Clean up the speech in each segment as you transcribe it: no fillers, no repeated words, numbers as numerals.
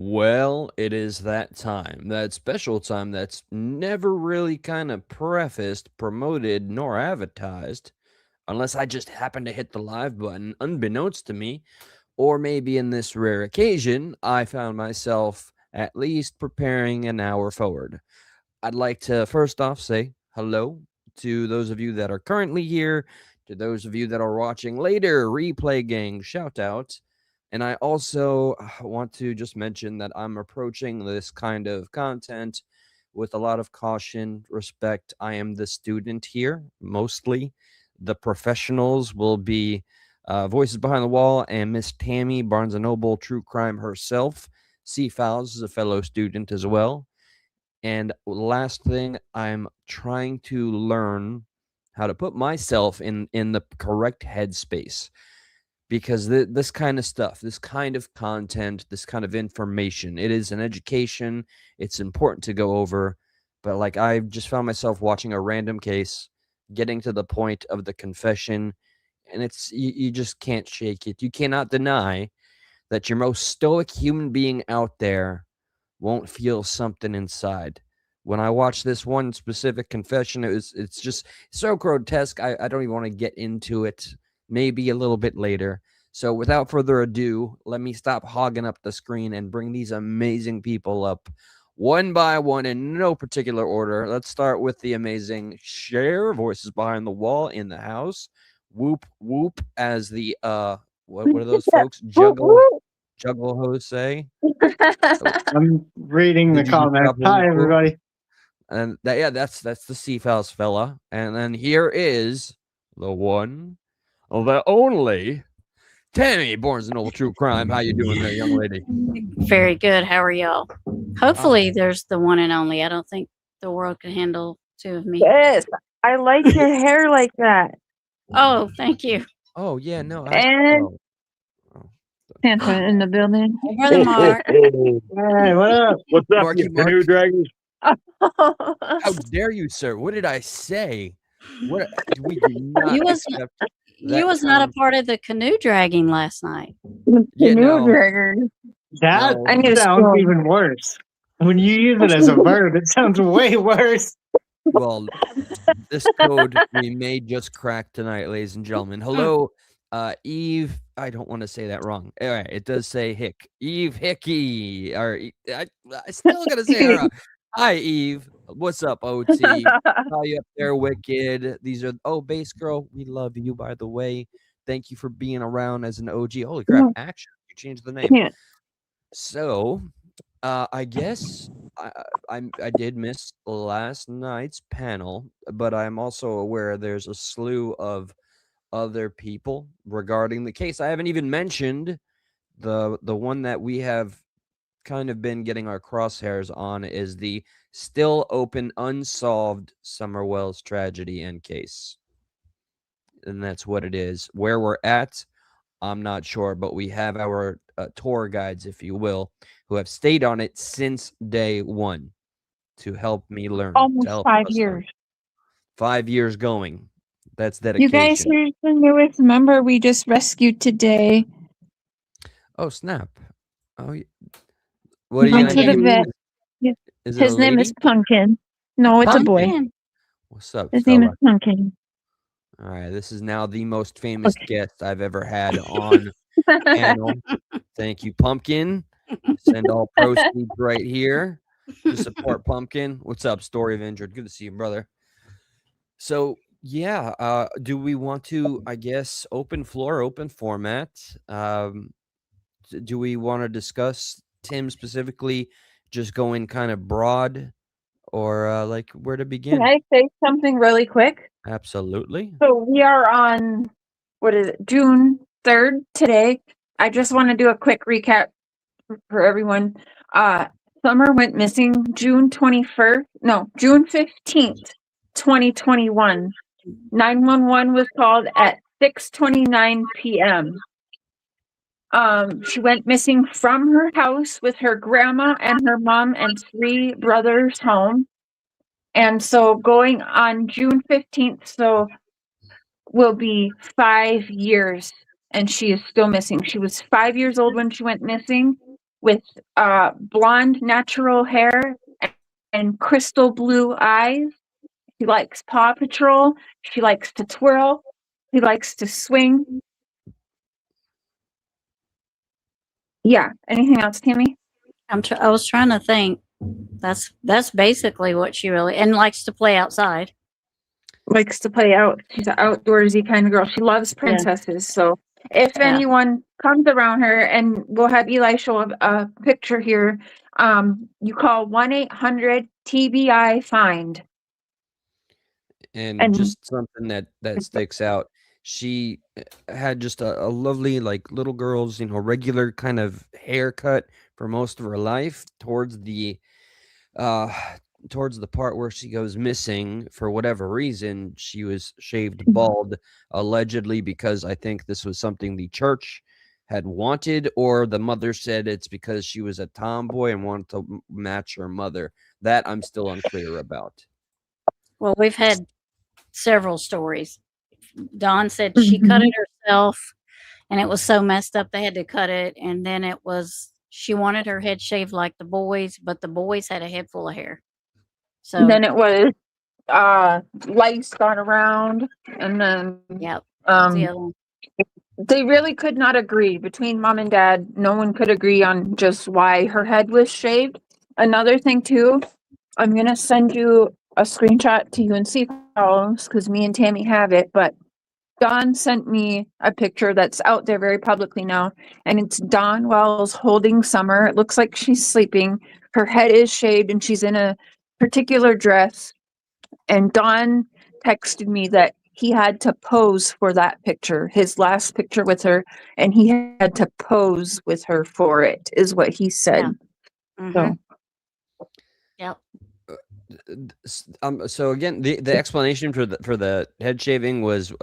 Well, it is that time, that special time that's never really kind of prefaced, promoted, nor advertised, unless I just happen to hit the live button unbeknownst to me, or maybe in this rare occasion, I found myself at least preparing an hour forward. I'd like to first off say hello to those of you that are currently here, to those of you that are watching later, replay gang, shout out. And I also want to just mention that I'm approaching this kind of content with a lot of caution, respect. I am the student here, mostly. The professionals will be Voices Behind the Wall and Miss Tammy Barnes & Noble, True Crime herself. C. Fowles is a fellow student as well. And last thing, I'm trying to learn how to put myself in the correct headspace because this kind of stuff, this kind of content, this kind of information, it is an education. It's important to go over, but like I just found myself watching a random case, getting to the point of the confession, and you just can't shake it. You cannot deny that your most stoic human being out there won't feel something inside. When I watched this one specific confession, it's just so grotesque. I don't even want to get into it. Maybe a little bit later. So without further ado, let me stop hogging up the screen and bring these amazing people up one by one in no particular order. Let's start with the amazing Cher, Voices Behind the Wall in the house. Whoop whoop, as the what are those folks? Juggle hoes say. I'm reading the Did you just comments. drop a Hi, whoop whoop? everybody. And that's the Seafouse fella. And then here is the one, the only Tammy Barnes & Noble True Crime. How you doing there, young lady? Very good. How are y'all? Hopefully, there's the one and only. I don't think the world can handle two of me. Yes, I like your hair like that. Oh, thank you. Oh yeah, no. And Santa in the building. Hey, Brother Mark. Hey, what up? What's up, Marky you Mark. canoe dragons? How dare you, sir? What did I say? What we do not You was accept you was not a part of the canoe dragging last night. Yeah, Canoe no. dragger. That No. I need to sounds scroll. even worse. When you use it as a verb, it sounds way worse. Well, this code we may just crack tonight, ladies and gentlemen. Hello, Eve. I don't want to say that wrong. All right, it does say Hick. Eve Hickey. Or I still gotta say it wrong. Hi, Eve. What's up, OT? How you up there, Wicked? These are Bass Girl. We love you, by the way. Thank you for being around as an OG. Holy crap! Action. You changed the name. Yeah. So, I guess I did miss last night's panel, but I'm also aware there's a slew of other people regarding the case. I haven't even mentioned the one that we have kind of been getting our crosshairs on is the still open, unsolved Summerwell's tragedy and case. And that's what it is. Where we're at, I'm not sure, but we have our tour guides, if you will, who have stayed on it since day one to help me learn. Almost to help 5 us years. learn. 5 years going. That's You dedication. guys, here's the newest member we just rescued today. Oh, snap. Oh, what are you Went to gonna the do? vet. Is it His a name lady? is Pumpkin. No, it's a boy. Pumpkin. What's up, His name fella? is Pumpkin. All right, this is now the most famous guest I've ever had on panel. Thank you, Pumpkin. Send all proceeds right here to support Pumpkin. What's up, Story of Injured? Good to see you, brother. So yeah, do we want to, I guess, open floor, open format? Do we want to discuss Tim specifically, just going kind of broad, or like where to begin? Can I say something really quick? Absolutely. So we are on, what is it, June 3rd today. I just want to do a quick recap for everyone. Summer went missing June 15th, 2021. 911 was called at 6:29 p.m. She went missing from her house with her grandma and her mom and 3 brothers home. And so going on June 15th, so will be 5 years, and she is still missing. She was 5 years old when she went missing, with blonde natural hair and crystal blue eyes. She likes Paw Patrol. She likes to twirl. She likes to swing. Yeah. Anything else, Tammy? I was trying to think. That's basically what she really and likes to play outside. Likes to play out. She's an outdoorsy kind of girl. She loves princesses. So if Yeah. anyone comes around her, and we'll have Eli show a picture here, you call 1-800-TBI-FIND. And just something that sticks out. She had just a lovely, like, little girl's, regular kind of haircut for most of her life towards the part where she goes missing for whatever reason. She was shaved bald, allegedly because I think this was something the church had wanted, or the mother said it's because she was a tomboy and wanted to match her mother. That I'm still unclear about. Well, we've had several stories. Dawn said she cut it herself, and it was so messed up they had to cut it. And then it was she wanted her head shaved like the boys, but the boys had a head full of hair. So And then it was lice gone around, and then yeah, the other one. they really could not agree between mom and dad. No one could agree on just why her head was shaved. Another thing too, I'm gonna send you a screenshot to UNC Follows because me and Tammy have it, but Dawn sent me a picture that's out there very publicly now, and it's Dawn Wells holding Summer. It looks like she's sleeping. Her head is shaved and she's in a particular dress. And Dawn texted me that he had to pose for that picture, his last picture with her, and he had to pose with her for it, is what he said. Yeah. So Yep. So again, the explanation for the head shaving was,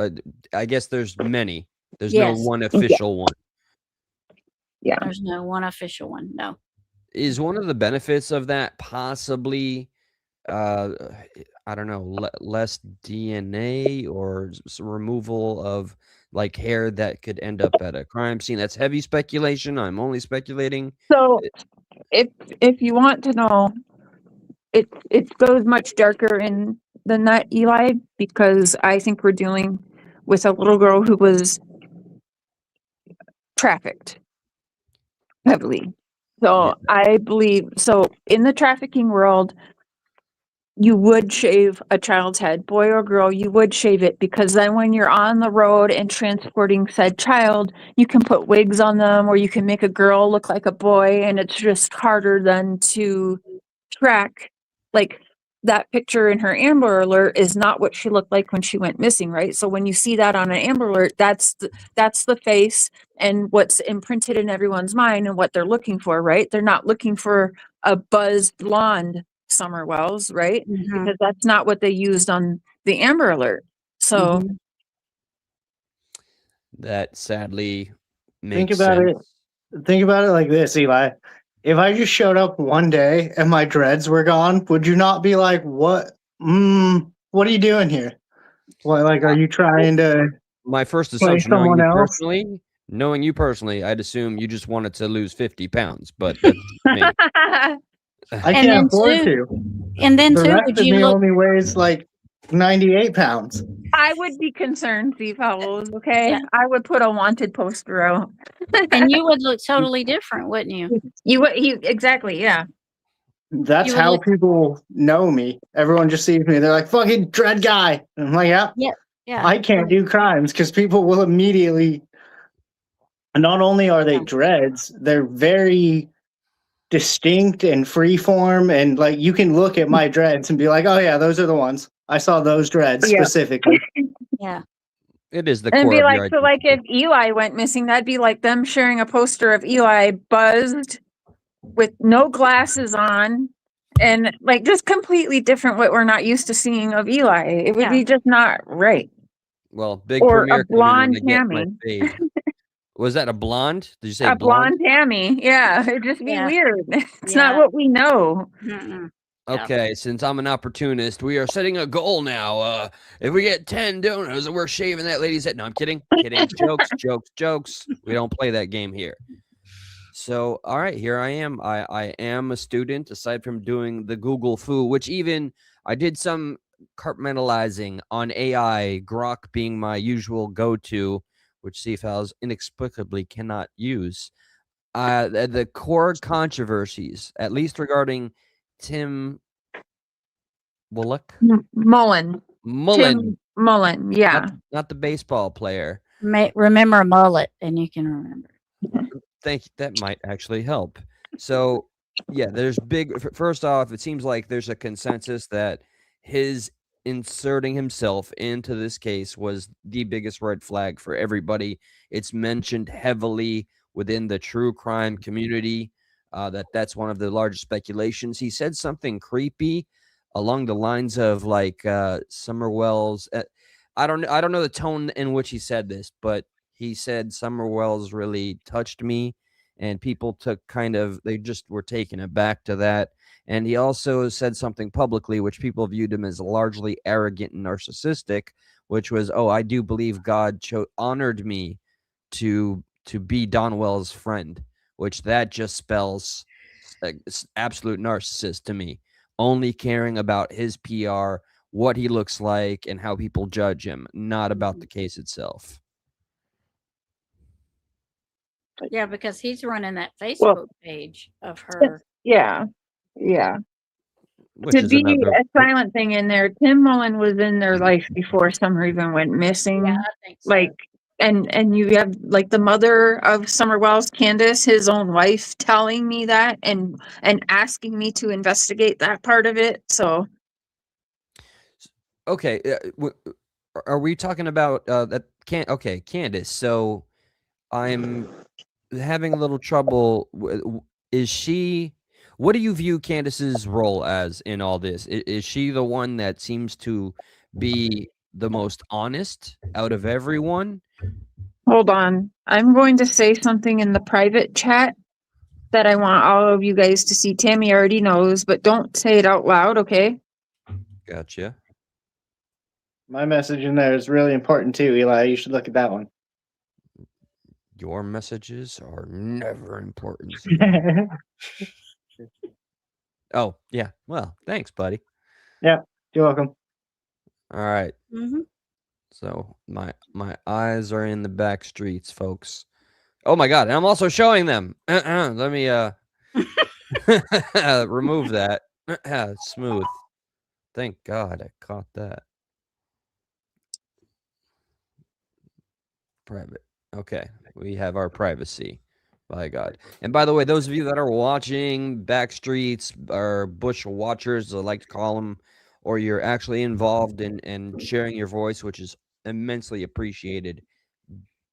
I guess there's many. There's no Yes. one official one. yeah. There's no one official one. No. Is one of the benefits of that possibly, I don't know, less DNA or removal of like hair that could end up at a crime scene? That's heavy speculation. I'm only speculating. So if you want to know, it goes much darker than that, Eli, because I think we're dealing with a little girl who was trafficked heavily. So Yeah. I believe, so in the trafficking world, you would shave a child's head, boy or girl, you would shave it, because then when you're on the road and transporting said child, you can put wigs on them, or you can make a girl look like a boy, and it's just harder than to track. Like that picture in her Amber Alert is not what she looked like when she went missing, right? So when you see that on an Amber Alert, that's the face and what's imprinted in everyone's mind and what they're looking for, right? They're not looking for a buzzed blonde Summer Wells, right? Because that's not what they used on the Amber Alert. So That sadly Think makes about sense. it. Think about it like this, Eli. If I just showed up one day and my dreads were gone, would you not be like, "What? What are you doing here? What? Like, are you trying to My first play assumption, someone else?" knowing you personally, I'd assume you just wanted to lose 50 pounds, but that's me. I And can't then afford too- to. And then The too, rest would of you me look? only weighs like 98 pounds. I would be concerned, Steve Howells, okay? Yeah. I would put a wanted poster out. And you would look totally different, wouldn't you? Exactly, yeah. That's You would how look- people know me. Everyone just sees me. They're like, "Fucking dread guy." And I'm like, "Yeah, Yeah. I can't do crimes," because people will immediately. Not only are they Yeah. dreads, they're very distinct and freeform, and like you can look at my dreads and be like, "Oh yeah, those are the ones. I saw those dreads Yeah. specifically." Yeah. It is the And it'd core be of like, your so like identity. if Eli went missing, that'd be like them sharing a poster of Eli buzzed with no glasses on and like just completely different what we're not used to seeing of Eli. It would Yeah. be just not right. Well, big Or a premiere coming when blonde I get my Tammy. fade. Was that a blonde? Did you say A blonde? blonde Tammy. Yeah. It'd just be Yeah. weird. It's Yeah. not what we know. Mm-mm. Yeah. Okay, since I'm an opportunist, we are setting a goal now. If we get 10 donuts, we're shaving that lady's head. No, I'm kidding. Kidding. Jokes. We don't play that game here. So, all right, here I am. I am a student, aside from doing the Google foo, which even I did some compartmentalizing on AI, Grok being my usual go-to, which CFALs inexplicably cannot use. The core controversies, at least regarding Tim Bullock, Mullen. Mullen, Tim Mullen. Yeah. not the baseball player. Remember a mullet, and you can remember. Thank you. That might actually help. So, yeah, there's first off, it seems like there's a consensus that his inserting himself into this case was the biggest red flag for everybody. It's mentioned heavily within the true crime community, that's one of the largest speculations. He said something creepy along the lines of like Summerwell's. I don't know the tone in which he said this, but he said Summerwell's really touched me, and people took they just were taken aback to that. And he also said something publicly which people viewed him as largely arrogant and narcissistic, which was, "Oh, I do believe God honored me to be Donwell's friend," which that just spells absolute narcissist to me, only caring about his PR, what he looks like, and how people judge him, not about the case itself. Yeah, because he's running that Facebook page of her. Yeah. Yeah. Which To is be another. a silent thing in there, Tim Mullen was in their life before Summer even went missing. Yeah, I think so. Like, and you have like the mother of Summer Wells, Candace, his own wife, telling me that and asking me to investigate that part of it. So Okay, are we talking about that? Okay, Candace. So I'm having a little trouble. Is she? What do you view Candace's role as in all this? Is she the one that seems to be the most honest out of everyone? hold on. I'm going to say something in the private chat that I want all of you guys to see. Tammy already knows, but don't say it out loud, okay? Gotcha. My message in there is really important too, Eli. You should look at that one. Your messages are never important. Oh, yeah. Well, thanks, buddy. Yeah, you're welcome. All right. Mm-hmm. So my eyes are in the back streets, folks. Oh my god, and I'm also showing them. Let me remove that. Smooth. Thank God I caught that. Private. Okay, we have our privacy. By God. And by the way, those of you that are watching Backstreets or Bush Watchers, I like to call them, or you're actually involved in sharing your voice, which is immensely appreciated,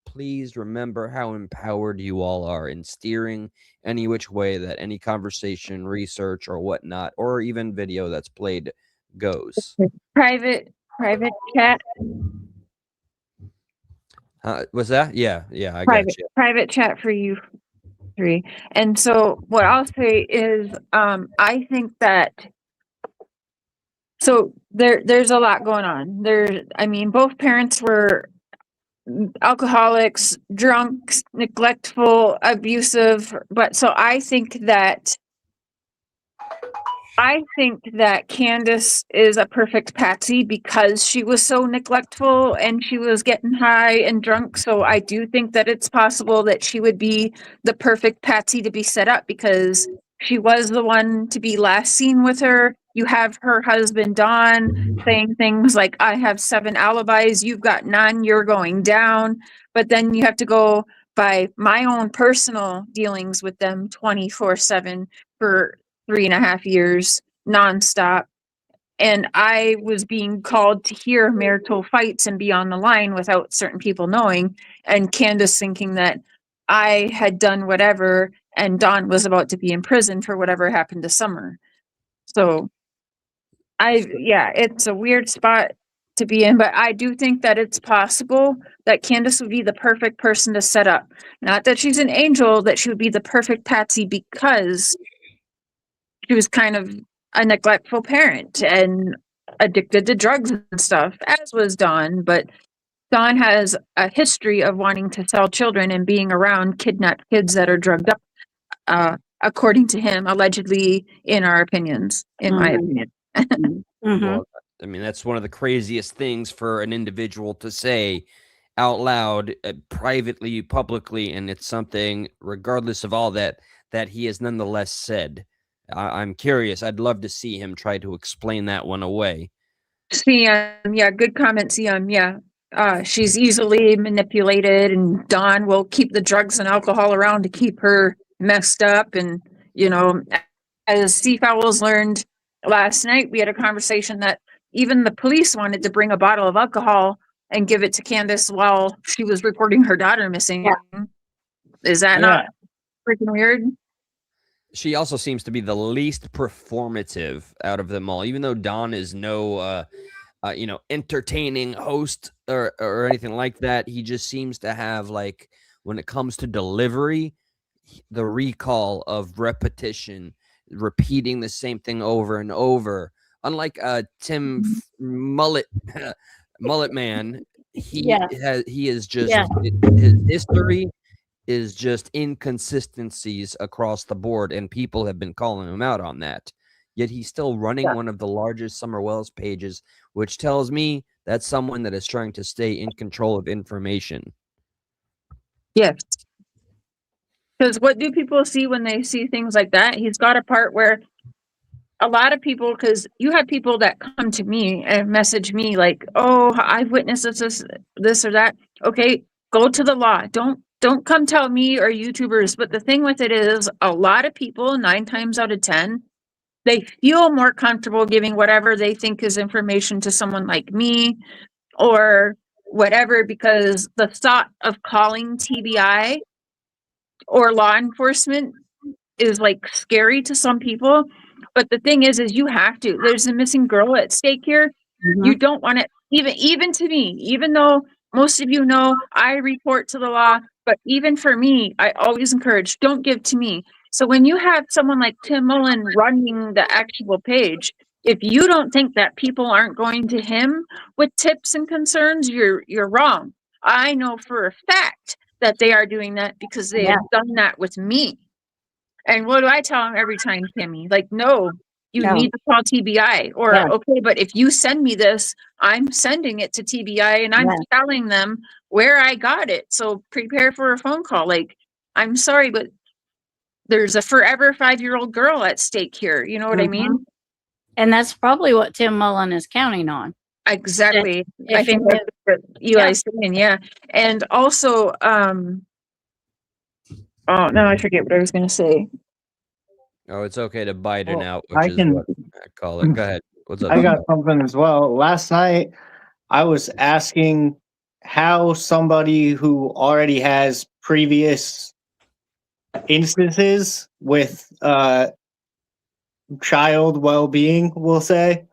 please remember how empowered you all are in steering any which way that any conversation, research, or whatnot, or even video that's played goes. Private chat. Was that? Yeah, I got you. Private chat for you three. And so what I'll say is I think that so there's a lot going on. Both parents were alcoholics, drunks, neglectful, abusive, but so I think that Candace is a perfect patsy because she was so neglectful and she was getting high and drunk. So I do think that it's possible that she would be the perfect patsy to be set up because she was the one to be last seen with her. You have her husband, Don, saying things like, I have 7 alibis, you've got none, you're going down. But then you have to go by my own personal dealings with them 24/7 for 3.5 years nonstop. And I was being called to hear marital fights and be on the line without certain people knowing. And Candace thinking that I had done whatever and Dawn was about to be in prison for whatever happened to Summer. So it's a weird spot to be in, but I do think that it's possible that Candace would be the perfect person to set up. Not that she's an angel, that she would be the perfect patsy because she was kind of a neglectful parent and addicted to drugs and stuff, as was Dawn. But Dawn has a history of wanting to sell children and being around kidnapped kids that are drugged up. according to him, allegedly in our opinions, in my opinion. Well, I mean, that's one of the craziest things for an individual to say out loud, privately, publicly, and it's something, regardless of all that, that he has nonetheless said. I'm curious. I'd love to see him try to explain that one away. Yeah, good comment, CM. Yeah. She's easily manipulated, and Dawn will keep the drugs and alcohol around to keep her messed up. And, as Seafowls learned last night, we had a conversation that even the police wanted to bring a bottle of alcohol and give it to Candace while she was reporting her daughter missing. Yeah. Is that not freaking weird? She also seems to be the least performative out of them all, even though Don is no entertaining host or anything like that. He just seems to have, like, when it comes to delivery, the recall of repetition, repeating the same thing over and over. Unlike Tim Mullet, Mullet Man, he is just his history is just inconsistencies across the board, and people have been calling him out on that. Yet he's still running one of the largest Summer Wells pages, which tells me that's someone that is trying to stay in control of information. Yes. Because what do people see when they see things like that? He's got a part where a lot of people, because you have people that come to me and message me like, "Oh, I've witnessed this or that." Okay, go to the law. Don't come tell me or YouTubers. But the thing with it is, a lot of people, 9 times out of 10, they feel more comfortable giving whatever they think is information to someone like me or whatever, because the thought of calling TBI or law enforcement is like scary to some people. But the thing is you have to. There's a missing girl at stake here. You don't want to, even to me, even though most of you know I report to the law, but even for me, I always encourage, don't give to me. So when you have someone like Tim Mullen running the actual page, if you don't think that people aren't going to him with tips and concerns, you're wrong. I know for a fact that they are doing that because they have done that with me. And what do I tell them every time, Kimmy? Like, no, you need to call TBI. Or, okay, but if you send me this, I'm sending it to TBI and I'm telling them where I got it. So prepare for a phone call. Like, I'm sorry, but there's a forever 5-year-old girl at stake here. You know what I mean? And that's probably what Tim Mullen is counting on. Exactly. I think that's what Eli's saying, yeah. And also, oh, no, I forget what I was going to say. Oh, it's okay to bite it out, which I is can- what I call it. Go ahead. What's up? I got something as well. Last night, I was asking how somebody who already has previous instances with child well-being, we'll say,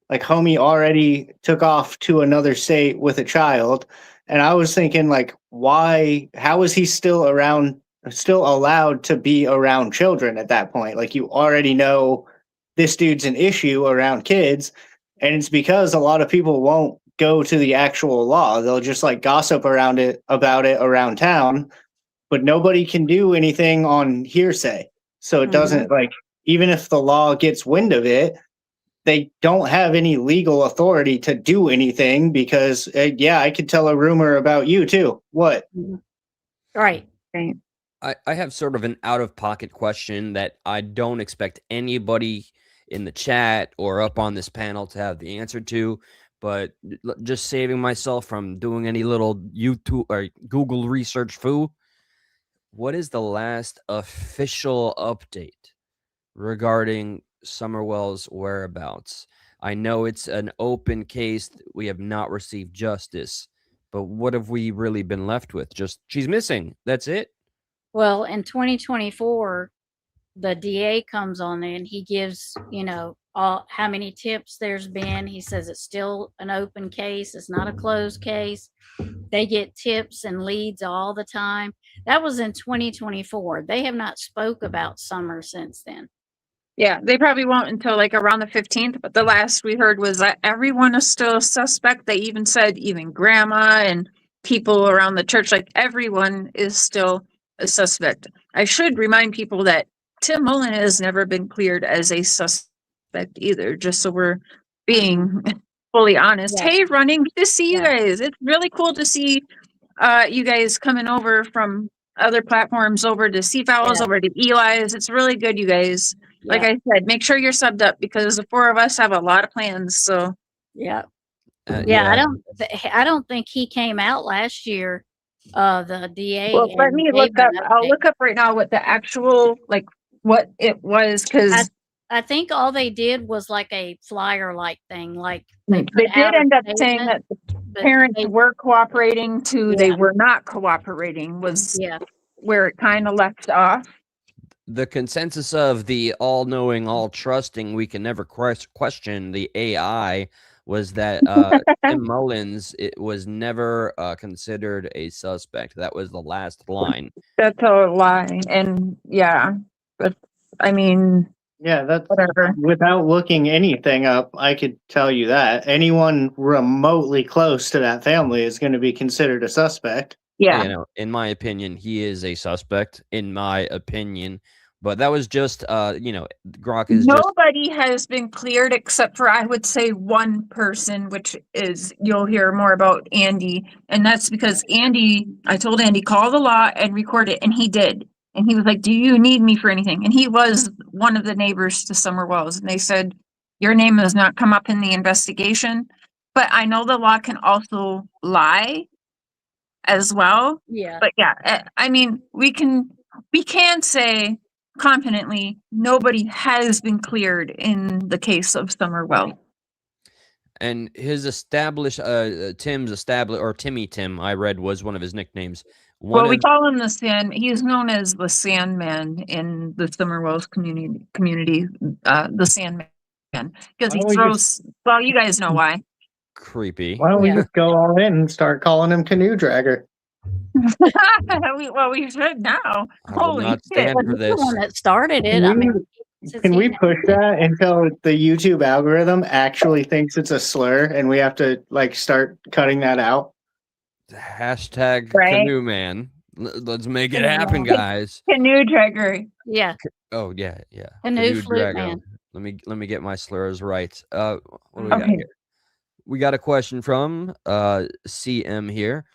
like homie already took off to another state with a child, and I was thinking, like, how is he still allowed to be around children at that point? Like, you already know this dude's an issue around kids, and it's because a lot of people won't go to the actual law. They'll just like gossip about it around town, but nobody can do anything on hearsay. So it doesn't, like, even if the law gets wind of it, they don't have any legal authority to do anything because, I could tell a rumor about you too. What? Right. I have sort of an out-of-pocket question that I don't expect anybody in the chat or up on this panel to have the answer to, but just saving myself from doing any little YouTube or Google research foo. What is the last official update regarding Summerwell's whereabouts? I know it's an open case. We have not received justice, but what have we really been left with? Just she's missing. That's it. Well, in 2024, the DA comes on and he gives, all how many tips there's been. He says it's still an open case. It's not a closed case. They get tips and leads all the time. That was in 2024. They have not spoke about Summer since then. Yeah, they probably won't until like around the 15th, but the last we heard was that everyone is still a suspect. They even said even grandma and people around the church, like everyone is still a suspect. I should remind people that Tim Mullen has never been cleared as a suspect either, just so we're being fully honest. Yeah. Hey, running, good to see you Yeah. guys. It's really cool to see you guys coming over from other platforms over to Seafowls, Yeah. over to Eli's. It's really good, you guys. Like Yeah. I said, make sure you're subbed up because the four of us have a lot of plans. So Yeah. Uh, Yeah. yeah, I don't think he came out last year. The DA well, let and me gave look up. an I'll update. look up right now what the actual what it was because I think all they did was like a flyer like thing, like they put they did out a end up saying statement, that the but parents they were cooperating to they yeah, were not cooperating was yeah, where it kind of left off. the consensus of the all-knowing, all-trusting, we can never question the AI was that Tim Mullins it was never considered a suspect. That was the last line. That's a lie, and yeah, but I mean, Yeah, that's whatever. without looking anything up, I could tell you that anyone remotely close to that family is going to be considered a suspect. Yeah, You know, in my opinion, he is a suspect. In my opinion, but that was just Grok is just nobody has been cleared except for I would say one person, which is you'll hear more about Andy, and that's because Andy. I told Andy call the law and record it, and he did. And he was like, "Do you need me for anything?" And he was one of the neighbors to Summer Wells, and they said, "Your name has not come up in the investigation." But I know the law can also lie as well. yeah, But yeah, I mean, we can say confidently nobody has been cleared in the case of Summerwell. and his established Tim's established or Timmy Tim I read was one of his nicknames. One Well, we of call him the Sand. He's known as the Sandman in the Summerwells community, the Sandman, because Why he don't we throws. Well, you guys know why. creepy. Why don't we Yeah. just go all in and start calling him Canoe Dragger? we should now. I will Holy not shit! stand but for he's the this. one that started it. Can I we, mean, since can he we named push it. that until the YouTube algorithm actually thinks it's a slur and we have to like start cutting that out? Hashtag Right. canoe man. Let's make it Canoe happen, man. guys. Canoe dragger. Yeah, Oh yeah, yeah. Canoe flute Drago. man. Let me get my slurs right. What do we got Okay. here? We got a question from CM here.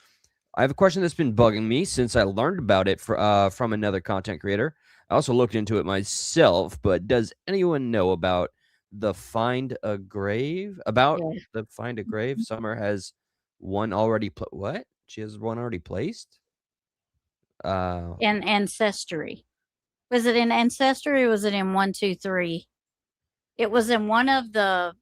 I have a question that's been bugging me since I learned about it from another content creator. I also looked into it myself, but does anyone know about the Find a Grave? About Yeah. the Find a Grave? Summer has one already. What? She has one already placed? In Ancestry. Was it in Ancestry or was it in 123? It was in one of the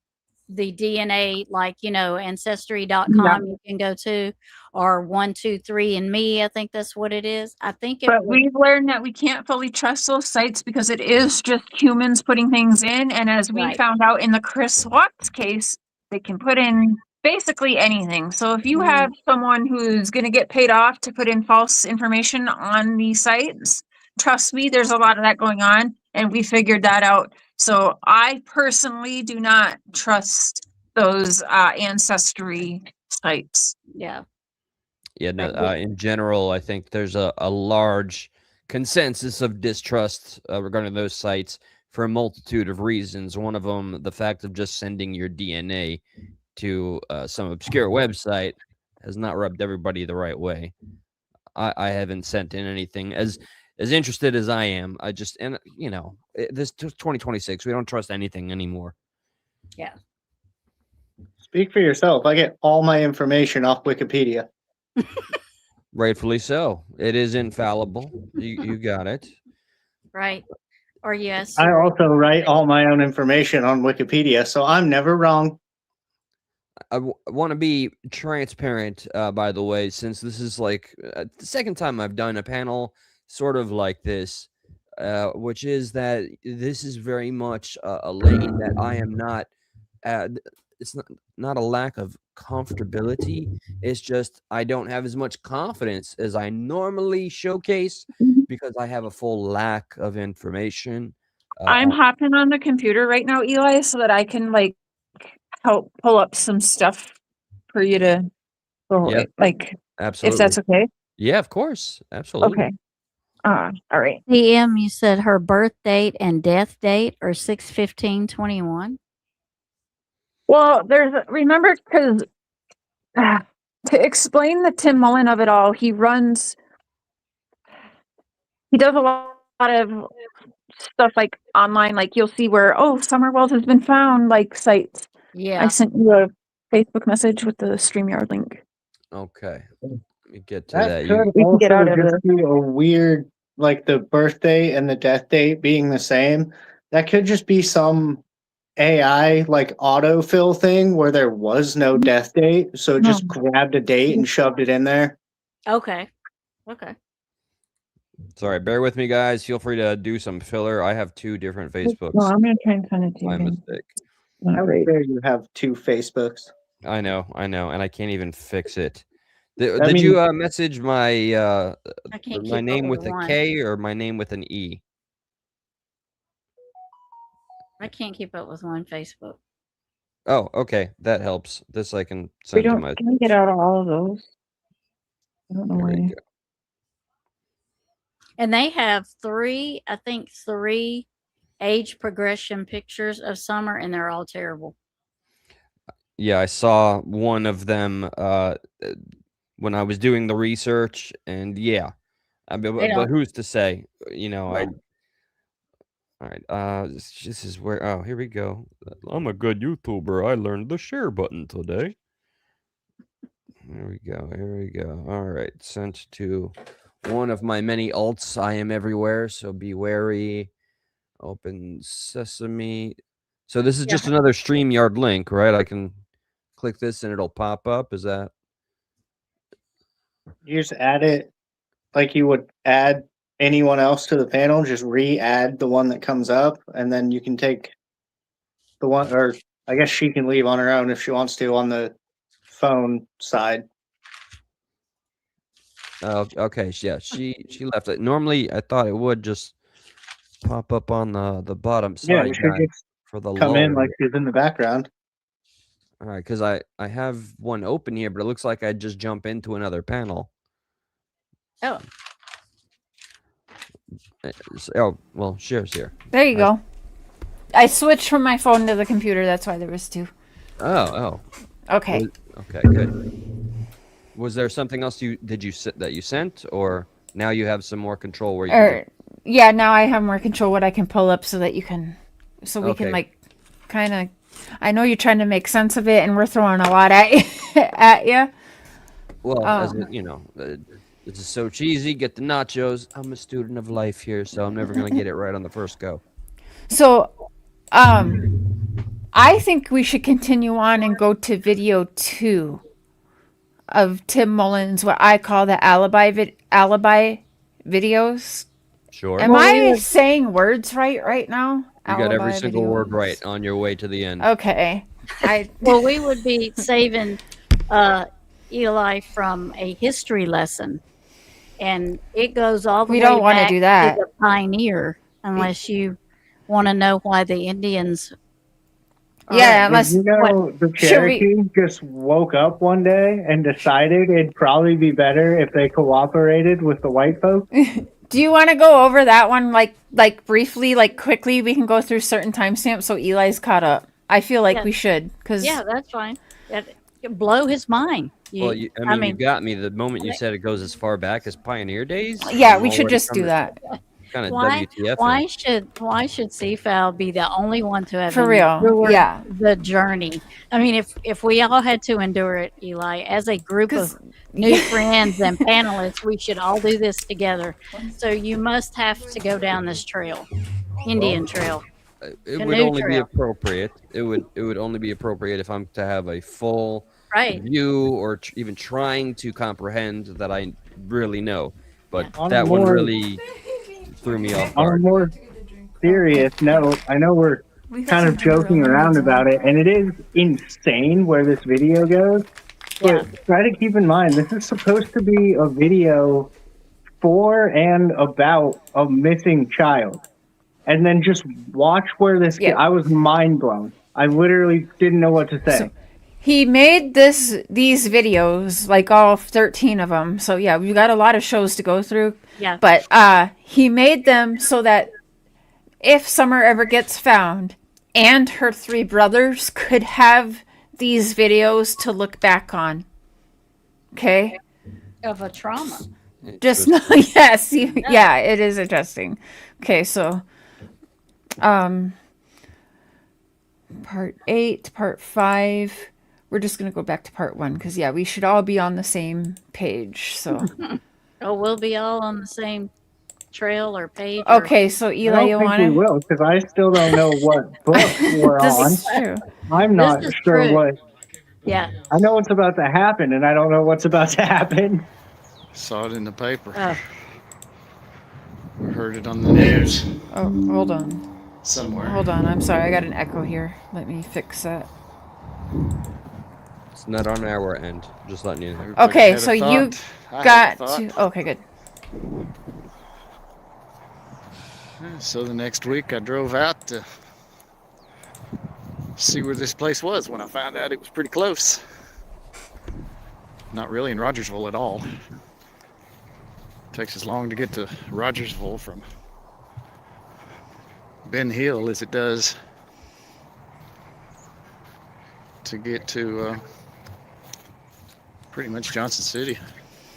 DNA, like, ancestry.com you can go to, or 123 and me, I think that's what it is. I think it But was we've learned that we can't fully trust those sites because it is just humans putting things in. And as we right. found out in the Chris Watts case, they can put in basically anything. So if you Mhm. have someone who's going to get paid off to put in false information on these sites, trust me, there's a lot of that going on. And we figured that out. So I personally do not trust those ancestry sites. Yeah. Yeah, no. Right. In general, I think there's a large consensus of distrust regarding those sites for a multitude of reasons. One of them, the fact of just sending your DNA to some obscure website, has not rubbed everybody the right way. I haven't sent in anything as interested as I am. I just this 2026, we don't trust anything anymore. Yeah. Speak for yourself. I get all my information off Wikipedia. Rightfully so. It is infallible. You got it. Right. Or yes. I also write all my own information on Wikipedia, so I'm never wrong. I want to be transparent, by the way, since this is like the second time I've done a panel sort of like this, which is that this is very much a lane that I am not. It's not a lack of comfortability. It's just I don't have as much confidence as I normally showcase because I have a full lack of information. I'm hopping on the computer right now, Eli, so that I can help pull up some stuff for you to go Yeah, if absolutely. that's okay. Yeah, of course. Absolutely. Okay. All right. PM, you said her birth date and death date are 6/15/21. Well, remember, because to explain the Tim Mullen of it all, he does a lot of stuff like online, like you'll see where, Summer Wells has been found, like sites. I Yeah. sent you a Facebook message with the StreamYard link. Okay. Let me get to That that. could We can get also out of just be a weird, like the birthday and the death date being the same. That could just be some AI like autofill thing where there was no death date, so it No. just grabbed a date and shoved it in there. Okay. Okay. Sorry, bear with me, guys. Feel free to do some filler. I have 2 different No, Facebooks. I'm gonna try and send it to you My again. mistake. How All right. dare you have 2 Facebooks? I know, and I can't even fix it. That Did means you message my I can't my keep name up with with a one. K or my name with an E? I can't keep up with one Facebook. Oh, okay, that helps. This I can We send to don't. my. Can we get out of all of those? I don't know There you why. go. And they have three age progression pictures of Summer, and they're all terrible. Yeah, I saw one of them when I was doing the research, and yeah, They but don't. who's to say? You know, Yeah. all right. This is where. Oh, here we go. I'm a good YouTuber. I learned the share button today. Here we go. Here we go. All right, sent to one of my many alts. I am everywhere, so be wary. Open Sesame. So this is Yeah. just another StreamYard link, right? I can click this and it'll pop up. Is that? you just add it like you would add anyone else to the panel, just re-add the one that comes up, and then you can take the one, or I guess she can leave on her own if she wants to on the phone side. Oh, okay. Yeah, she left it. Normally, I thought it would just pop up on the bottom Yeah, side she should guy just for the come lull. in like she's in the background. All right, because I have one open here, but it looks like I just jump into another panel. Oh. Oh, well, share's here. There you go. I switched from my phone to the computer. That's why there was 2. Oh. Okay. Okay, good. Was there something else that you sent, or now you have some more control where you can Yeah, now I have more control what I can pull up so that we can Okay. like kind of. I know you're trying to make sense of it, and we're throwing a lot at you. Well, as you know, this is so cheesy. Get the nachos. I'm a student of life here, so I'm never gonna get it right on the first go. So, I think we should continue on and go to video 2 of Tim Mullen's, what I call the alibi videos. Sure. Am I saying words right now? You got every Alibi single word videos. right on your way to the end. Okay. Well, we would be saving Eli from a history lesson, and it goes all the We way don't wanna back do that. to the pioneer, unless you want to know why the Indians. Yeah, Did unless you know the Should we- Cherokee just woke up one day and decided it'd probably be better if they cooperated with the white folks? do you want to go over that one like briefly, like quickly? We can go through certain timestamps so Eli's caught up. I feel like Yeah. we should because Yeah, that's fine. Blow his mind. Well, you got me. The moment you said it goes as far back as Pioneer Days. yeah, I'm we should already just do that. Kind of Why? WTF. Why should Seafowl be the only one to have For real, endured yeah. the journey? I mean, if we all had to endure it, Eli, as a group of new friends and panelists, we should all do this together. So you must have to go down this trail, Indian trail. It would Canoe only be trail. appropriate. It would only be appropriate if I'm to have a full Right. view or even trying to comprehend that I really know. But On a that one more- really threw me off On a guard. more serious note, I know we're kind of joking around about it, and it is insane where this video goes. But try to keep in mind, this is supposed to be a video for and about a missing child. And then just watch where this. Yeah. I was mind blown. I literally didn't know what to say. he made these videos, like all 13 of them. So yeah, we've got a lot of shows to go through. Yeah. But he made them so that if Summer ever gets found and her 3 brothers could have these videos to look back on. Okay? Of a trauma. Just no, yes, yeah, it is interesting. Okay, so part 8, part 5. We're just going to go back to part 1 cuz yeah, we should all be on the same page. So Oh, we'll be all on the same trail or page. Or, okay, so I Eli, don't you think want we to will because I still don't know what book we're This on. is true. I'm not is sure true. what. yeah. I know what's about to happen, and I don't know what's about to happen. Saw it in the paper. Oh, Heard it on the news Oh, hold on. somewhere. Hold on. I'm sorry. I got an echo here. Let me fix that. It's not on our end. Just letting you know. Everybody Okay, had a so you thought. I had a got thought. to okay, good. So the next week I drove out to see where this place was when I found out it was pretty close. Not really in Rogersville at all. Takes as long to get to Rogersville from Ben Hill as it does to get to pretty much Johnson City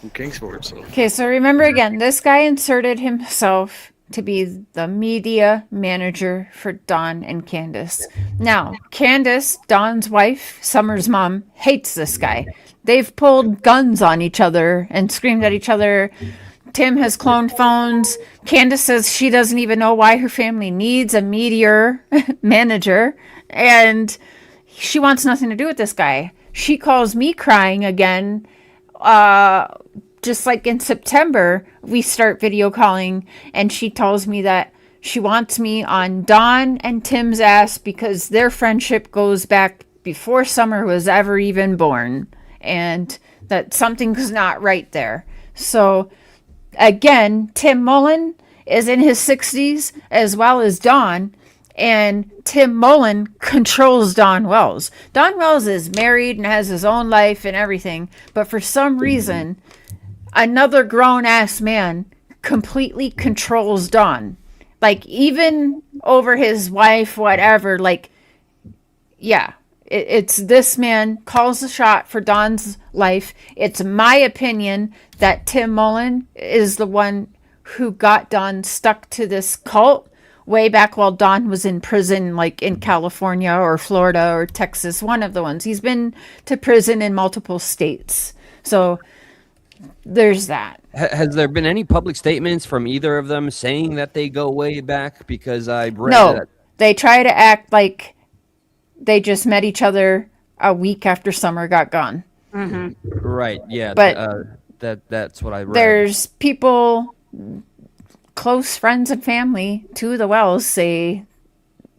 from Kingsport. So Okay, so remember again, this guy inserted himself to be the media manager for Dawn and Candace. Now, Candace, Dawn's wife, Summer's mom, hates this guy. They've pulled guns on each other and screamed at each other. Tim has cloned phones. Candace says she doesn't even know why her family needs a media manager. And she wants nothing to do with this guy. She calls me crying again. Just like in September, we start video calling, and she tells me that she wants me on Dawn and Tim's ass because their friendship goes back before Summer was ever even born, and that something's not right there. So, again, Tim Mullen is in his 60s as well as Dawn, and Tim Mullen controls Don Wells. Don Wells is married and has his own life and everything, but for some reason, another grown-ass man completely controls Don. Like, even over his wife, whatever, like, yeah. It's this man calls the shot for Don's life. It's my opinion that Tim Mullen is the one who got Don stuck to this cult way back while Don was in prison, like in California or Florida or Texas, one of the ones. He's been to prison in multiple states. So there's that. Has there been any public statements from either of them saying that they go way back? Because I read No, that. they try to act like they just met each other a week after Summer got gone. Right, yeah. But that's what I read. There's people, close friends and family to the Wells, say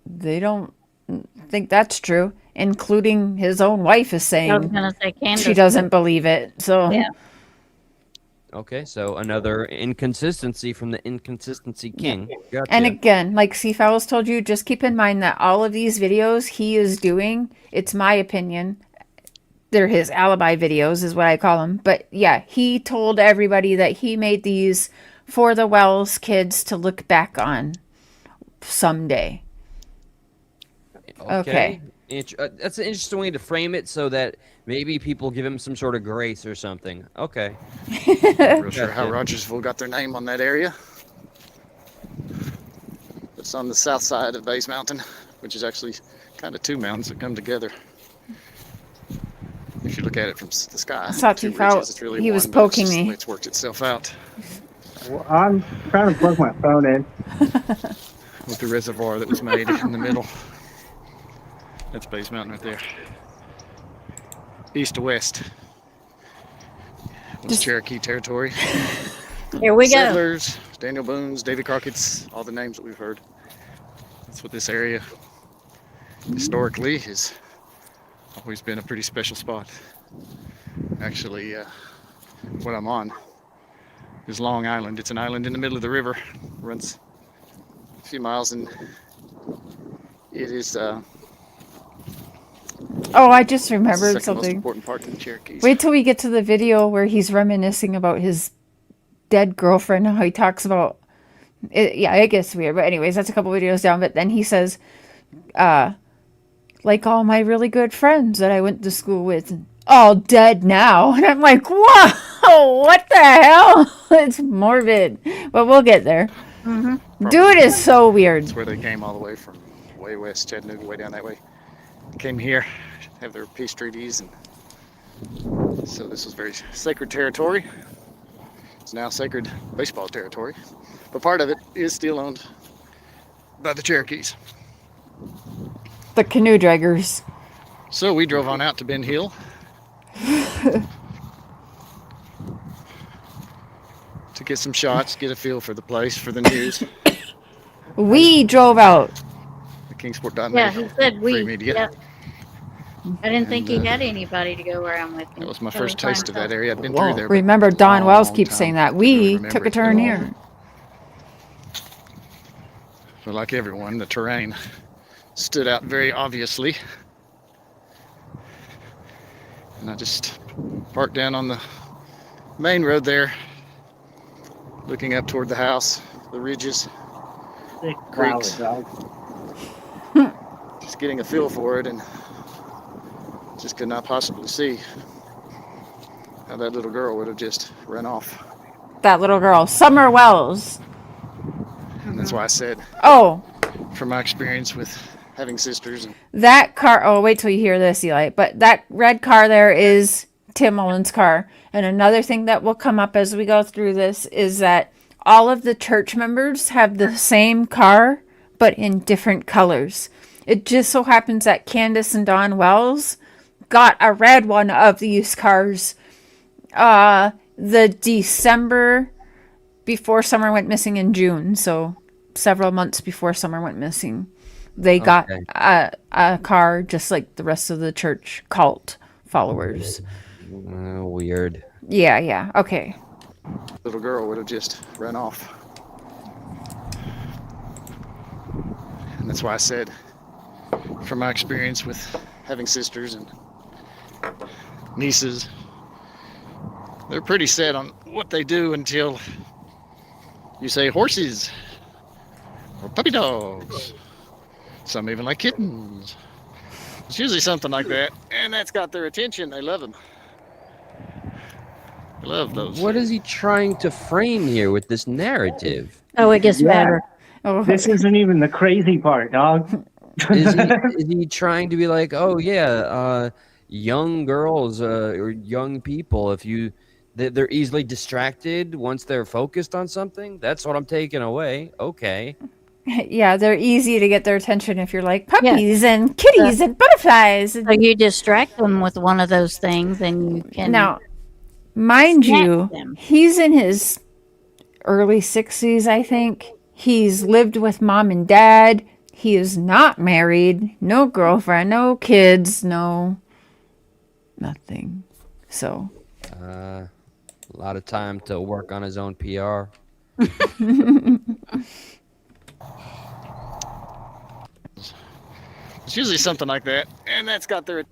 they don't think that's true, including his own wife is I was saying going to say Candace. she doesn't believe it. So Yeah. Okay, so another inconsistency from the inconsistency king. Gotcha. And again, like Seafowls told you, just keep in mind that all of these videos he is doing, it's my opinion, they're his alibi videos is what I call them. But yeah, he told everybody that he made these for the Wells kids to look back on someday. Okay. That's an interesting way to frame it so that maybe people give him some sort of grace or something. Okay. not real sure how Gotcha. Rogersville got their name on that area. It's on the south side of Bays Mountain, which is actually kind of 2 mountains that come together. If you look at it from the sky, Saw 2 Tief out. ridges, it's really He one, was but it's poking just the me. way it's worked itself out Well, I'm trying to plug my phone in. with the reservoir that was made in the middle. That's Bays Mountain right there. East to west. It's Cherokee territory. Here we go. Settlers, Daniel Boone's, David Crockett's, all the names that we've heard. That's what this area historically has always been a pretty special spot. Actually, what I'm on is Long Island. It's an island in the middle of the river. Runs a few miles, and it is Oh, I just It's the remembered second most something. important part to the Cherokees. Wait till we get to the video where he's reminiscing about his dead girlfriend, how he talks about it. Yeah, it gets weird. But anyways, that's a couple videos down. But then he says, like all my really good friends that I went to school with, all dead now. And I'm like, whoa, what the hell? It's morbid. But we'll get there. Dude is so weird. That's where they came all the way from way west, Chattanooga, way down that way. Came here, have their peace treaties, and so this was very sacred territory. It's now sacred baseball territory, but part of it is still owned by the Cherokees. The canoe draggers. So we drove on out to Ben Hill. To get some shots, get a feel for the place, for the news. We drove out. The Kingsport.net. Yeah, he said free we. media. Yeah. I didn't think he And, had anybody to go around with him. That was my So first by taste of that himself. area. I've been Well, through there. but remember, a Don Wells long keeps time. saying that. Don't really We remember took a it turn at all. here. But like everyone, the terrain stood out very obviously. And I just parked down on the main road there, looking up toward the house, the ridges, Sick creeks. dog. Just getting a feel for it, and just could not possibly see how that little girl would have just run off. That little girl, Summer Wells. And that's why I said, Oh, from my experience with having sisters, and that car. Oh, wait till you hear this, Eli. But that red car there is Tim Mullen's car. And another thing that will come up as we go through this is that all of the church members have the same car, but in different colors. It just so happens that Candace and Don Wells got a red one of these cars the December before Summer went missing in June. So several months before Summer went missing. They got Okay. a car just like the rest of the church cult followers. Weird. Yeah. Okay. little girl would have just run off. And that's why I said, from my experience with having sisters and nieces, they're pretty set on what they do until you say horses or puppy dogs. Some even like kittens. It's usually something like that, and that's got their attention. They love them. They love those. What is he trying to frame here with this narrative? Oh, it gets Yeah. better. Oh, This isn't even the crazy part, dog. Is he trying to be like, oh yeah, young girls or young people, if they're easily distracted once they're focused on something? That's what I'm taking away. Okay. yeah, they're easy to get their attention if you're like puppies and kitties and butterflies. So you distract them with one of those things, and you can. Now, mind snatch you, them. he's in his early 60s, I think. He's lived with mom and dad. He is not married, no girlfriend, no kids, no nothing. So, A lot of time to work on his own PR. It's usually something like that, and that's got their.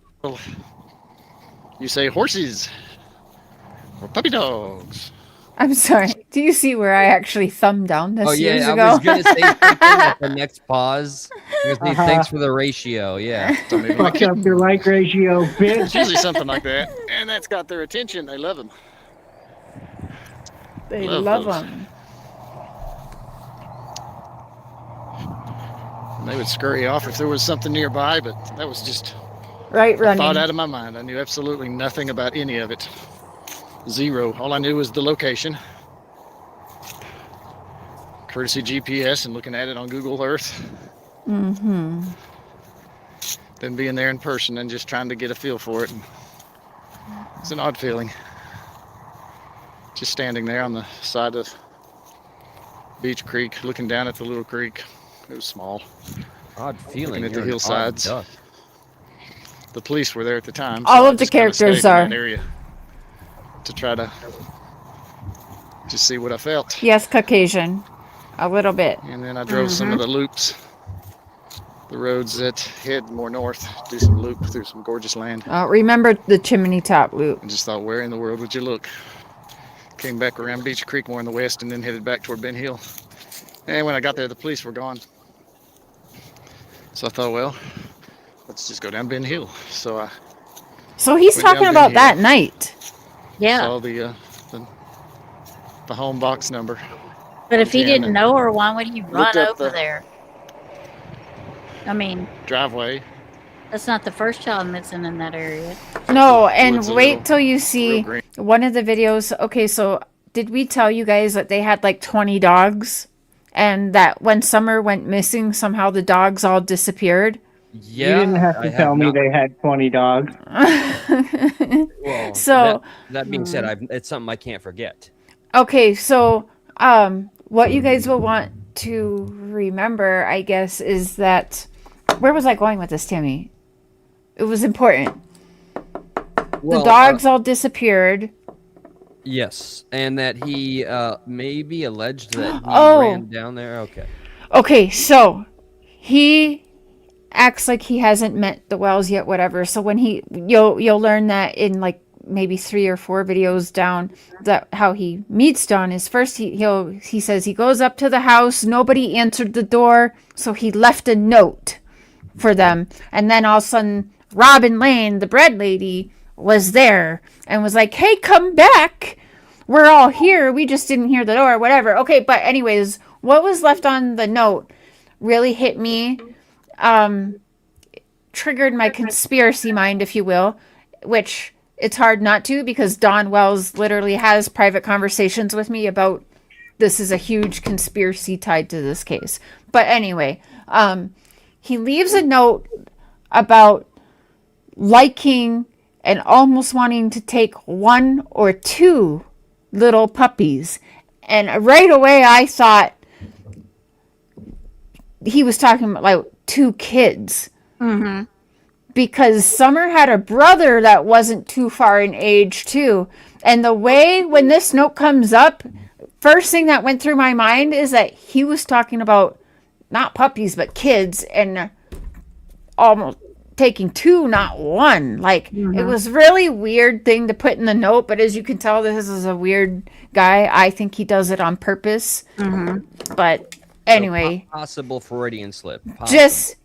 You say horses or puppy dogs. I'm sorry. Do you see where I actually thumbed down this Oh yeah, years I ago? was gonna say something at the next pause. Thanks for the ratio. Yeah. Some even like Fuck up your like ratio, It's bitch. usually something like that, and that's got their attention. They love them. They Love love those. them. And they would scurry off if there was something nearby, but that was just Right, a thought running. out of my mind. I knew absolutely nothing about any of it. Zero. All I knew was the location. Courtesy GPS and looking at it on Google Earth. Mm-hmm. Then being there in person and just trying to get a feel for it. And it's an odd feeling. Just standing there on the side of Beach Creek, looking down at the little creek. It was small. Odd feeling. Looking at the You're an odd hillsides. duck. The police were there at the time. All I of the just kinda characters stayed in are. that area to try to just see what I felt. Yes, Caucasian. A little bit. And then I drove some of the loops the roads that head more north, do some loop through some gorgeous land. Remember the chimney top loop. And just thought, where in the world would you look? Came back around Beach Creek more in the west and then headed back toward Ben Hill. And when I got there, the police were gone. So I thought, well, let's just go down Ben Hill. So he's went down talking Ben about Hill. that night. Yeah. Saw the home box number. But if he 10 didn't and know her, why would he run looked up over the there? I mean, driveway. that's not the first child missing in that area. No, The and woods a wait little till you real see green. one of the videos. Okay, so did we tell you guys that they had like 20 dogs? And that when Summer went missing, somehow the dogs all disappeared? Yeah, You didn't have I to tell me not. they had 20 dogs. Well, So, that being said, it's something I can't forget. okay, so what you guys will want to remember, I guess, is that where was I going with this, Tammy? It was important. Well, The dogs all disappeared. yes, and that he maybe alleged that he Oh. ran down there. Okay. Okay, so he acts like he hasn't met the Wells yet, whatever. So when you'll learn that in like maybe 3 or 4 videos down, that how he meets Dawn is first he says he goes up to the house, nobody answered the door, so he left a note for them, and then all of a sudden Robin Lane, the bread lady, was there and was like, "Hey, come back. We're all here. We just didn't hear the door," whatever. Okay, but anyways, what was left on the note really hit me, triggered my conspiracy mind, if you will, which it's hard not to because Dawn Wells literally has private conversations with me about this is a huge conspiracy tied to this case. But anyway, he leaves a note about liking and almost wanting to take 1 or 2 little puppies. And right away I thought he was talking about like 2 kids. Mm-hmm. Because Summer had a brother that wasn't too far in age too. And the way when this note comes up, first thing that went through my mind is that he was talking about not puppies but kids, and almost taking 2, not 1. Like it was really weird thing to put in the note, but as you can tell, this is a weird guy. I think he does it on purpose. But anyway, Possible Freudian slip. Possible. just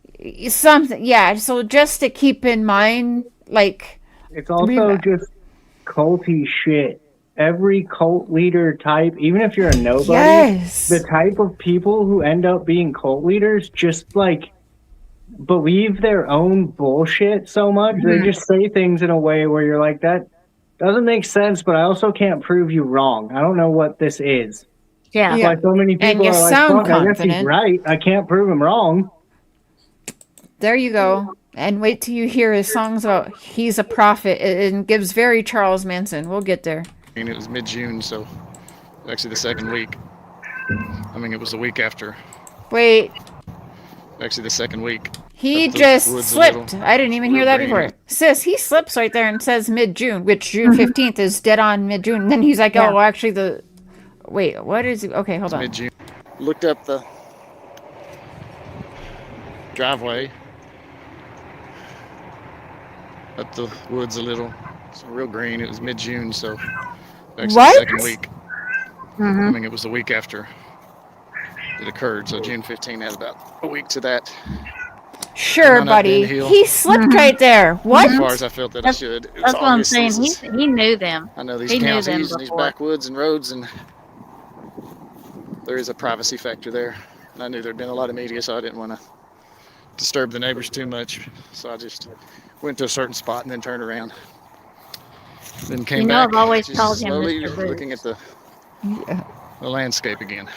something, yeah. So just to keep in mind, like It's also just culty shit. Every cult leader type, even if you're a nobody, yes, the type of people who end up being cult leaders just like believe their own bullshit so much. They just say things in a way where you're like, that doesn't make sense, but I also can't prove you wrong. I don't know what this is. Yeah. That's why so many And people you are like, sound fuck, I guess he's confident. right. I can't prove him wrong. there you go. And wait till you hear his songs about he's a prophet. It gives very Charles Manson. We'll get there. I mean, it was mid-June, so actually the second week. I mean, it was the week after. Wait, Actually, the second week. he Up the just woods a slipped. little. I didn't even hear Real that green. before. Sis, he slips right there and says mid-June, which June 15th is dead on mid-June. And then he's like, Yeah. oh, well, actually wait, what is it? Okay, hold on. Mid-June. Looked up the driveway. Up the woods a little. It's real green. It was mid-June, so actually What? the second week. I Mm-hmm. mean, it was the week after it occurred, so June 15 had about a week to that. Sure, Come on up buddy. Ben Hill. He slipped right there. What? As far as I felt that I That's- should. It was That's what I'm obvious saying. this is- He knew them. I know these he knew them counties and these before. backwoods and roads, and there is a privacy factor there. And I knew there'd been a lot of media, so I didn't want to disturb the neighbors too much. So I just went to a certain spot and then turned around. Then came You know, back, I've always just called him slowly Mr. Boots. looking at the landscape again.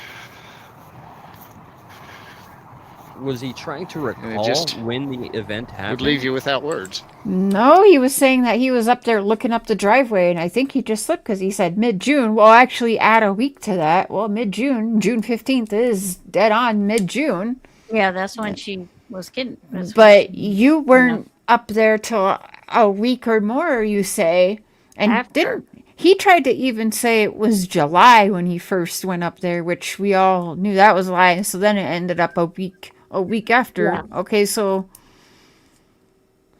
Was he trying to recall just when the event happened? Would leave you without words. No, he was saying that he was up there looking up the driveway, and I think he just slipped because he said mid-June. Well, actually, add a week to that. Well, mid-June, June 15th is dead on mid-June. Yeah, that's when she was kidding. That's when But she- you weren't up there till a week or more, you say. And After. he tried to even say it was July when he first went up there, which we all knew that was a lie. So then it ended up a week a week after. Yeah. Okay, so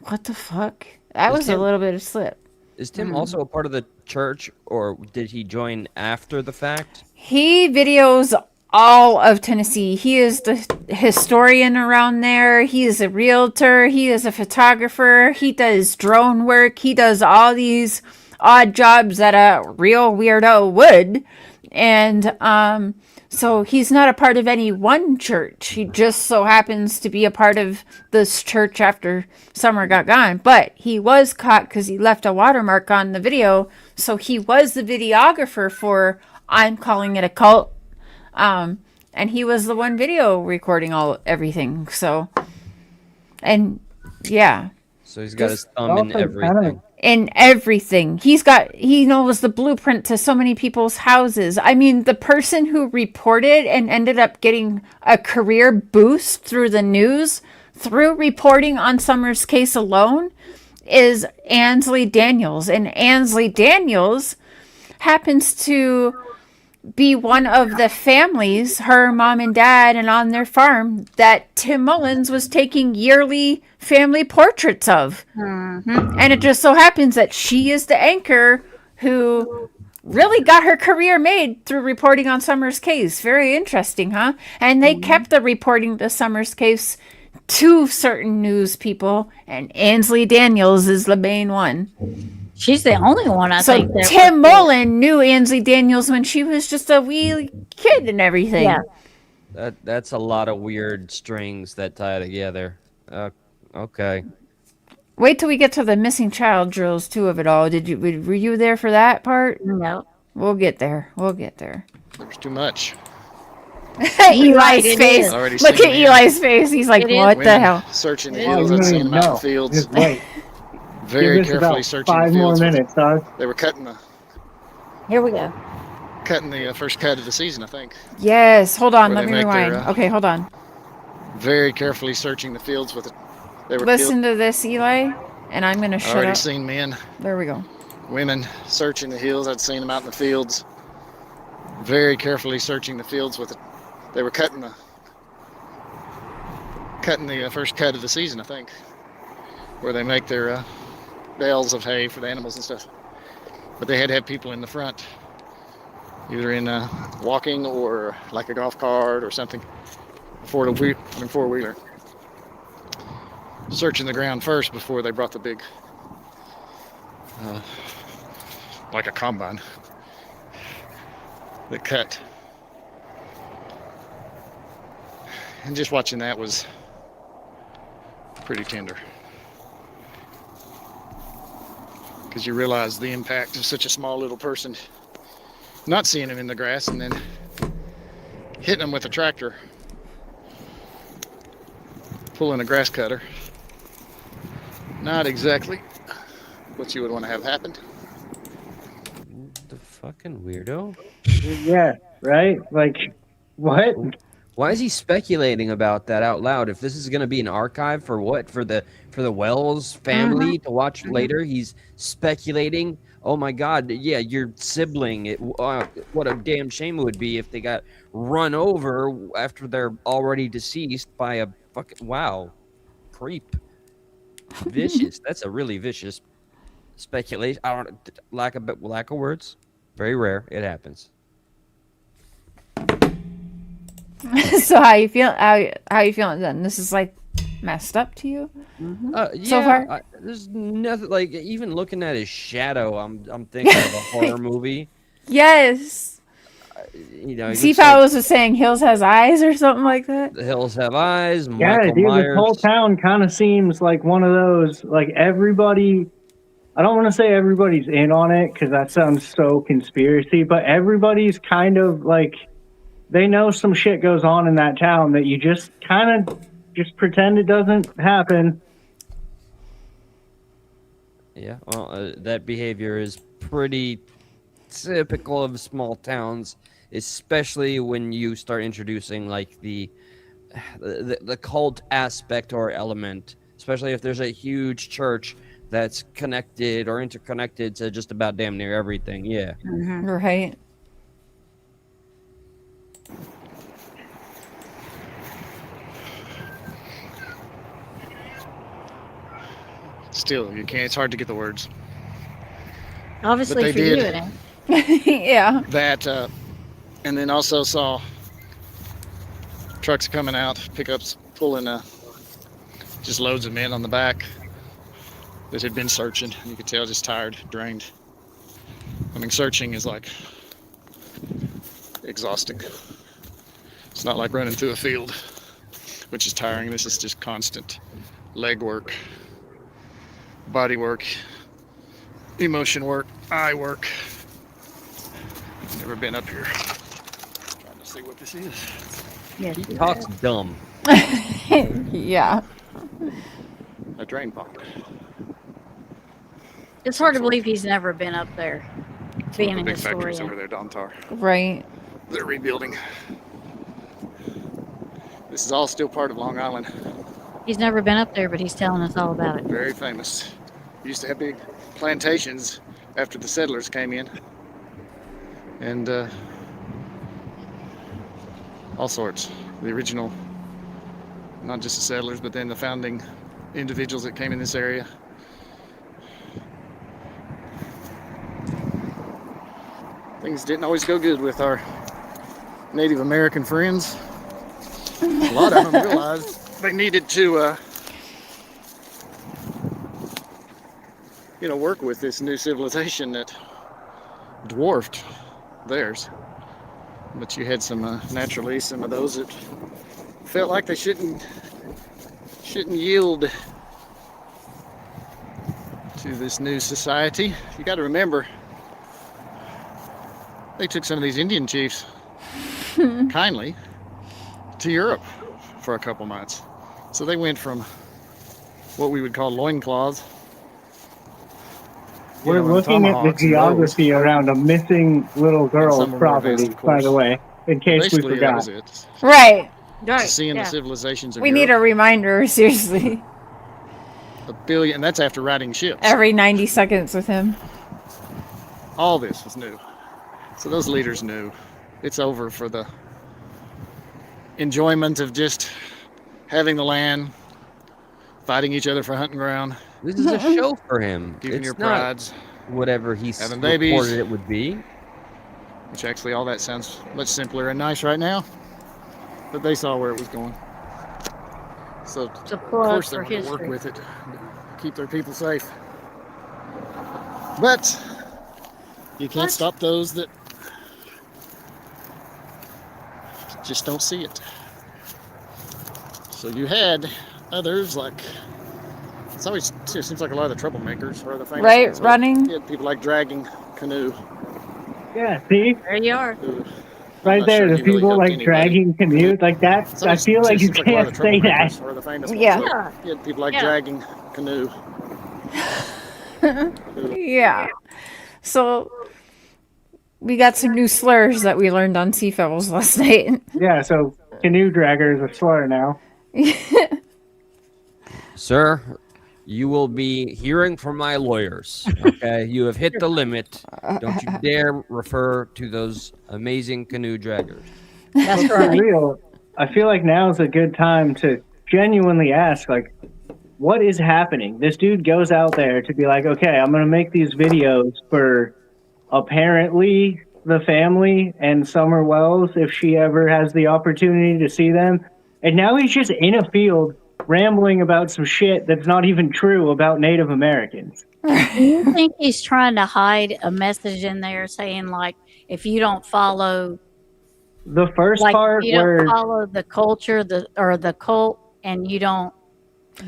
what the fuck? That Is was a Tim little bit of slip. is Tim also a part of the church, or did he join after the fact? He videos all of Tennessee. He is the historian around there. He is a realtor. He is a photographer. He does drone work. He does all these odd jobs that a real weirdo would. And so he's not a part of any one church. He just so happens to be a part of this church after Summer got gone. But he was caught because he left a watermark on the video. So he was the videographer for I'm Calling It a Cult. And he was the one video recording everything. So, and yeah. So he's got his thumb in Also kind everything. of In everything. He knows the blueprint to so many people's houses. I mean, the person who reported and ended up getting a career boost through the news through reporting on Summer's case alone is Ansley Daniels. And Ansley Daniels happens to be one of the families, her mom and dad, and on their farm that Tim Mullins was taking yearly family portraits of. And it just so happens that she is the anchor who really got her career made through reporting on Summer's case. Very interesting, huh? And they kept the reporting the Summer's case to certain news people, and Ansley Daniels is the main one. She's the only one I So think that Tim Mullen knew Ansley Daniels when she was just a wee kid and everything. Yeah. That's a lot of weird strings that tie together. Okay. Wait till we get to the missing child drills too of it all. Were you there for that part? No. We'll get there. We'll get there. There was too much. Eli's it face. is. Already Look seen at it. Eli's face. He's like, It is. what the Women hell? searching the Oh, hills. you I'd don't seen even them out in know. the fields. Just wait. Very Give us carefully about searching 5 the more fields. minutes, dog. They were cutting Here we go. the first cut of the season, I think. Yes. Hold on. Where Let they me make their, rewind. Okay, hold on. Very carefully searching the fields with it. They were Listen to this, Eli, and I'm going to I'd shut already up. seen men, There we go. women searching the hills. I'd seen them out in the fields. Very carefully searching the fields with it. They were cutting the first cut of the season, I think, where they make their bales of hay for the animals and stuff. But they had to have people in the front, either in walking or like a golf cart or something, four-wheeler, searching the ground first before they brought the big, like a combine, that cut. And just watching that was pretty tender, because you realize the impact of such a small little person not seeing him in the grass and then hitting him with a tractor, pulling a grass cutter. Not exactly what you would want to have happen. The fucking weirdo. Yeah, right? Like, what? Why is he speculating about that out loud? If this is going to be an archive for what? For the Wells family to watch later? He's speculating. Oh my God! Yeah, your sibling. What a damn shame it would be if they got run over after they're already deceased by a fucking creep. Vicious. That's a really vicious speculation. I don't lack of words. Very rare. It happens. So how you feel? How you feeling then? This is like messed up to you? Yeah, So far? there's nothing like even looking at his shadow. I'm thinking of a horror movie. Yes. You know, he See, looks Fellows was saying Hills has eyes or something like that. the hills have eyes. Yeah, Michael dude, Myers. this whole town kind of seems like one of those, like everybody, I don't want to say everybody's in on it because that sounds so conspiracy, but everybody's kind of like, they know some shit goes on in that town that you just kind of just pretend it doesn't happen. Yeah, well, that behavior is pretty typical of small towns, especially when you start introducing like the cult aspect or element, especially if there's a huge church that's connected or interconnected to just about damn near everything. Yeah. Right. Still, you can't. It's hard to get the words. Obviously, they for you, did. it ain't. Yeah. That, and then also saw trucks coming out, pickups pulling just loads of men on the back that had been searching. You could tell just tired, drained. I mean, searching is like exhausting. It's not like running through a field, which is tiring. This is just constant leg work, body work, emotion work, eye work. Never been up here. Trying to see what this is. Yes, He you talks have. dumb. Yeah. A drain pond. It's hard to believe he's never been up there, being The a big factories historian. over there, Domtar. Right. They're rebuilding. This is all still part of Long Island. He's never been up there, but he's telling us all about it. Very famous. Used to have big plantations after the settlers came in. And all sorts. The original, not just the settlers, but then the founding individuals that came in this area. Things didn't always go good with our Native American friends. A lot of them realized they needed to, work with this new civilization that dwarfed theirs. But you had some naturally some of those that felt like they shouldn't yield to this new society. You got to remember, they took some of these Indian chiefs kindly to Europe for a couple months. So they went from what we would call loincloths. We're looking at the geography around a missing little girl's some are more advanced, property, of course. by the way, in case we Basically, that forgot. was it. Right. Right. Seeing yeah. the civilizations of We need a Europe, reminder, seriously. a billion, and that's after riding ships. Every 90 seconds with him. All this was new. So those leaders knew it's over for the enjoyment of just having the land, fighting each other for hunting ground, This is a show for him. keeping It's your not prides, whatever he having babies. reported it would be. which actually all that sounds much simpler and nice right now, but they saw where it was going. So It's a of plug course they for want to work history. with it, keep their people safe. But you can't stop those that just don't see it. So you had others like, it seems like a lot of the troublemakers are the famous Right, ones. running. You had people like dragging canoe. Yeah, see? There you are. Who, Right not there, sure the he really people helped like anybody. dragging canoes, like that. So I it feel like you seems like a lot can't of say that. troublemakers are the famous Yeah. ones. Yeah. You had people like Yeah. dragging canoe. Yeah. So we got some new slurs that we learned on Sea Fevels last night. Yeah, so canoe dragger is a slur now. Sir, you will be hearing from my lawyers. Okay, you have hit the limit. Don't you dare refer to those amazing canoe draggers. That's For right. real, I feel like now is a good time to genuinely ask, like, what is happening? This dude goes out there to be like, okay, I'm going to make these videos for apparently the family and Summer Wells if she ever has the opportunity to see them. And now he's just in a field rambling about some shit that's not even true about Native Americans. Do you think he's trying to hide a message in there saying, like, if you don't follow, The first like, part if you where don't follow the culture, or the cult, and you don't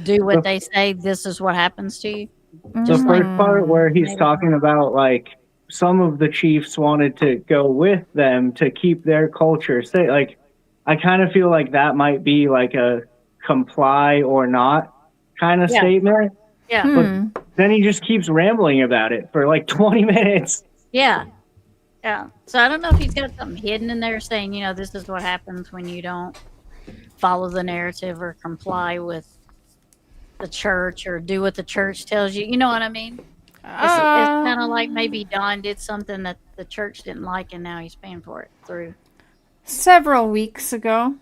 do what they say, this is what happens to you? the Just like first part where he's Native talking about like some of the chiefs wanted to go with them to keep their culture safe. Like, I kind of feel like that might be like a comply or not kind of Yeah. statement. Yeah. But then he just keeps rambling about it for like 20 minutes. Yeah. Yeah. So I don't know if he's got something hidden in there saying, this is what happens when you don't follow the narrative or comply with the church or do what the church tells you. You know what I mean? It's kind of like maybe Don did something that the church didn't like, and now he's paying for it through. Several weeks ago.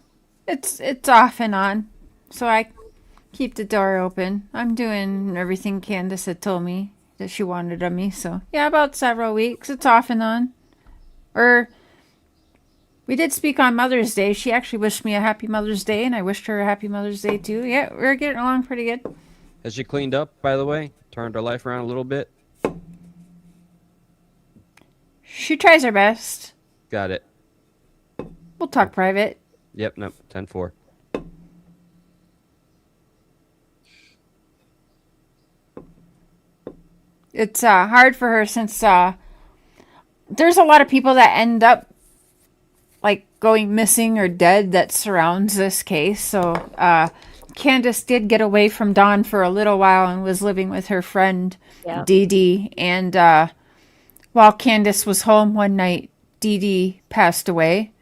It's off and on. So I keep the door open. I'm doing everything Candace had told me that she wanted of me. So yeah, about several weeks. It's off and on. Or we did speak on Mother's Day. She actually wished me a happy Mother's Day, and I wished her a happy Mother's Day too. Yeah, we're getting along pretty good. Has she cleaned up, by the way? Turned her life around a little bit? She tries her best. Got it. We'll talk private. Yep, nope, 10-4. It's hard for her since there's a lot of people that end up like going missing or dead that surrounds this case. So Candace did get away from Dawn for a little while and was living with her friend Dee Dee. And while Candace was home one night, Dee Dee passed away.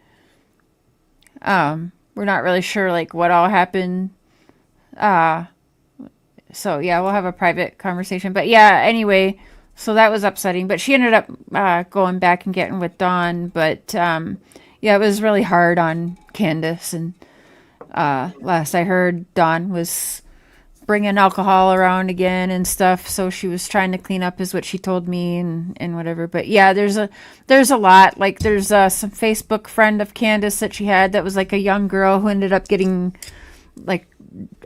We're not really sure like what all happened. So yeah, we'll have a private conversation. But yeah, anyway, so that was upsetting. But she ended up going back and getting with Dawn. But yeah, it was really hard on Candace. And last I heard, Dawn was bringing alcohol around again and stuff. So she was trying to clean up, is what she told me, and whatever. But yeah, there's a lot. Like there's some Facebook friend of Candace that she had that was like a young girl who ended up getting like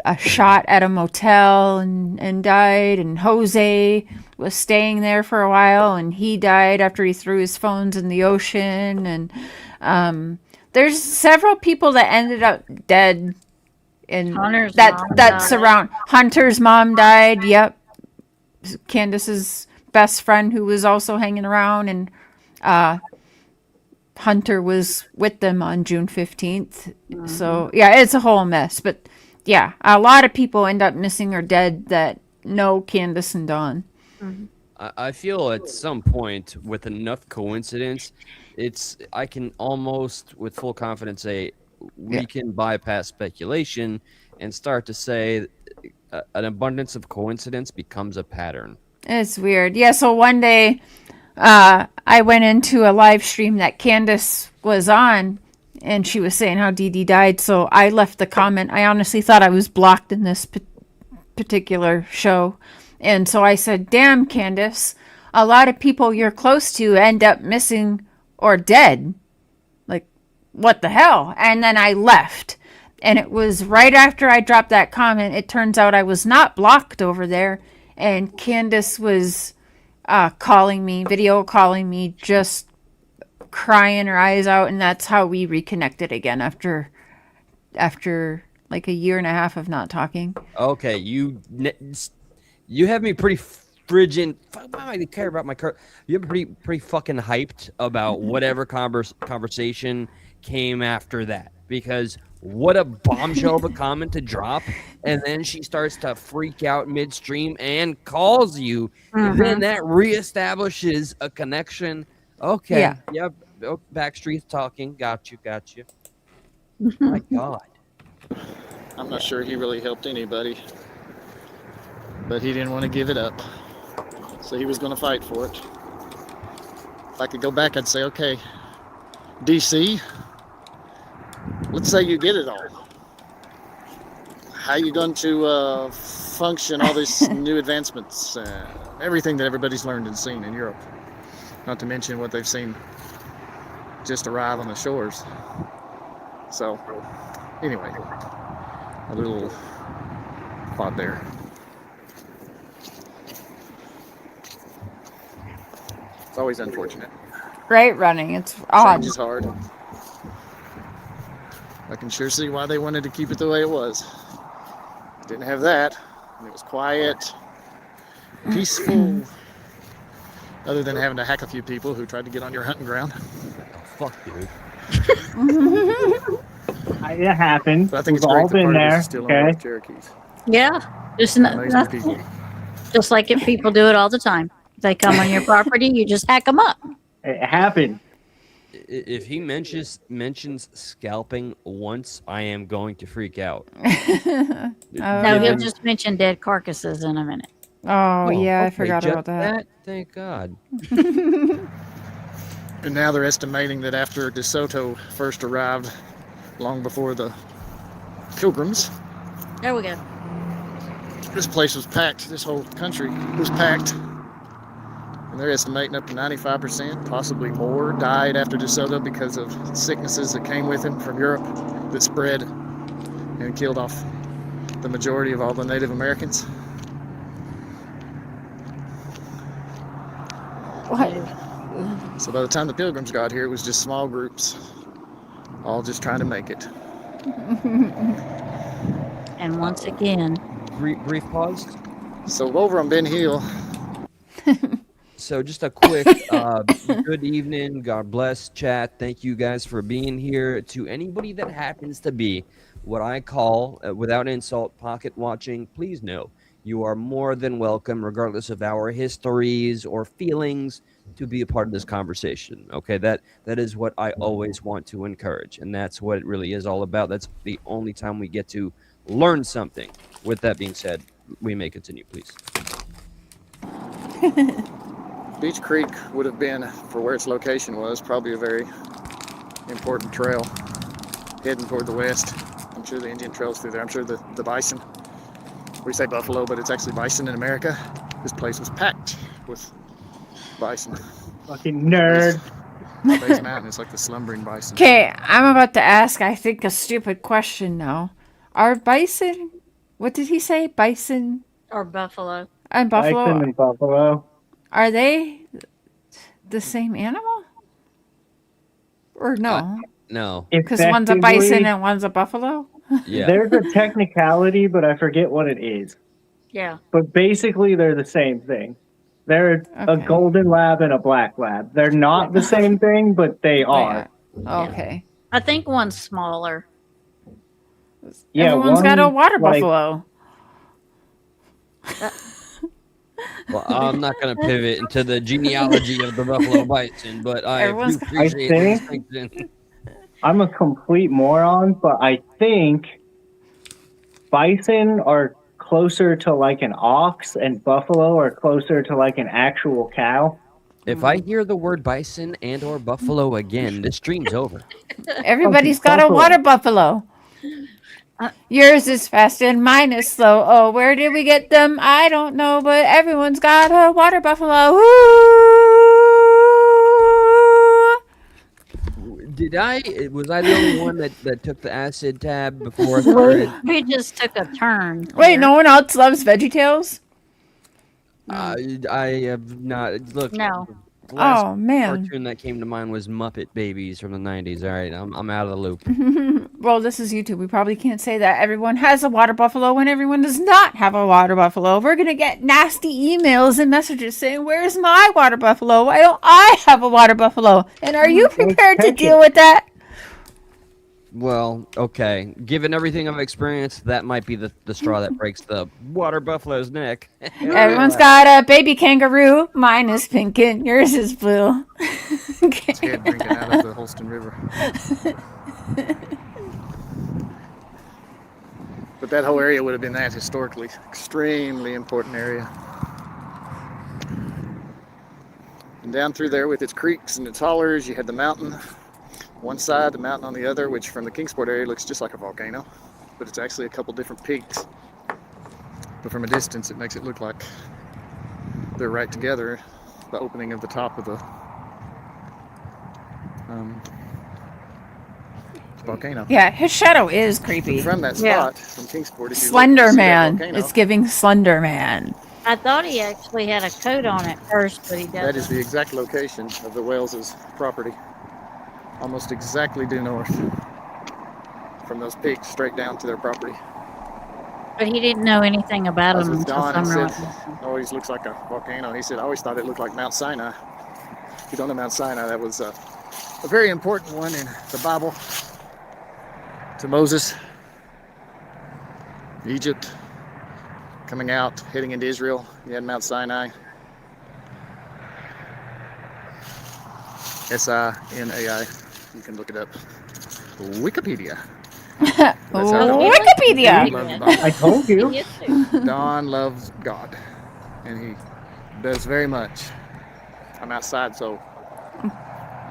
a shot at a motel and died. And Jose was staying there for a while and he died after he threw his phones in the ocean. And there's several people that ended up dead. And Hunter's that mom that's died. around. Hunter's mom died. Yep. Candace's best friend who was also hanging around, and Hunter was with them on June 15th. So yeah, it's a whole mess. But yeah, a lot of people end up missing or dead that know Candace and Dawn. I feel at some point with enough coincidence, I can almost with full confidence say we can bypass speculation and start to say an abundance of coincidence becomes a pattern. It's weird. Yeah, so one day I went into a live stream that Candace was on, and she was saying how Dee Dee died. So I left the comment. I honestly thought I was blocked in this particular show. And so I said, damn, Candace, a lot of people you're close to end up missing or dead. Like, what the hell? And then I left. And it was right after I dropped that comment. It turns out I was not blocked over there. And Candace was calling me, video calling me, just crying her eyes out. And that's how we reconnected again after like a year and a half of not talking. Okay, you have me pretty frigid. Why am I care about my car? You have me pretty fucking hyped about whatever conversation came after that, because what a bombshell of a comment to drop, and then she starts to freak out midstream and calls you. Then that reestablishes a connection. Okay, yeah, Backstreet's talking. Got you. My God. I'm not sure he really helped anybody, but he didn't want to give it up, so he was going to fight for it. If I could go back, I'd say, okay, DC, let's say you get it all. How are you going to function all these new advancements, everything that everybody's learned and seen in Europe, not to mention what they've seen just arrive on the shores. So, anyway, a little thought there. It's always unfortunate. Great running. It's odd. Change is hard. I can sure see why they wanted to keep it the way it was. Didn't have that, and it was quiet, peaceful, other than having to hack a few people who tried to get on your hunting ground. Fuck, dude. It happened. But I think We've it's great all the been party there. is still on Okay. North Cherokees. Yeah, just Amazing people. just like if people do it all the time. They come on your property, you just hack them up. It happened. If he mentions scalping once, I am going to freak out. No, he'll just mention dead carcasses in a minute. Oh, yeah, I okay, forgot just about that. Thank God. And now they're estimating that after DeSoto first arrived, long before the Pilgrims, There we go. This place was packed. This whole country was packed. And they're estimating up to 95%, possibly more, died after DeSoto because of sicknesses that came with him from Europe that spread and killed off the majority of all the Native Americans. What? So by the time the Pilgrims got here, it was just small groups, all just trying to make it. And once again, Brief pause. So over on Ben Hill, So just a quick good evening, God bless, chat. Thank you guys for being here. To anybody that happens to be what I call, without insult, pocket watching, please know you are more than welcome, regardless of our histories or feelings, to be a part of this conversation. Okay, that is what I always want to encourage, and that's what it really is all about. That's the only time we get to learn something. With that being said, we may continue, please. Beach Creek would have been, for where its location was, probably a very important trail heading toward the west. I'm sure the Indian trails through there. I'm sure the bison. We say buffalo, but it's actually bison in America. This place was packed with bison. Fucking nerd. Bays Mountain is like the slumbering bison. Okay, I'm about to ask, I think, a stupid question now. Are bison, what did he say? Bison or buffalo. and buffalo, Bison and buffalo. are they the same animal? Or no? No. Because one's a bison Effectively, and one's a buffalo? Yeah. there's a technicality, but I forget what it is. Yeah. But basically, they're the same thing. They're a Okay. golden lab and a black lab. They're not the same thing, but they are. Yeah. Okay. I think one's smaller. Yeah, Everyone's got a one, water like- buffalo. Well, I'm not going to pivot into the genealogy of the buffalo bison, but I do Everyone's- appreciate I the think- distinction. I'm a complete moron, but I think bison are closer to like an ox and buffalo are closer to like an actual cow. If I hear the word bison and or buffalo again, the stream's over. Everybody's got a buffalo. water buffalo. Yours is fast and mine is slow. Oh, where did we get them? I don't know, but everyone's got a water buffalo. Was I the only one that took the acid tab before I started? We just took a turn. Wait, here. no one else loves VeggieTales? I have not. Look, No. the last Oh, man. cartoon that came to mind was Muppet Babies from the 90s. All right, I'm out of the loop. Well, this is YouTube. We probably can't say that everyone has a water buffalo when everyone does not have a water buffalo. We're going to get nasty emails and messages saying, where's my water buffalo? Why don't I have a water buffalo? And are you prepared to deal with that? Well, okay. Given everything I've experienced, that might be the straw that breaks the water buffalo's neck. Everyone's got a baby kangaroo. Mine is pink and yours is blue. Its head drinking out of the Holston River. But that whole area would have been that historically extremely important area. And down through there with its creeks and its hollers, you had the mountain. One side, the mountain on the other, which from the Kingsport area looks just like a volcano, but it's actually a couple different peaks. But from a distance, it makes it look like they're right together. The opening of the top of the volcano. Yeah, his shadow is creepy. From that Yeah. spot, from Kingsport, if you look, Slender you see that Man. volcano. It's giving Slender Man. I thought he actually had a coat on at first, but he doesn't. That is the exact location of the Wales' property. Almost exactly due north from those peaks straight down to their property. But he didn't know anything about I was him with until Don and Summer said, went. always looks like a volcano. He said, I always thought it looked like Mount Sinai. If you don't know Mount Sinai, that was a very important one in the Bible to Moses. Egypt, coming out, heading into Israel. You had Mount Sinai. Sinai. You can look it up. Wikipedia. That's how it Wikipedia. Don loves the Bible. I told you. He is too. Don loves God, and he does very much. I'm outside, so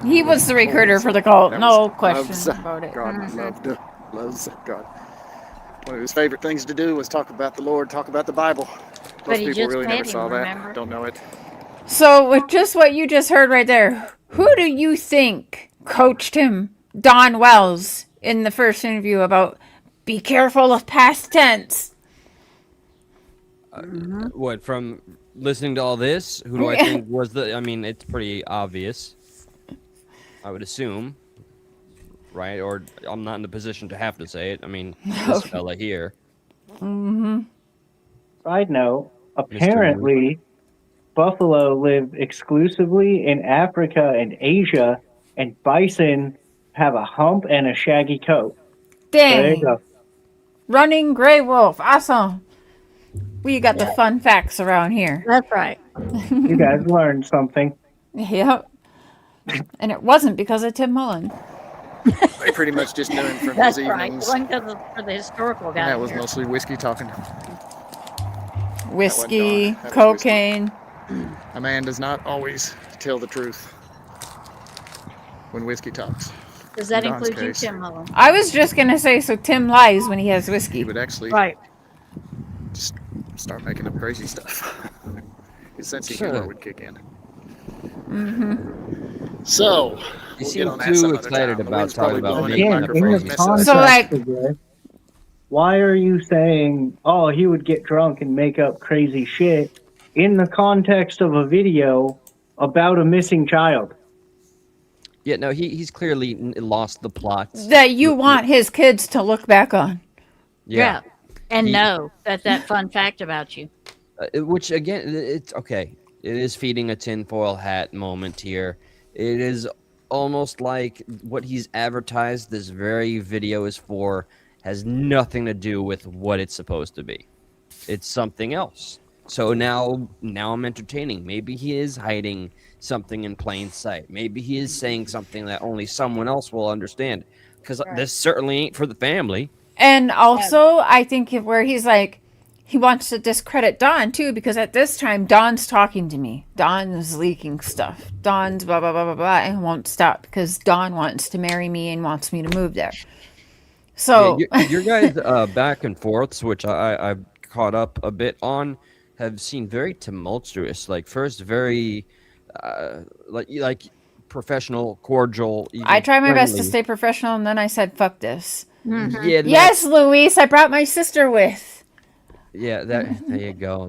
He was the recruiter for the cult. that No was- question loves about it. God loves God. One of his favorite things to do was talk about the Lord, talk about the Bible. But Most he people just really fed never saw him, that. remember? Don't know it. So, with just what you just heard right there, who do you think coached him, Don Wells, in the first interview about be careful of past tense? What, from listening to all this? Who do I think was the? I mean, it's pretty obvious. I would assume, right? Or I'm not in the position to have to say it. I mean, this fella here, Side note, Mr. New. apparently buffalo live exclusively in Africa and Asia, and bison have a hump and a shaggy coat. So there you Dang. go. Running gray wolf. Awesome. We got the fun facts around here. That's right. You guys learned something. Yep. And it wasn't because of Tim Mullen. They pretty much just knew him from That's his right. It evenings. wasn't because for the historical And guy. that was here. mostly whiskey talking. Whiskey, That was cocaine. A man does not always tell the truth when whiskey talks. Does that in Don's include you, case. Tim Mullen? I was just going to say, so Tim lies when he has He whiskey. would actually Right. just start making up crazy stuff. His sense of Sure. humor would kick in. So, You we'll seem get on that too some other excited time. The about wind's talking probably about blowing making in Again, up in microphones the crazy mess up. stuff. So, like- context of this, why are you saying, oh, he would get drunk and make up crazy shit in the context of a video about a missing child? Yeah, no, he's clearly lost the plot. That you want his kids to look back on. Yeah. And He- know that fun fact about you. Which again, it's okay. It is feeding a tinfoil hat moment here. It is almost like what he's advertised this very video is for has nothing to do with what it's supposed to be. It's something else. So now I'm entertaining. Maybe he is hiding something in plain sight. Maybe he is saying something that only someone else will understand. Because this certainly ain't for the family. And also, I think where he's like, he wants to discredit Don too, because at this time, Don's talking to me. Don is leaking stuff. Don's blah, blah, blah, blah, blah, and won't stop because Don wants to marry me and wants me to move there. So, Yeah, your guys' back and forths, which I've caught up a bit on, have seemed very tumultuous. Like first, very like professional, cordial. Even I try my best to friendly. stay professional, and then I said, fuck this. Yeah, Yes, Luis, I brought my sister with. yeah. There you go,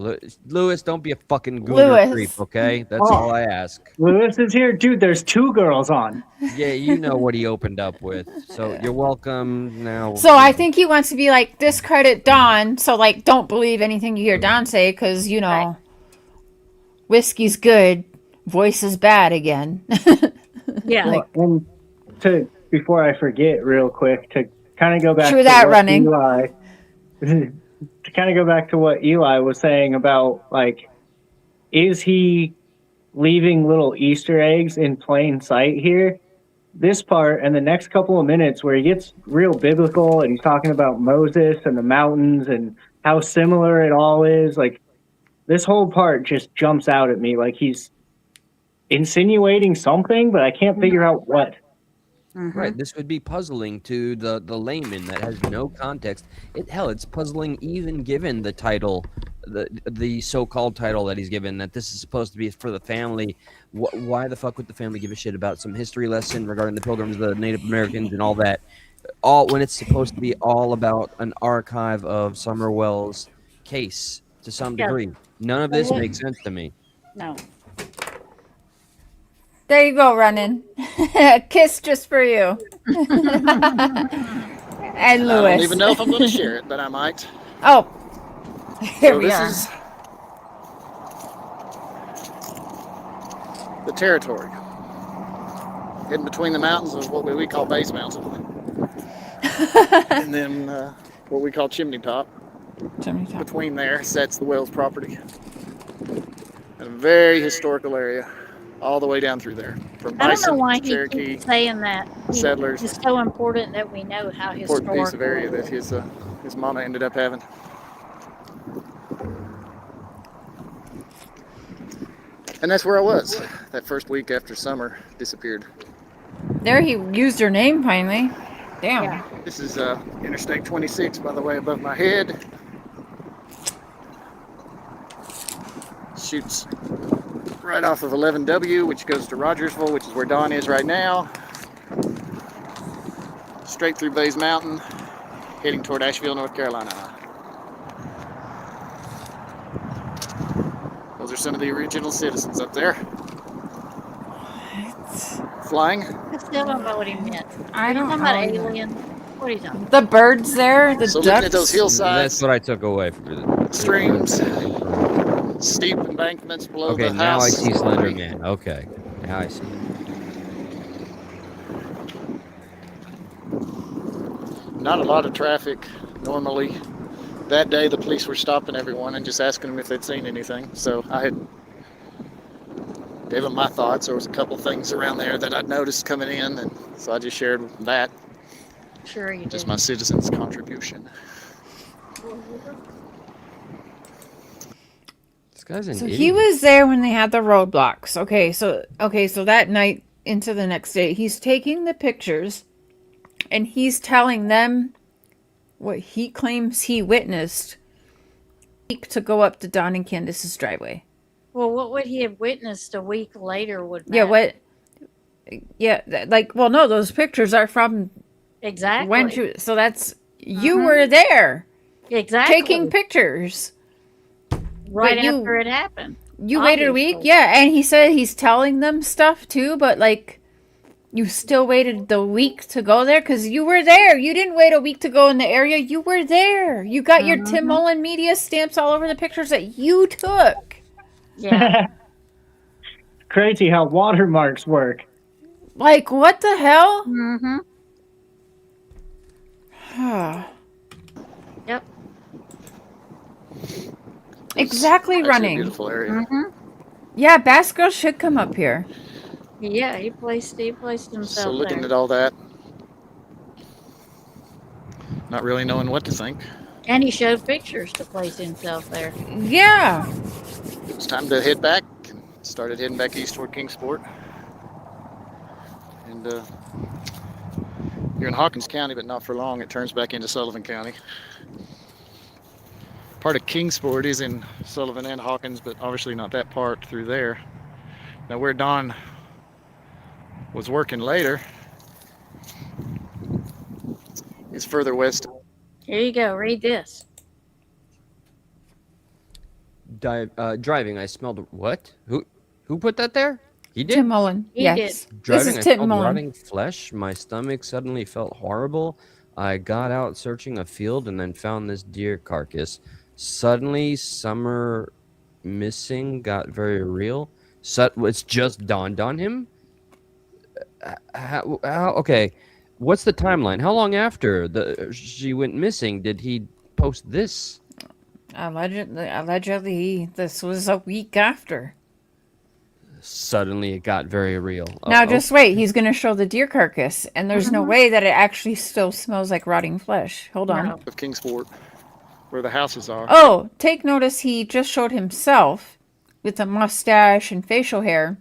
Lewis. Don't be a fucking gooner Louis. creep, okay? That's Oh. all I ask. Lewis is here, dude. There's two girls on. Yeah, you know what he opened up with, so you're welcome. Now, So I think he wants to be like, discredit Don. So, like, don't believe anything you hear Don say, because, you know, whiskey's good, voice is bad again. Yeah. Like- And before I forget, real quick, to kind of go back True to that, what running. Eli, to kind of go back to what Eli was saying about, like, is he leaving little Easter eggs in plain sight here? This part and the next couple of minutes where he gets real biblical and he's talking about Moses and the mountains and how similar it all is, like, this whole part just jumps out at me like he's insinuating something, but I can't figure out what. right, this would be puzzling to the layman that has no context. It's puzzling even given the title, the so-called title that he's given, that this is supposed to be for the family. Why the fuck would the family give a shit about some history lesson regarding the Pilgrims, the Native Americans, and all that? All when it's supposed to be all about an archive of Summerwell's case to some Yeah. degree. None of this makes sense to me. No. There you go, running. Kiss just for you. And I Lewis. don't even know if I'm going to share it, but I might. Oh, here So we this are. is the territory. Hidden between the mountains is what we call Base Mountain. And then what we call Chimney Top. Between there sets the Wells property. In a very historical area, all the way down through there. From I don't know bison why to he Cherokee, keeps saying that. settlers. It's so important that we know how important historical piece of area it that is. his mama ended up having. And that's where I was that first week after Summer disappeared. There he used her name finally. Damn. Yeah. This is Interstate 26, by the way, above my head. Shoots right off of 11W, which goes to Rogersville, which is where Don is right now. Straight through Bays Mountain, heading toward Asheville, North Carolina. Those are some of the original citizens up there. Flying. I still don't know what he meant. I don't talking know. about aliens. What are you talking about? The birds there, the So ducks. looking at those That's hillsides, what I took away from it. streams, steep embankments below Okay, the now I house. see Slender Man. Okay, now I see. Not a lot of traffic normally. That day the police were stopping everyone and just asking them if they'd seen anything. So I had gave them my thoughts. There was a couple things around there that I'd noticed coming in, and so I just shared that. Sure you Just did. my citizens' contribution. This guy's an So idiot. he was there when they had the roadblocks. Okay, so that night into the next day, he's taking the pictures and he's telling them what he claims he witnessed to go up to Don and Candace's driveway. Well, what would he have witnessed a week later would Yeah, matter. what? Yeah, well, no, those pictures are from Exactly. when you. So that's you Mhm. were there Exactly. taking pictures. right but you- after it happened. You waited a week, Obviously. yeah, and he said he's telling them stuff too, but like, you still waited the week to go there because you were there. You didn't wait a week to go in the area. You were there. You got your Tim Mhm. Mullen media stamps all over the pictures that you took. Yeah. Crazy how watermarks work. Like, what the hell? Mm-hmm. Yep. Exactly, Actually, running. a beautiful area. Mm-hmm. Yeah, Bass Girl should come up here. Yeah, he placed himself So looking there. at all that, not really knowing what to think. And he showed pictures to place himself there. Yeah. It was time to head back, and started heading back east toward Kingsport. And you're in Hawkins County, but not for long. It turns back into Sullivan County. Part of Kingsport is in Sullivan and Hawkins, but obviously not that part through there. Now where Don was working later is further west. Here you go. Read this. Driving, I smelled what? Who put that there? He did. Tim Mullen. He Yes. Driving, This I is Tim smelled Mullen. rotting flesh. My stomach suddenly felt horrible. I got out searching a field and then found this deer carcass. Suddenly, summer missing got very real. It's just dawned on him. Okay, what's the timeline? How long after she went missing did he post this? Allegedly, this was a week after. Suddenly, it got very real. Now, just wait. He's going to show the deer carcass, and there's no way that it actually still smells like rotting flesh. Hold on. No. Of Kingsport, where the houses are. Oh, take notice he just showed himself with a mustache and facial hair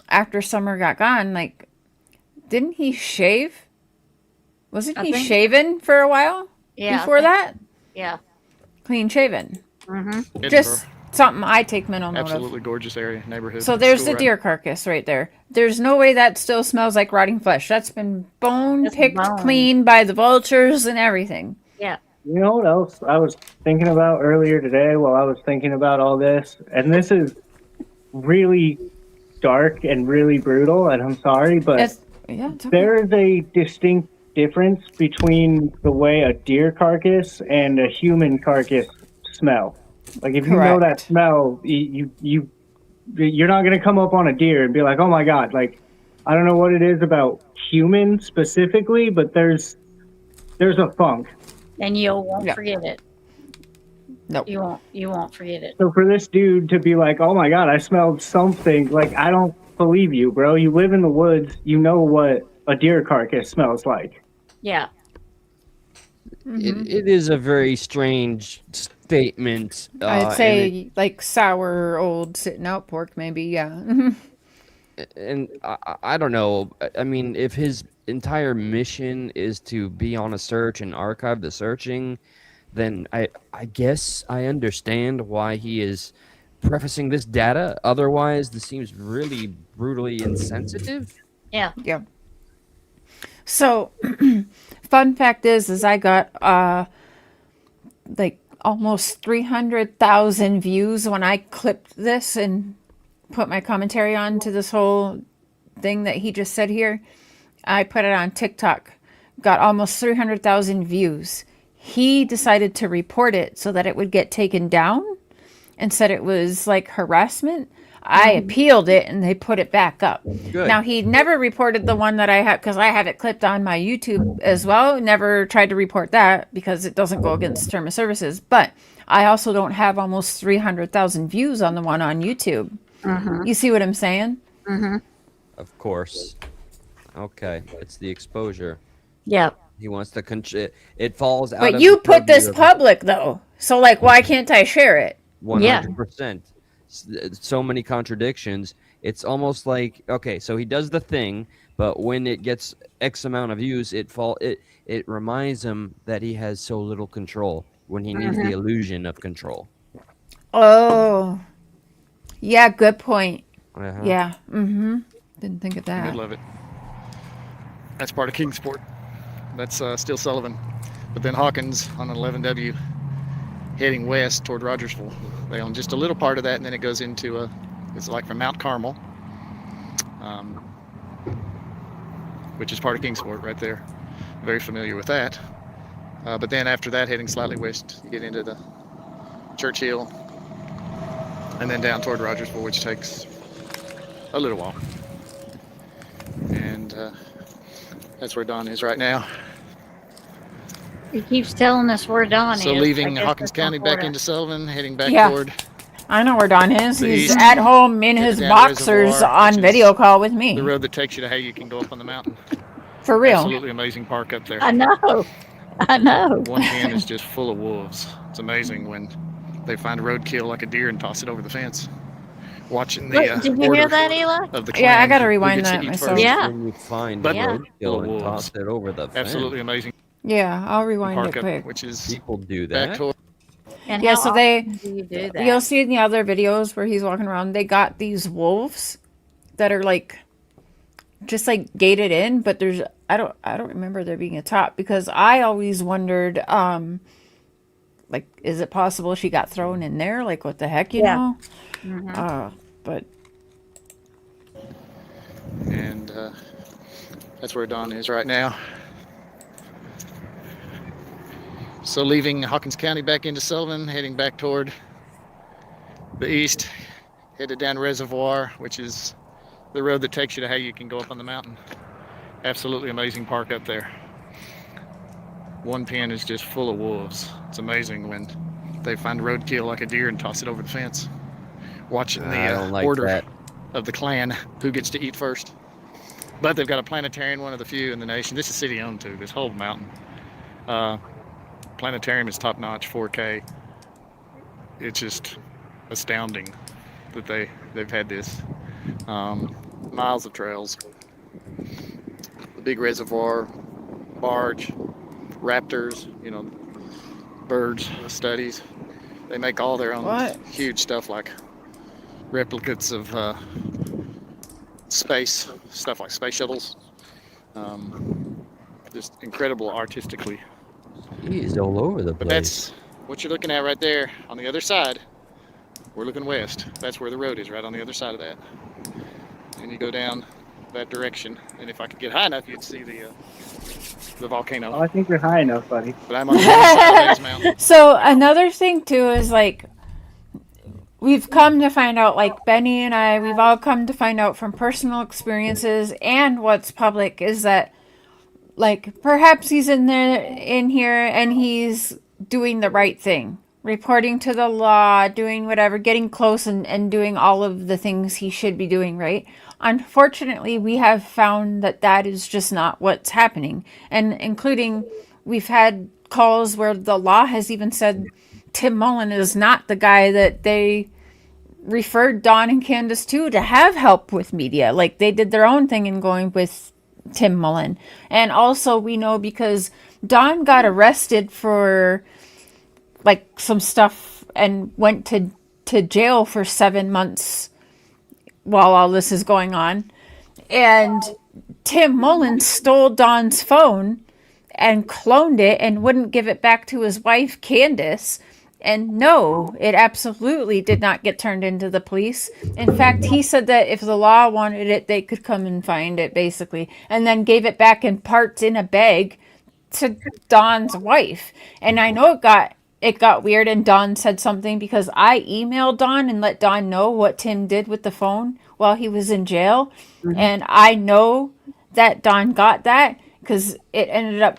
after Summer got gone. Like, didn't he shave? Wasn't I he think- shaven for a while Yeah. before that? Yeah. Clean shaven. Mm-hmm. Just something I take mental note of. Absolutely gorgeous area, neighborhood. So there's School the right- deer carcass right there. There's no way that still smells like rotting flesh. That's been That's picked bone. clean by the vultures and everything. Yeah. You know what else I was thinking about earlier today while I was thinking about all this? And this is really dark and really brutal, and I'm sorry, but It's okay. there is a distinct difference between the way a deer carcass and a human carcass smell. Like if you know that Correct. smell, you're not gonna come up on a deer and be like, "Oh my god!" Like I don't know what it is about human specifically, but there's a funk. And you won't Yeah. forget it. Nope. You won't forget it. So for this dude to be like, "Oh my god, I smelled something," like I don't believe you, bro. You live in the woods. You know what a deer carcass smells like. Yeah. It is a very strange statement. I'd and say like sour old sitting out pork, maybe. Yeah. and I don't know. I mean, if his entire mission is to be on a search and archive the searching, then I guess I understand why he is prefacing this data. Otherwise, this seems really brutally insensitive. Yeah. Yeah. So, fun fact is I got like almost 300,000 views when I clipped this and put my commentary on to this whole thing that he just said here. I put it on TikTok, got almost 300,000 views. He decided to report it so that it would get taken down and said it was like harassment. I appealed it and they put it back up. Good. Now, he never reported the one that I have because I have it clipped on my YouTube as well. Never tried to report that because it doesn't go against term of services. But I also don't have almost 300,000 views on the one on YouTube. You see what I'm saying? Of course. Okay, it's the exposure. Yeah. He wants to it falls out But of you the put this purview of public though. So like, why can't I share it? 100%. So many contradictions. It's almost like, okay, so he does the thing, but when it gets X amount of views, it reminds him that he has so little control when he needs the illusion of control. Oh. Yeah, good point. Uh-huh. Yeah. Didn't think of that. Middle of it. That's part of Kingsport. That's still Sullivan. But then Hawkins on an 11W heading west toward Rogersville. They own just a little part of that, and then it goes into it's like from Mount Carmel, which is part of Kingsport right there. Very familiar with that. But then after that, heading slightly west, you get into the Churchill, and then down toward Rogersville, which takes a little while. And that's where Don is right now. He keeps telling us where Don So is. leaving I guess Hawkins that's County back important. into Sullivan, heading back Yeah. toward I know where Don is. The He's east. at home in his down boxers Reservoir, on which is video call with me. the road that takes you to how you can go up on the mountain. For real. Absolutely amazing park up there. I know. I know. One hand is just full of wolves. It's amazing when they find a roadkill like a deer and toss it over the fence. Watching the Wait, did you order hear that, Eli? of the Yeah, I clan gotta who rewind gets to that eat myself. first. Yeah. When you find But a Yeah. roadkill and wolves. toss it over the fence. Absolutely amazing Yeah, I'll rewind park it up, quick. which is People do back that. toward. And Yeah, how so often do you do that? You'll see in the other videos where he's walking around, they got these wolves that are like just like gated in, but there's I don't remember there being a top because I always wondered like is it possible she got thrown in there? Like what the heck, you Yeah. know? But And that's where Don is right now. So leaving Hawkins County back into Sullivan, heading back toward the east, headed down Reservoir, which is the road that takes you to how you can go up on the mountain. Absolutely amazing park up there. One pen is just full of wolves. It's amazing when they find a roadkill like a deer and toss it over the fence. Watching I don't the like order that. of the clan who gets to eat first. But they've got a planetarium, one of the few in the nation. This is city owned too, this whole mountain. Planetarium is top notch, 4K. It's just astounding that they've had this. Miles of trails. The big reservoir, barge, raptors, you know, birds, studies. They make all their own What? huge stuff like replicas of space, stuff like space shuttles. Just incredible artistically. He's all over the But place. that's what you're looking at right there on the other side. We're looking west. That's where the road is, right on the other side of that. And you go down that direction. And if I could get high enough, you'd see the Oh, volcano. I think you're high enough, buddy. But I'm on the other side of this mountain. so another thing too is like we've come to find out, like Benny and I, we've all come to find out from personal experiences and what's public is that like perhaps he's in here and he's doing the right thing, reporting to the law, doing whatever, getting close and doing all of the things he should be doing, right? Unfortunately, we have found that that is just not what's happening, and including we've had calls where the law has even said Tim Mullen is not the guy that they referred Don and Candace to have help with media. Like they did their own thing in going with Tim Mullen. And also we know because Don got arrested for like some stuff and went to jail for 7 months while all this is going on. And Tim Mullen stole Don's phone and cloned it and wouldn't give it back to his wife, Candace. And no, it absolutely did not get turned into the police. In fact, he said that if the law wanted it, they could come and find it, basically, and then gave it back in parts in a bag to Don's wife. And I know it got weird, and Don said something because I emailed Don and let Don know what Tim did with the phone while he was in jail. And I know that Don got that because it ended up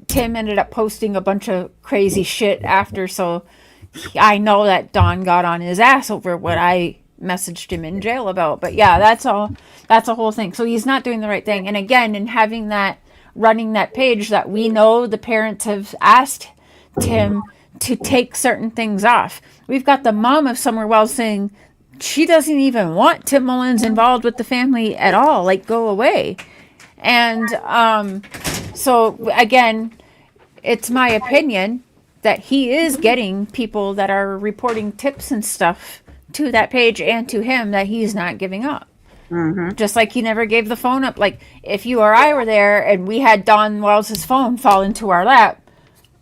Tim ended up posting a bunch of crazy shit after, so I know that Don got on his ass over what I messaged him in jail about. But yeah, that's a whole thing. So he's not doing the right thing. And again, in having that running that page, that we know the parents have asked Tim to take certain things off. We've got the mom of Summer Wells saying she doesn't even want Tim Mullins involved with the family at all. Like, go away. And so again, it's my opinion that he is getting people that are reporting tips and stuff to that page and to him that he's not giving up. Just like he never gave the phone up. Like, if you or I were there and we had Don Wells's phone fall into our lap,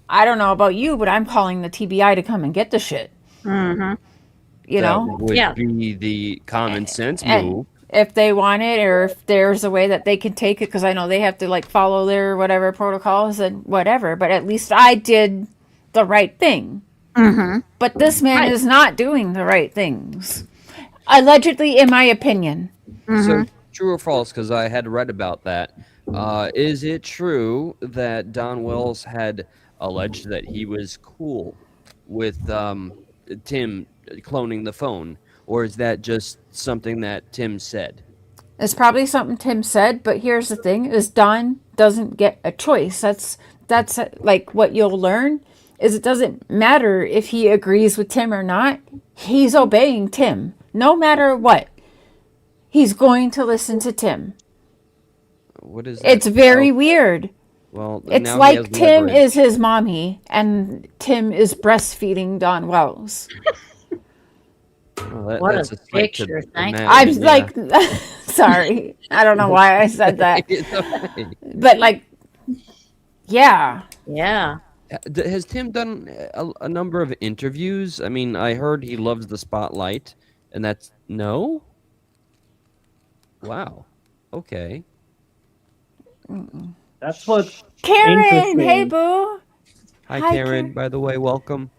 I don't know about you, but I'm calling the TBI to come and get the shit. You know? That would Yeah. be the common sense And move. if they want it, or if there's a way that they can take it, because I know they have to like follow their whatever protocols and whatever, but at least I did the right thing. But this man Right. is not doing the right things. Allegedly, in my opinion. So, true or false? Because I had read about that. Is it true that Don Wells had alleged that he was cool with Tim cloning the phone, or is that just something that Tim said? It's probably something Tim said, but here's the thing: is Don doesn't get a choice. That's like what you'll learn is it doesn't matter if he agrees with Tim or not. He's obeying Tim, no matter what. He's going to listen to Tim. What is that? It's very weird. Well. It's Now he like has Tim leverage. is his mommy and Tim is breastfeeding Don Wells. Well, What that's a sight to picture, thank you. I'm imagine, like, sorry, I don't know why I said that, It's okay. but like, yeah. Yeah. Has Tim done a number of interviews? I mean, I heard he loves the spotlight, and that's no. Wow. Okay. That's what's Karen, interesting. hey boo. Hi, Hi, Karen. Karen. By the way, welcome.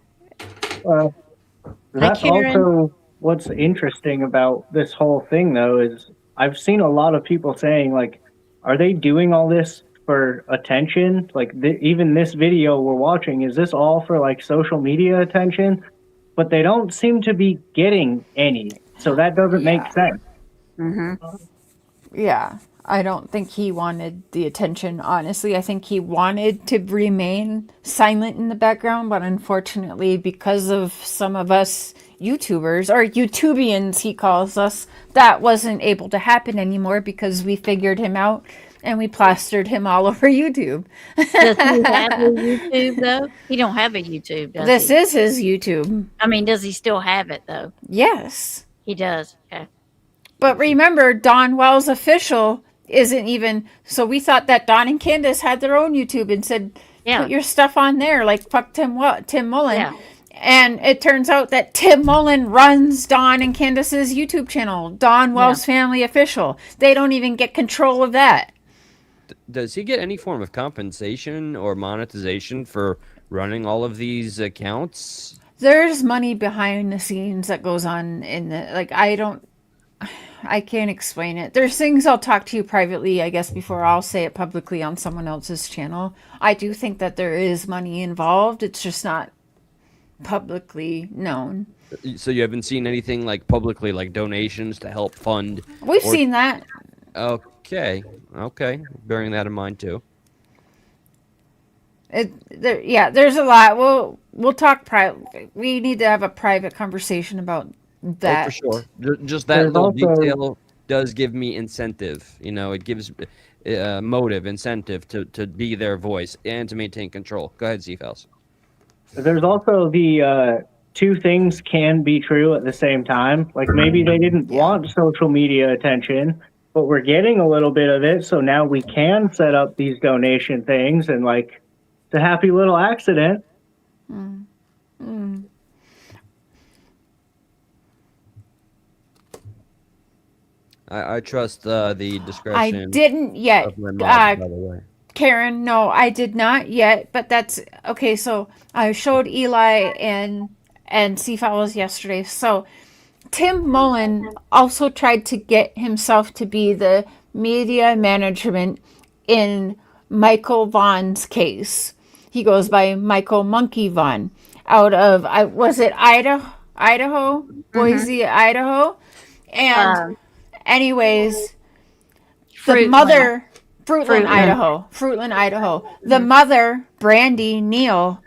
That's Karen. also what's interesting about this whole thing, though, is I've seen a lot of people saying, like, are they doing all this for attention? Like, even this video we're watching, is this all for, like, social media attention? But they don't seem to be getting any. So that doesn't make sense. Yeah, I don't think he wanted the attention, honestly. I think he wanted to remain silent in the background, but unfortunately, because of some of us YouTubers, or YouTubians, he calls us, that wasn't able to happen anymore because we figured him out and we plastered him all over YouTube. Does he have a YouTube though? He don't have a YouTube, does This he? is his YouTube. I mean, does he still have it though? Yes. He does. Okay. But remember, Don Wells Official isn't even. So we thought that Don and Candace had their own YouTube and said, Yeah. put your stuff on there, like fuck Tim Mullen. Yeah. And it turns out that Tim Mullen runs Don and Candace's YouTube channel, Don Wells Family Official. They don't even get control of that. Does he get any form of compensation or monetization for running all of these accounts? There's money behind the scenes that goes on in the, like, I can't explain it. There's things I'll talk to you privately, I guess, before I'll say it publicly on someone else's channel. I do think that there is money involved. It's just not publicly known. So you haven't seen anything like publicly, like donations to help fund? We've or- seen that. Okay. Bearing that in mind too. There's a lot. We'll talk private. We need to have a private conversation about that. Oh, for sure. Just that There's little also- detail does give me incentive. You know, it gives motive, incentive to be their voice and to maintain control. Go ahead, Zephels. There's also the two things can be true at the same time. Like maybe they didn't want social media attention, but we're getting a little bit of it. So now we can set up these donation things and like it's a happy little accident. I trust the I discretion didn't yet. of my mom, by the way. Karen, no, I did not yet, but that's okay. So I showed Eli and Sea Fowls yesterday. So Tim Mullen also tried to get himself to be the media management in Michael Vaughn's case. He goes by Michael Monkey Vaughn out of was it Idaho, Boise, Idaho, and anyways, the Fruitland. mother Fruitland. Fruitland, Idaho. The mother, Brandy Neal,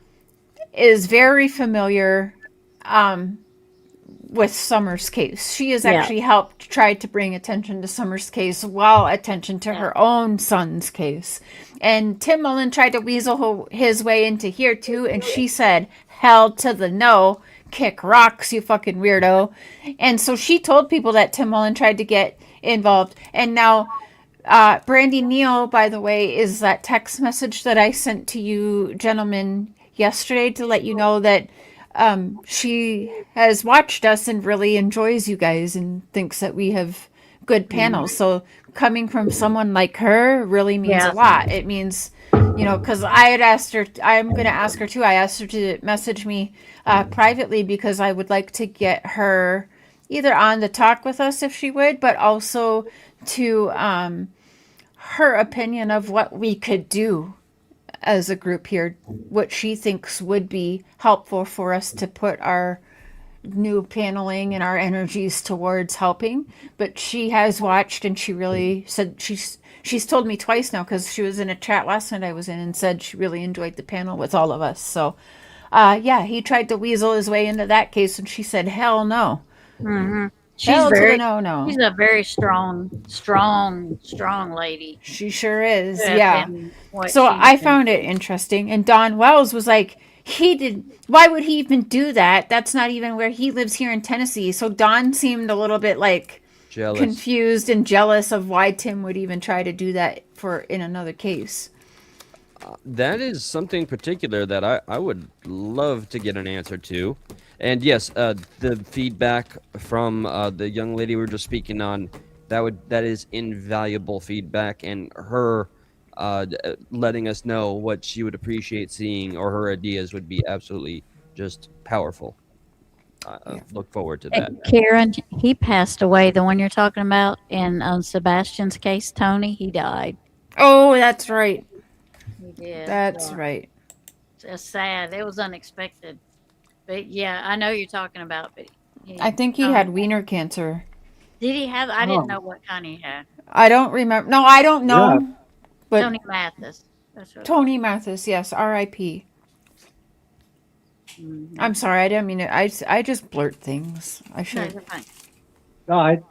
is very familiar with Summer's case. She has actually helped try to bring attention to Summer's case while attention to her own son's case. And Tim Mullen tried to weasel his way into here too, and she said, "Hell to the no. Kick rocks, you fucking weirdo." And so she told people that Tim Mullen tried to get involved. And now Brandy Neal, by the way, is that text message that I sent to you gentlemen yesterday to let you know that she has watched us and really enjoys you guys and thinks that we have good panels. So coming from someone like her really means a lot. It means, because I had asked her, I'm going to ask her too. I asked her to message me privately because I would like to get her either on to talk with us if she would, but also to her opinion of what we could do as a group here, what she thinks would be helpful for us to put our new paneling and our energies towards helping. But she has watched and she really said she's told me twice now, because she was in a chat last night I was in, and said she really enjoyed the panel with all of us. So he tried to weasel his way into that case, and she said hell no. She's Hell to very the no. She's a very strong lady. She sure is. Good Yeah. in what So she's I been- found it interesting. And Don Wells was like, why would he even do that? That's not even where he lives here in Tennessee. So Don seemed a little bit like Jealous. confused and jealous of why Tim would even try to do that in another case. That is something particular that I would love to get an answer to. And yes, the feedback from the young lady we were just speaking on, that is invaluable feedback, and her letting us know what she would appreciate seeing or her ideas would be absolutely just powerful. Look forward to that. And Karen, he passed away. The one you're talking about in Sebastian's case, Tony, he died. Oh, that's right. He did. That's right. It's sad. It was unexpected. But yeah, I know you're talking about. But I think he had wiener cancer. Did he have? I didn't know what kind he had. I don't remember. No, I don't know. Yeah. But Tony Mathis. That's what Tony Mathis, yes, R.I.P. I'm sorry, I didn't mean it. I just blurt things. I No, should. you're fine. No,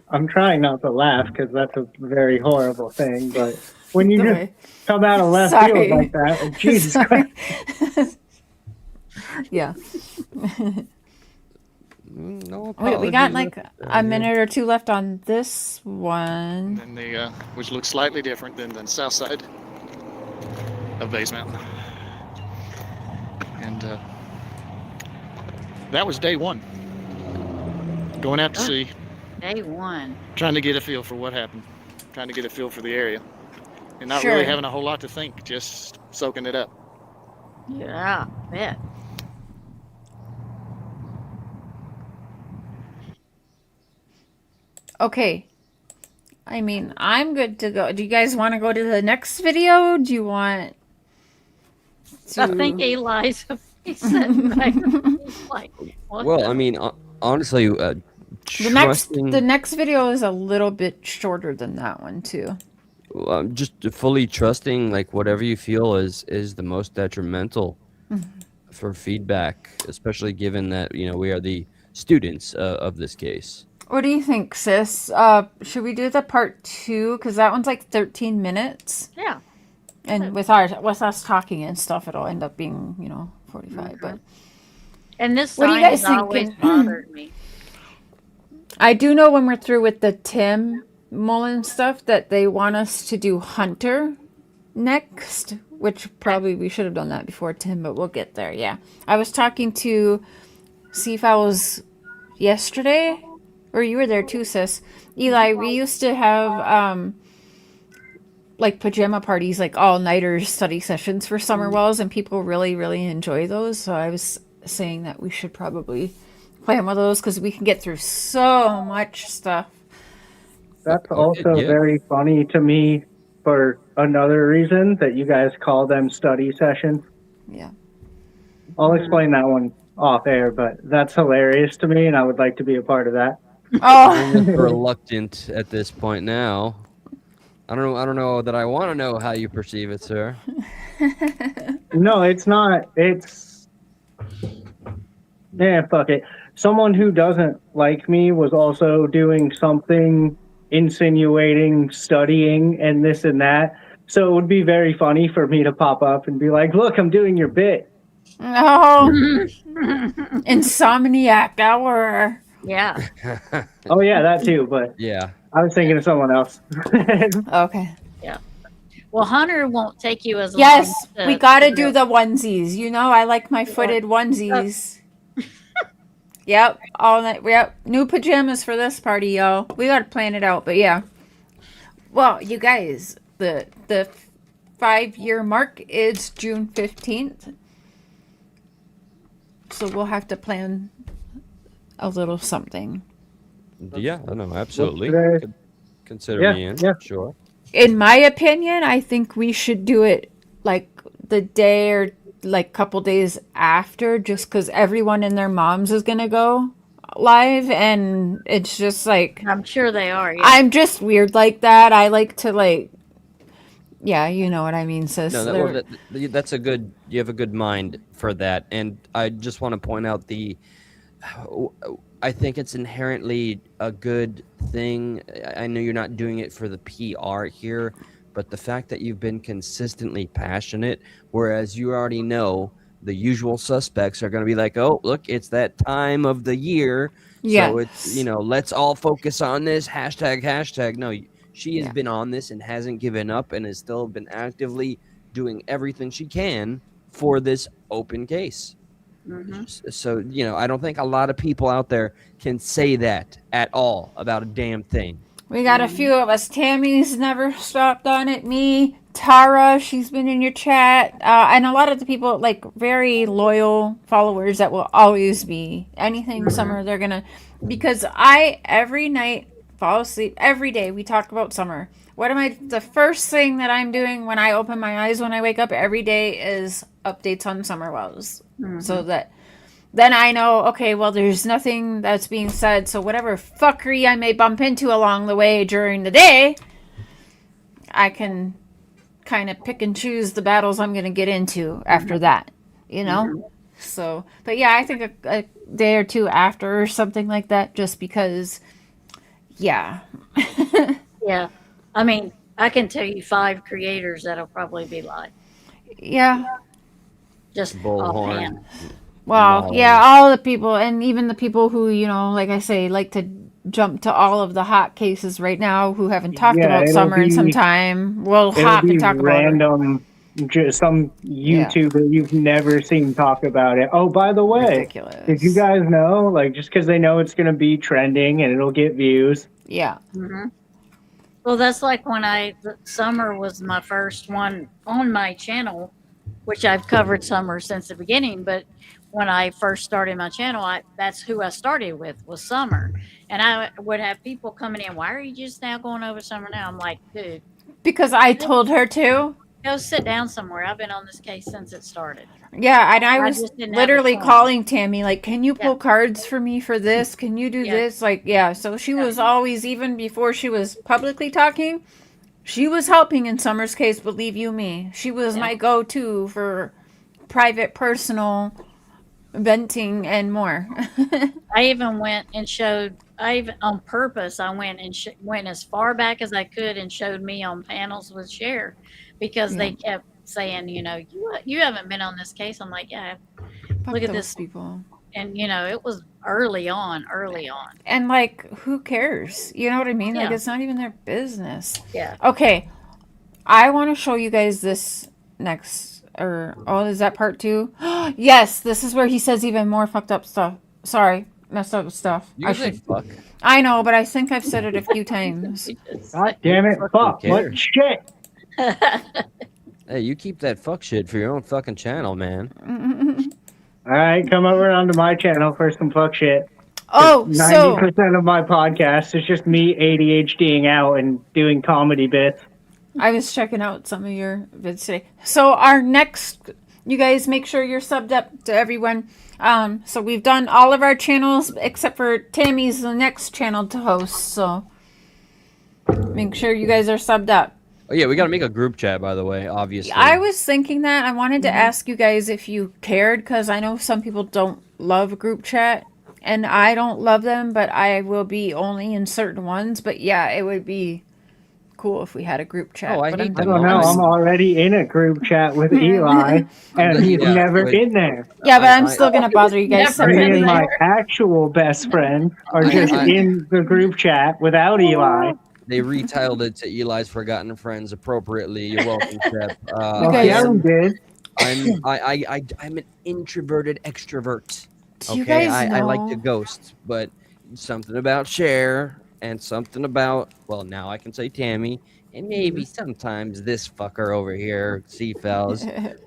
I'm trying not to laugh because that's a very horrible thing. But when you just come out of left Sorry. field like that, Jesus Sorry. Christ. Yeah. No Wait, we got apologies. like a minute or two left on this one. And the which looks slightly different than the south side of Bays Mountain. And that was day one. Going out to sea, Day one. trying to get a feel for what happened, trying to get a feel for the area, and not Sure. really having a whole lot to think, just soaking it up. Yeah, I bet. Okay. I mean, I'm good to go. Do you guys want to go to the next video? Do you want to... I think Eli's he's sitting back. He's like, what Well, the- I mean, honestly, the trusting, next video is a little bit shorter than that one too. just fully trusting, like whatever you feel is the most detrimental for feedback, especially given that we are the students of this case. What do you think, sis? Should we do the part 2? Because that one's like 13 minutes. Yeah. And with us talking and stuff, it'll end up being, 45. But And this what do you sign guys has always think? bothered me. I do know when we're through with the Tim Mullen stuff that they want us to do Hunter next, which probably we should have done that before Tim, but we'll get there. Yeah. I was talking to Seafowls yesterday, or you were there too, sis. Eli, we used to have like pajama parties, like all-nighters study sessions for summer wells, and people really, really enjoy those. So I was saying that we should probably plan one of those because we can get through so much stuff. That's Okay, also yeah. very funny to me for another reason that you guys call them study sessions. Yeah. I'll explain that one off air, but that's hilarious to me, and I would like to be a part of that. I'm just Oh, reluctant at this point now. I don't know that I want to know how you perceive it, sir. No, it's not. It's fuck it. Someone who doesn't like me was also doing something insinuating studying and this and that. So it would be very funny for me to pop up and be like, "Look, I'm doing your bit." no. Insomniac hour. Yeah. Oh yeah, that too. But Yeah. I was thinking of someone else. Okay. Well, Hunter won't take you as long. Yes, to we gotta figure do out- the onesies. I like my footed onesies. Yep, all night. Yep, new pajamas for this party, y'all. We gotta plan it out, but yeah. Well, you guys, the 5-year mark is June 15th, so we'll have to plan a little something. Yeah, I know, absolutely. today? Could consider Yeah, me in. yeah. Sure. In my opinion, I think we should do it like the day or like couple days after, just because everyone and their moms is gonna go live, and it's just like I'm sure they are. Yeah. I'm just weird like that. I like to yeah, you know what I mean, sis. No, They're- that's a good. You have a good mind for that, and I just want to point out I think it's inherently a good thing. I know you're not doing it for the PR here, but the fact that you've been consistently passionate, whereas you already know the usual suspects are going to be like, oh, look, it's that time of the year. So it's, Yes. let's all focus on this hashtag. No, she has Yeah. been on this and hasn't given up and has still been actively doing everything she can for this open case. So, I don't think a lot of people out there can say that at all about a damn thing. We got a few of us. Tammy's never stopped on it. Me, Tara, she's been in your chat, and a lot of the people, like very loyal followers that will always be anything summer. They're gonna, because I every night fall asleep every day. We talk about summer. What am I? The first thing that I'm doing when I open my eyes when I wake up every day is updates on summer wells, so that. Then I know, okay, well, there's nothing that's being said, so whatever fuckery I may bump into along the way during the day, I can kind of pick and choose the battles I'm going to get into after that, So, but yeah, I think a day or two after or something like that, just because, yeah. Yeah. I mean, I can tell you 5 creators that'll probably be live. Yeah. Just Bullhorn. offhand. Well, Mullen. yeah, all the people, and even the people who, like I say, like to jump to all of the hot cases right now who haven't talked Yeah, about it'll summer in some be- time. We'll It'll hop be and talk about it. random, just some YouTuber you've never seen talk about it. Oh, by the way, Ridiculous. did you guys know? Like, just because they know it's going to be trending and it'll get views. Yeah. Well, that's like when summer was my first one on my channel, which I've covered summer since the beginning. But when I first started my channel, that's who I started with, was summer. And I would have people coming in, why are you just now going over summer now? I'm like, dude, Because I told her to. go sit down somewhere. I've been on this case since it started. Yeah, and I I was just didn't have literally the time. calling Tammy, like, can you pull Yeah. cards for me for this? Can you do Yeah. this? Like, yeah. So she was always, even before she was publicly talking, she was helping in Summer's case, believe you me. She was Yeah. my go-to for private, personal venting and more. I even went and showed. I even on purpose. I went and went as far back as I could and showed me on panels with Cher, because Yeah. they kept saying, you haven't been on this case. I'm like, yeah. Fuck Look at those this, people. and it was early on. Early on. And like, who cares? You know what I mean? Like, Yeah. it's not even their business. Yeah. Okay, I want to show you guys this next. Or, oh, is that part 2? Yes, this is where he says even more fucked up stuff. Sorry, messed up stuff. You can say fuck. I know, but I think I've said it a few times. God damn it! Who Fuck! cares? What shit? Hey, you keep that fuck shit for your own fucking channel, man. All right, come over onto my channel for some fuck shit. Oh, 90% of my podcast is just me ADHDing out and doing comedy bits. I was checking out some of your vids today. So our next, you guys make sure you're subbed up to everyone. So we've done all of our channels except for Tammy's the next channel to host. So make sure you guys are subbed up. Oh yeah, we gotta make a group chat, by the way. Obviously, I was thinking that I wanted to ask you guys if you cared, because I know some people don't love group chat, and I don't love them, but I will be only in certain ones. But yeah, it would be cool if we had a group chat. Oh, I but hate I'm- I them. don't know. I'm already in a group chat with Eli, and he's Yeah, never but- in there. Yeah, but I'm still gonna bother you guys. Never Me been and my there. actual best friend are I- just I- in the group chat without Eli. They retitled it to Eli's Forgotten Friends appropriately. You're welcome, Shep. Well, guys- yeah, we did. I'm an introverted extrovert. Do you Okay, guys I like to know- ghost, but something about Cher and something about, well, now I can say Tammy, and maybe sometimes this fucker over here, C-Fells.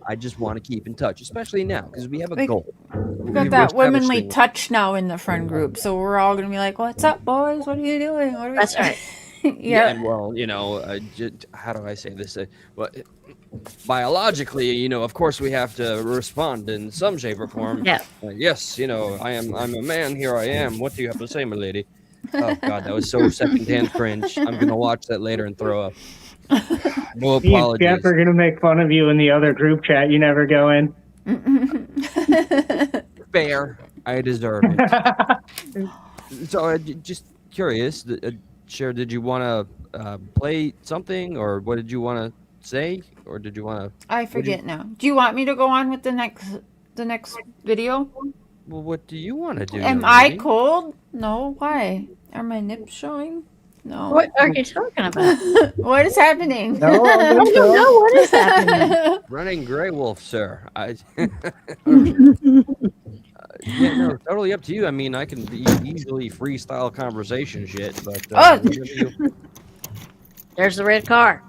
I just want to keep in touch, especially now because we have a Like, goal. We've got that womanly touch now in the friend group, so we're all gonna be like, "What's up, boys? What are you doing? What are we?" That's right. Yeah. And well, how do I say this? Well, biologically, of course, we have to respond in some shape or form. Yeah. Yes, I'm a man. Here I am. What do you have to say, my lady? Oh God, that was so secondhand cringe. I'm gonna watch that later and throw up. No Me and apologies. Jeff are gonna make fun of you in the other group chat. You never go in. Fair. I deserve it. So, just curious, Cher, did you want to play something, or what did you want to say, or did you want to? I forget now. Do you want me to go on with the next video? Well, what do you want to do? Am young I lady? cold? No. Why? Are my nips showing? No. What are you talking about? What is happening? No, I I think don't know so. what is happening. Running Grey Wolf, sir. Yeah, no, totally up to you. I mean, I can easily freestyle conversation shit, but Oh! whatever you- There's the red car.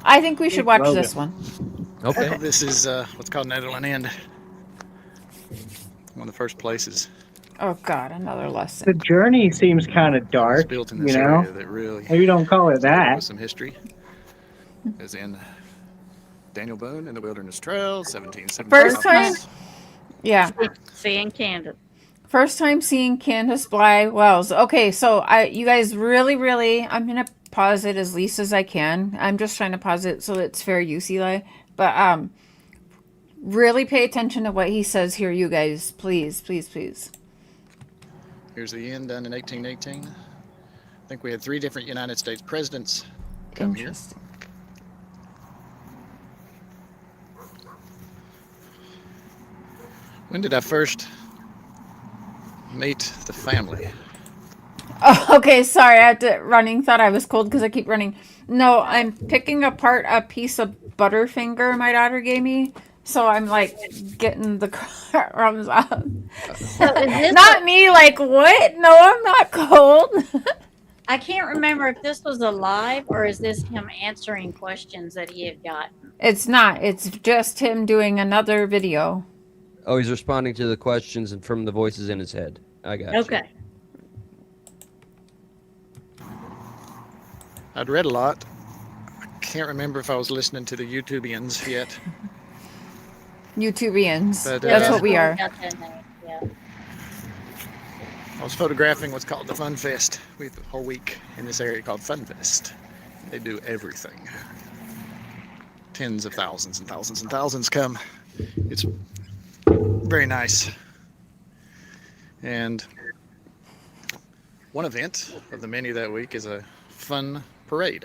I think we should watch Logan. this one. okay. This is what's called Netherland End. One of the first places. Oh God, another The lesson. journey seems kind of It's dark, built in you this know? area that really Maybe don't call it with that. some history. As in Daniel Boone and the Wilderness Trail, 1775. First time? Yeah. Seeing Candace. First time seeing Candace Bly Wells. Okay, so you guys really, I'm gonna pause it as least as I can. I'm just trying to pause it so it's fair use, Eli. But really pay attention to what he says here, you guys. Please. Here's the end done in 1818. I think we had 3 different United States presidents come here. Interesting. When did I first meet the family? Oh, okay, sorry. I had to running. Thought I was cold because I keep running. No, I'm picking apart a piece of Butterfinger my daughter gave me. So I'm like getting the crumbs out. So is this Not me, like, what? No, I'm not cold. I can't remember if this was a live or is this him answering questions that he had gotten. It's not. It's just him doing another video. Oh, he's responding to the questions and from the voices in his head. I got you. Okay. I'd read a lot. I can't remember if I was listening to the YouTubians yet. YouTubians. But, That's what we where are. got that name. Yeah. I was photographing what's called the Fun Fest. We have a whole week in this area called Fun Fest. They do everything. Tens of thousands and thousands and thousands come. It's very nice. And one event of the many that week is a fun parade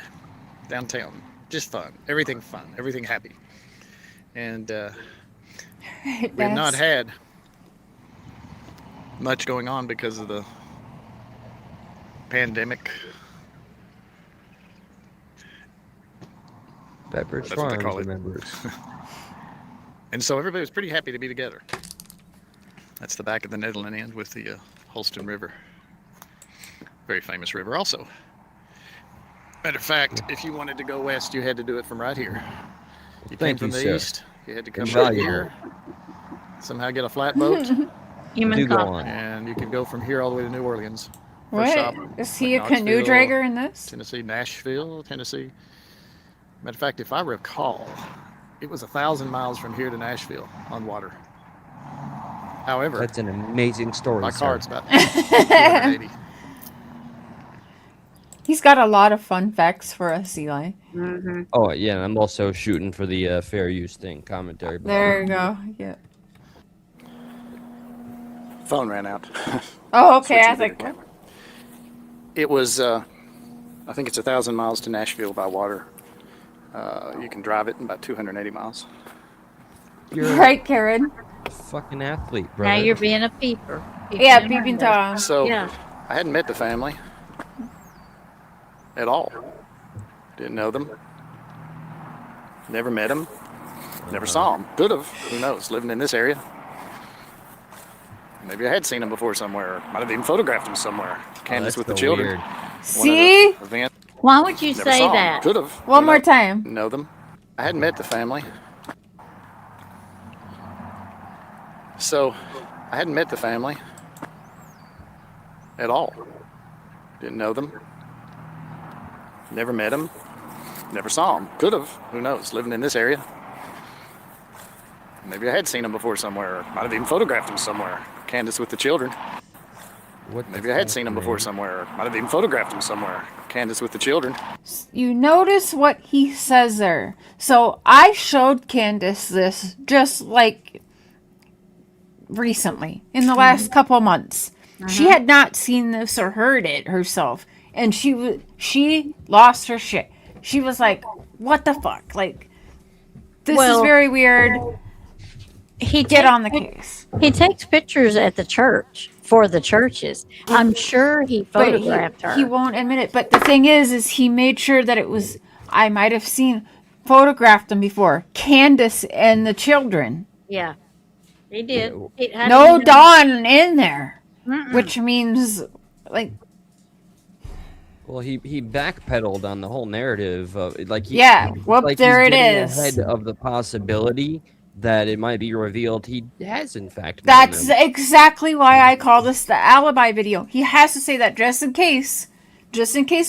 downtown. Just fun, everything happy. And we've not had much going on because of the pandemic. Pepperidge That's what they Farms call it. remembers. And so everybody was pretty happy to be together. That's the back of the Netherland end with the Holston River. Very famous river also. Matter of fact, if you wanted to go west, you had to do it from right here. You came Thank from you, the sir. east, you had to come right here, somehow get a flatboat, Human Do go comfort. on. and you could go from here all the way to New Orleans. First What? stop, Is he like a canoe Knoxville, dragger in this? Tennessee, Nashville, Tennessee. Matter of fact, if I recall, it was 1,000 miles from here to Nashville on water. However, That's an amazing story, by sir. car it's about 280. He's got a lot of fun facts for us, Eli. Mm-hmm. Oh yeah, and I'm also shooting for the fair use thing commentary. There you go. Yeah. Phone ran out. Oh, okay. I Switching to think. the camera. It was, I think it's 1,000 miles to Nashville by water. You can drive it in about 280 miles. You're Right, Karen. a fucking athlete, bro. Now you're being a peeper. Yeah, Peeping peeping Tom. Tom. So Yeah. I hadn't met the family at all. Didn't know them. Never met them. Never saw them. Could have. Who knows? Living in this area. Maybe I had seen them before somewhere. Might have even photographed them somewhere. Candace that's with the so children. weird. See? Event. Why would you Never say saw that? Could have. One more time. Know them. I hadn't met the family. So I hadn't met the family at all. Didn't know them. Never met them. Never saw them. Could have. Who knows? Living in this area. Maybe I had seen them before somewhere. Might have even photographed them somewhere. Candace with the children. What the Maybe I had fuck, seen them man? before somewhere. Might have even photographed them somewhere. Candace with the children. You notice what he says there. So I showed Candace this just like recently, in the last couple months. She had not seen this or heard it herself, and she lost her shit. She was like, "What the fuck? Like, this is Well, very weird. He Get takes on the pic- case." He takes pictures at the church for the churches. I'm sure he But photographed her. he won't admit it. But the thing is he made sure that it was. I might have photographed them before. Candace and the children. Yeah, he did. He had No him- Dawn in there, Mm-mm. which means like. Well, he backpedaled on the whole narrative of like he, Yeah, well, like there he's it getting is. ahead of the possibility that it might be revealed he has in fact known That's them. exactly why I call this the alibi video. He has to say that just in case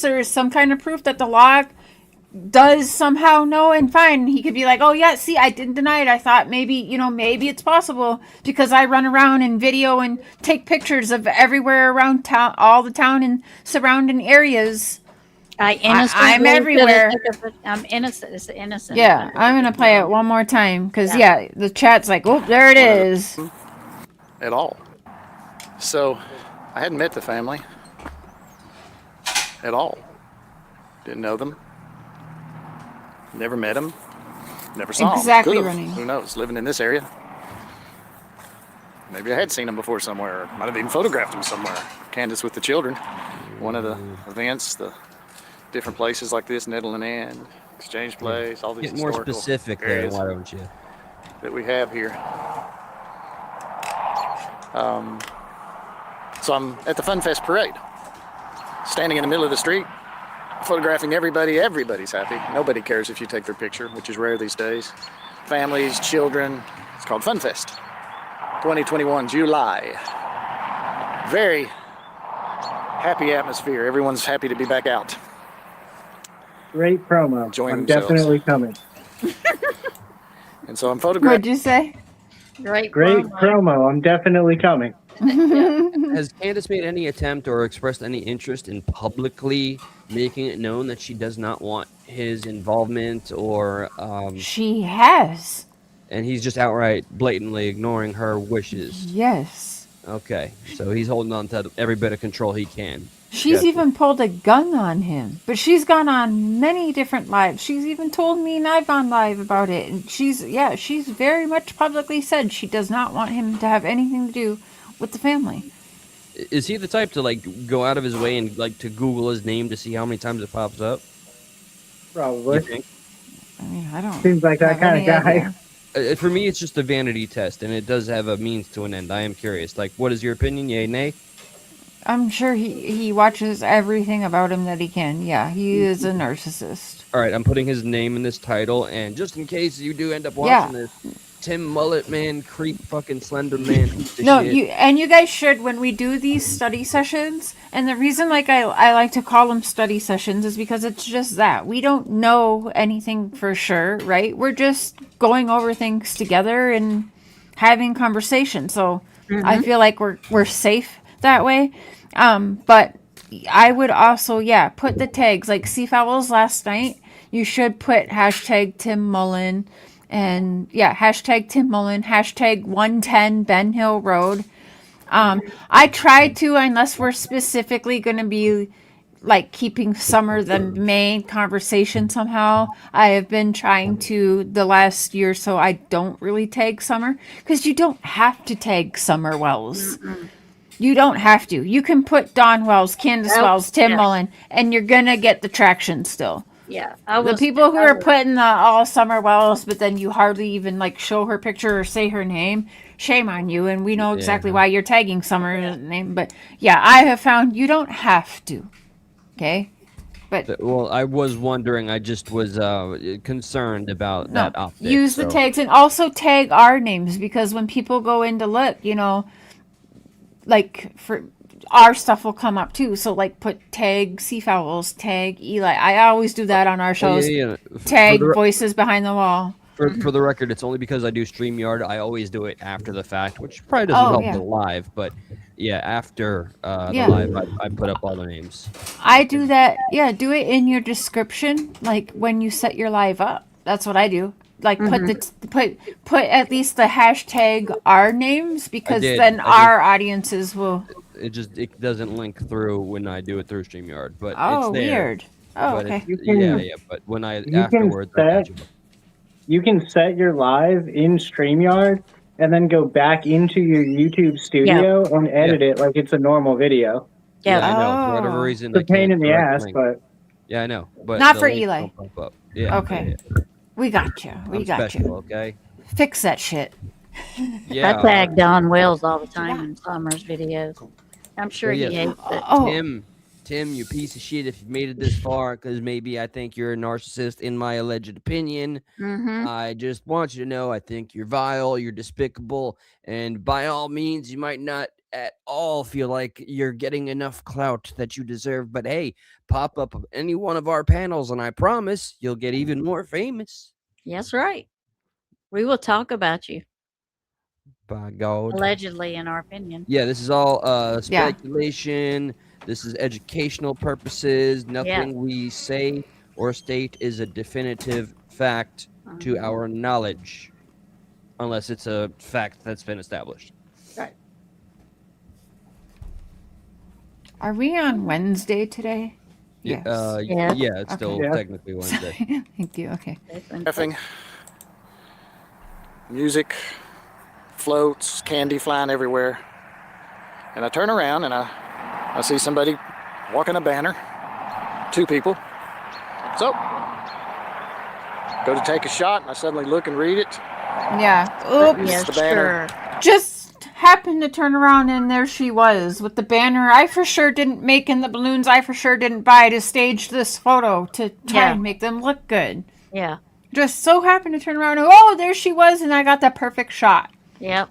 there is some kind of proof that the law does somehow know and fine. He could be like, "Oh yeah, see, I didn't deny it. I thought maybe it's possible because I run around and video and take pictures of everywhere around town, all the town and surrounding areas." I'm everywhere. I'm innocent. It's innocent. Yeah, I'm gonna play it one more time because the chat's like, "Oh, there it is." At all. So I hadn't met the family at all. Didn't know them. Never met them. Never saw Exactly, them. Could have. Ronnie. Who knows? Living in this area. Maybe I had seen them before somewhere. Might have even photographed them somewhere. Candace with the children. One of the events, the different places like this, Netherland End, Exchange Place, all these Get more historical specific there, areas why don't you? that we have here. So I'm at the Fun Fest parade, standing in the middle of the street, photographing everybody. Everybody's happy. Nobody cares if you take their picture, which is rare these days. Families, children. It's called Fun Fest. 2021, July. Very happy atmosphere. Everyone's happy to be back out. Great promo. Enjoying I'm themselves. definitely coming. And so I'm photographing. What'd you say? Great promo. I'm definitely coming. Has Candace made any attempt or expressed any interest in publicly making it known that she does not want his involvement or She has. And he's just outright blatantly ignoring her wishes. Yes. Okay, so he's holding on to every bit of control he can. She's Gotcha. even pulled a gun on him. But she's gone on many different lives. She's even told me and I've gone live about it. And she's very much publicly said she does not want him to have anything to do with the family. Is he the type to like go out of his way and like to Google his name to see how many times it pops up? Probably. You think? I mean, I don't Seems like that have kind any of guy. idea. For me, it's just a vanity test, and it does have a means to an end. I am curious. Like, what is your opinion? Yay, nay? I'm sure he watches everything about him that he can. Yeah, he is a narcissist. All right, I'm putting his name in this title, and just in case you do end up Yeah. watching this, Tim Mullet Man, creep, fucking slender man, piece of No, shit. you guys should when we do these study sessions. And the reason like I like to call them study sessions is because it's just that we don't know anything for sure, right? We're just going over things together and having conversation. So I feel like we're safe that way. But I would also put the tags like Seafowls last night. You should put hashtag Tim Mullen. And hashtag Tim Mullen, hashtag 110 Ben Hill Road. I try to, unless we're specifically going to be like keeping Summer the main conversation somehow. I have been trying to the last year, so I don't really tag Summer because you don't have to tag Summer Wells. You don't have to. You can put Don Wells, Candace Nope. Wells, Tim Yeah. Mullen, and you're gonna get the traction still. Yeah, I The was people who I are was- putting the all Summer Wells, but then you hardly even like show her picture or say her name. Shame on you, and we know exactly Yeah. why you're tagging Summer's name. But yeah, I have found you don't have to. Okay, Well, I was wondering. I just was concerned about no, that optic. use the so- tags and also tag our names because when people go in to look, like for our stuff will come up too. So like put tag Seafowls, tag Eli. I always do that on our Oh, shows. yeah. Tag For the, voices behind the wall. for the record, it's only because I do StreamYard. I always do it after the fact, which probably doesn't Oh, help yeah. the live. But yeah, after Yeah. the live, I put up all the names. I do that. Yeah, do it in your description, like when you set your live up. That's what I do. Like put at least the hashtag our names because did. then I our audiences will. It doesn't link through when I do it through StreamYard, but Oh, it's there. weird. Oh, But okay. yeah. But when I can afterwards, I set- catch up. You can set your live in StreamYard and then go back into your YouTube studio and edit it like it's a normal video. Yeah, Yeah. I know. For whatever Oh. reason, It's a I pain can't in the direct ass, link. but Yeah, I know. But Not the for links Eli. don't pop up. Yeah. Okay. We got you. We I'm got special, you. okay? Fix that shit. Yeah. I tag Don Wells all the time in Summer's videos. I'm sure Yeah. he hates it. Oh, Tim, you piece of shit, if you made it this far, because maybe I think you're a narcissist in my alleged opinion. Mm-hmm. I just want you to know I think you're vile, you're despicable, and by all means, you might not at all feel like you're getting enough clout that you deserve. But hey, pop up any one of our panels, and I promise you'll get even more famous. That's right. We will talk about you, By God. allegedly, in our opinion. Yeah, this is all speculation. This is educational purposes. Nothing we say or state is a definitive fact to Mhm. our knowledge, unless it's a fact that's been established. Right. are we on Wednesday today? Yes. Yeah. Yeah, it's still Okay. technically Wednesday. Thank you. Okay. Effing music, floats, candy flying everywhere. And I turn around and I see somebody walking a banner. 2 people. So, go to take a shot and I suddenly look and read it. Yeah. Oops. Yeah, the banner. sure. Just happened to turn around and there she was with the banner. I for sure didn't make in the balloons. I for sure didn't buy to stage this photo to try Yeah. and make them look good. Yeah. Just so happened to turn around and oh, there she was, and I got the perfect shot. Yep.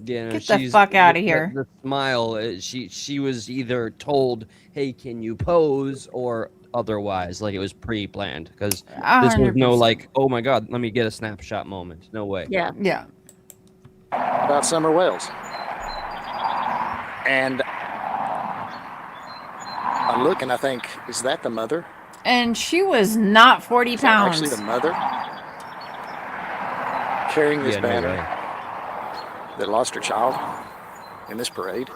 Yeah, no, Get the fuck outta here. The smile. She was either told, "Hey, can you pose?" or otherwise, like it was pre-planned. Because this was no 100%. like, "Oh my God, let me get a snapshot" moment. No way. Yeah. Yeah. About Summer Wells. And I look and I think, is that the mother? And she was not 40 Is that pounds. actually the mother? carrying this Yeah, no banner way. that lost her child in this parade.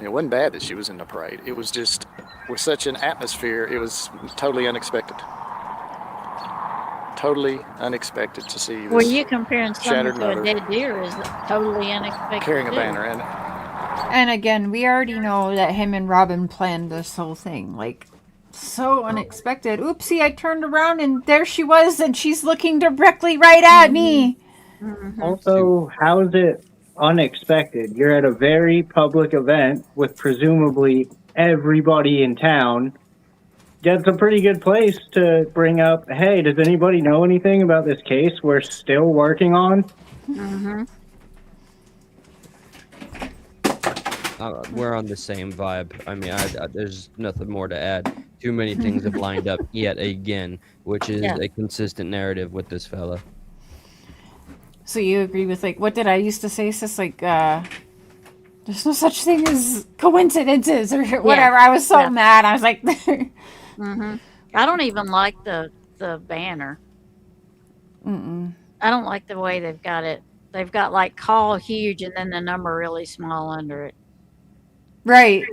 It wasn't bad that she was in the parade. It was just with such an atmosphere, it was totally unexpected. Totally unexpected to see Well, this you comparing someone shattered to a mother dead deer is totally unexpected carrying a too. banner. And again, we already know that him and Robin planned this whole thing. Like, so unexpected. Oopsie, I turned around and there she was, and she's looking directly right at me. Mm-hmm. Also, how is it unexpected? You're at a very public event with presumably everybody in town. That's a pretty good place to bring up, hey, does anybody know anything about this case we're still working on? Mm-hmm. We're on the same vibe. I mean, there's nothing more to add. Too many things have lined up yet again, which is Yeah. a consistent narrative with this fella. So you agree with, like, what did I used to say, sis? Like, there's no such thing as coincidences or whatever. I was so Yeah. mad. I was like, Mm-hmm. I don't even like the banner. mm-mm. I don't like the way they've got it. They've got like call huge and then the number really small under it. Right.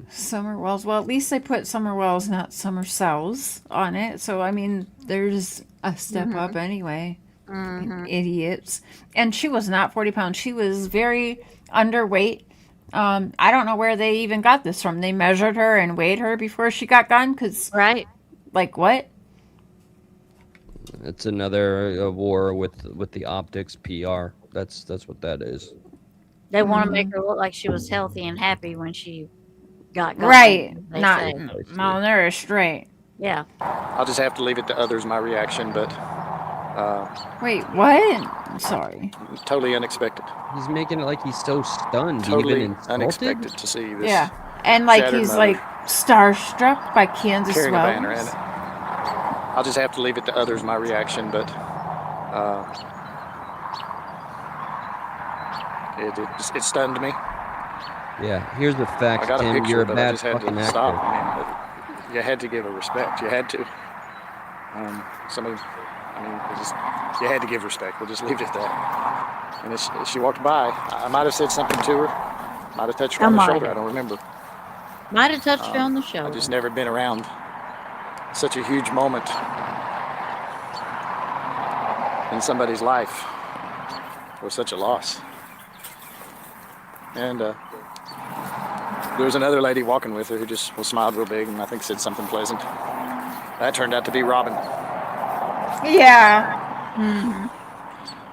Summer Wells. Well, at least they put Summer Wells, not Summer Cells, on it. So, I mean, there's a step up anyway. Mm-hmm. Idiots. And she was not 40 pounds. She was very underweight. I don't know where they even got this from. They measured her and weighed her before she got gone. Because, Right. like, what? It's another war with the optics PR. That's what that is. They want to make her look like she was healthy and happy when she got going. Right. They Not say. malnourished. Right. Yeah. I'll just have to leave it to others my reaction, but Wait, what? I'm sorry. totally unexpected. He's making it like he's so stunned, Totally even insulted. unexpected to see this. Yeah. And, like, shattered he's, mother like, starstruck by Kansas carrying a Wells. banner, and I'll just have to leave it to others my reaction, but it stunned me. Yeah, here's the I fact, got a Tim. picture, You're a but I bad just had fucking to actor. stop. I mean, you had to give a respect. You had to. Somebody, I mean, you had to give respect. We'll just leave it at that. And as she walked by, I might have said something to her. Might have touched her on the shoulder. I don't remember. Might have touched her on the shoulder. I've just never been around such a huge moment in somebody's life or such a loss. And there was another lady walking with her who just smiled real big and I think said something pleasant. That turned out to be Robin. Yeah.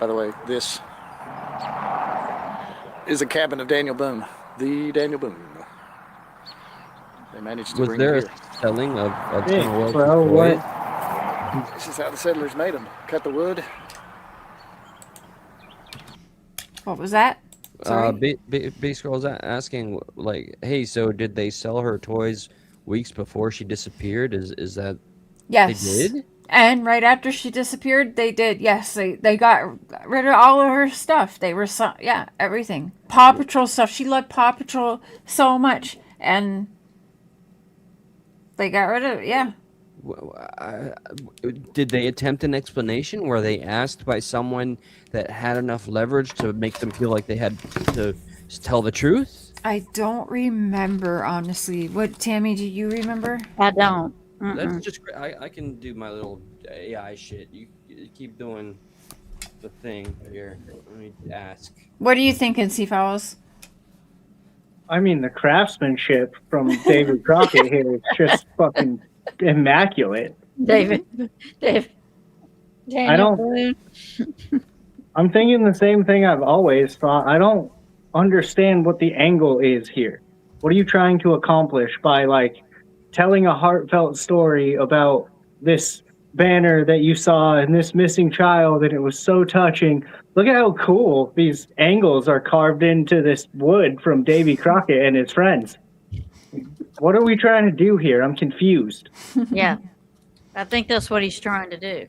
By the way, this is a cabin of Daniel Boone, the Daniel Boone. They managed to Was bring there it a here. selling of Hey, Summer Wells' bro, toys? what? This is how the settlers made them. Cut the wood. What was that? Sorry. Base Girl's asking, like, hey, so did they sell her toys weeks before she disappeared? Is that Yes. they did? And right after she disappeared, they did. Yes, they got rid of all of her stuff. They were everything. Paw Patrol stuff. She loved Paw Patrol so much, and they got rid of it. Yeah. Did they attempt an explanation? Were they asked by someone that had enough leverage to make them feel like they had to tell the truth? I don't remember, honestly. What, Tammy, do you remember? I don't. That's just I can do my little AI shit. You keep doing the thing here. Let me ask. What are you thinking, Seafowls? I mean, the craftsmanship from David Crockett here is just fucking immaculate. David. I don't. Boone. I'm thinking the same thing I've always thought. I don't understand what the angle is here. What are you trying to accomplish by, like, telling a heartfelt story about this banner that you saw and this missing child, and it was so touching? Look at how cool these angles are carved into this wood from Davy Crockett and his friends. What are we trying to do here? I'm confused. Yeah. I think that's what he's trying to do.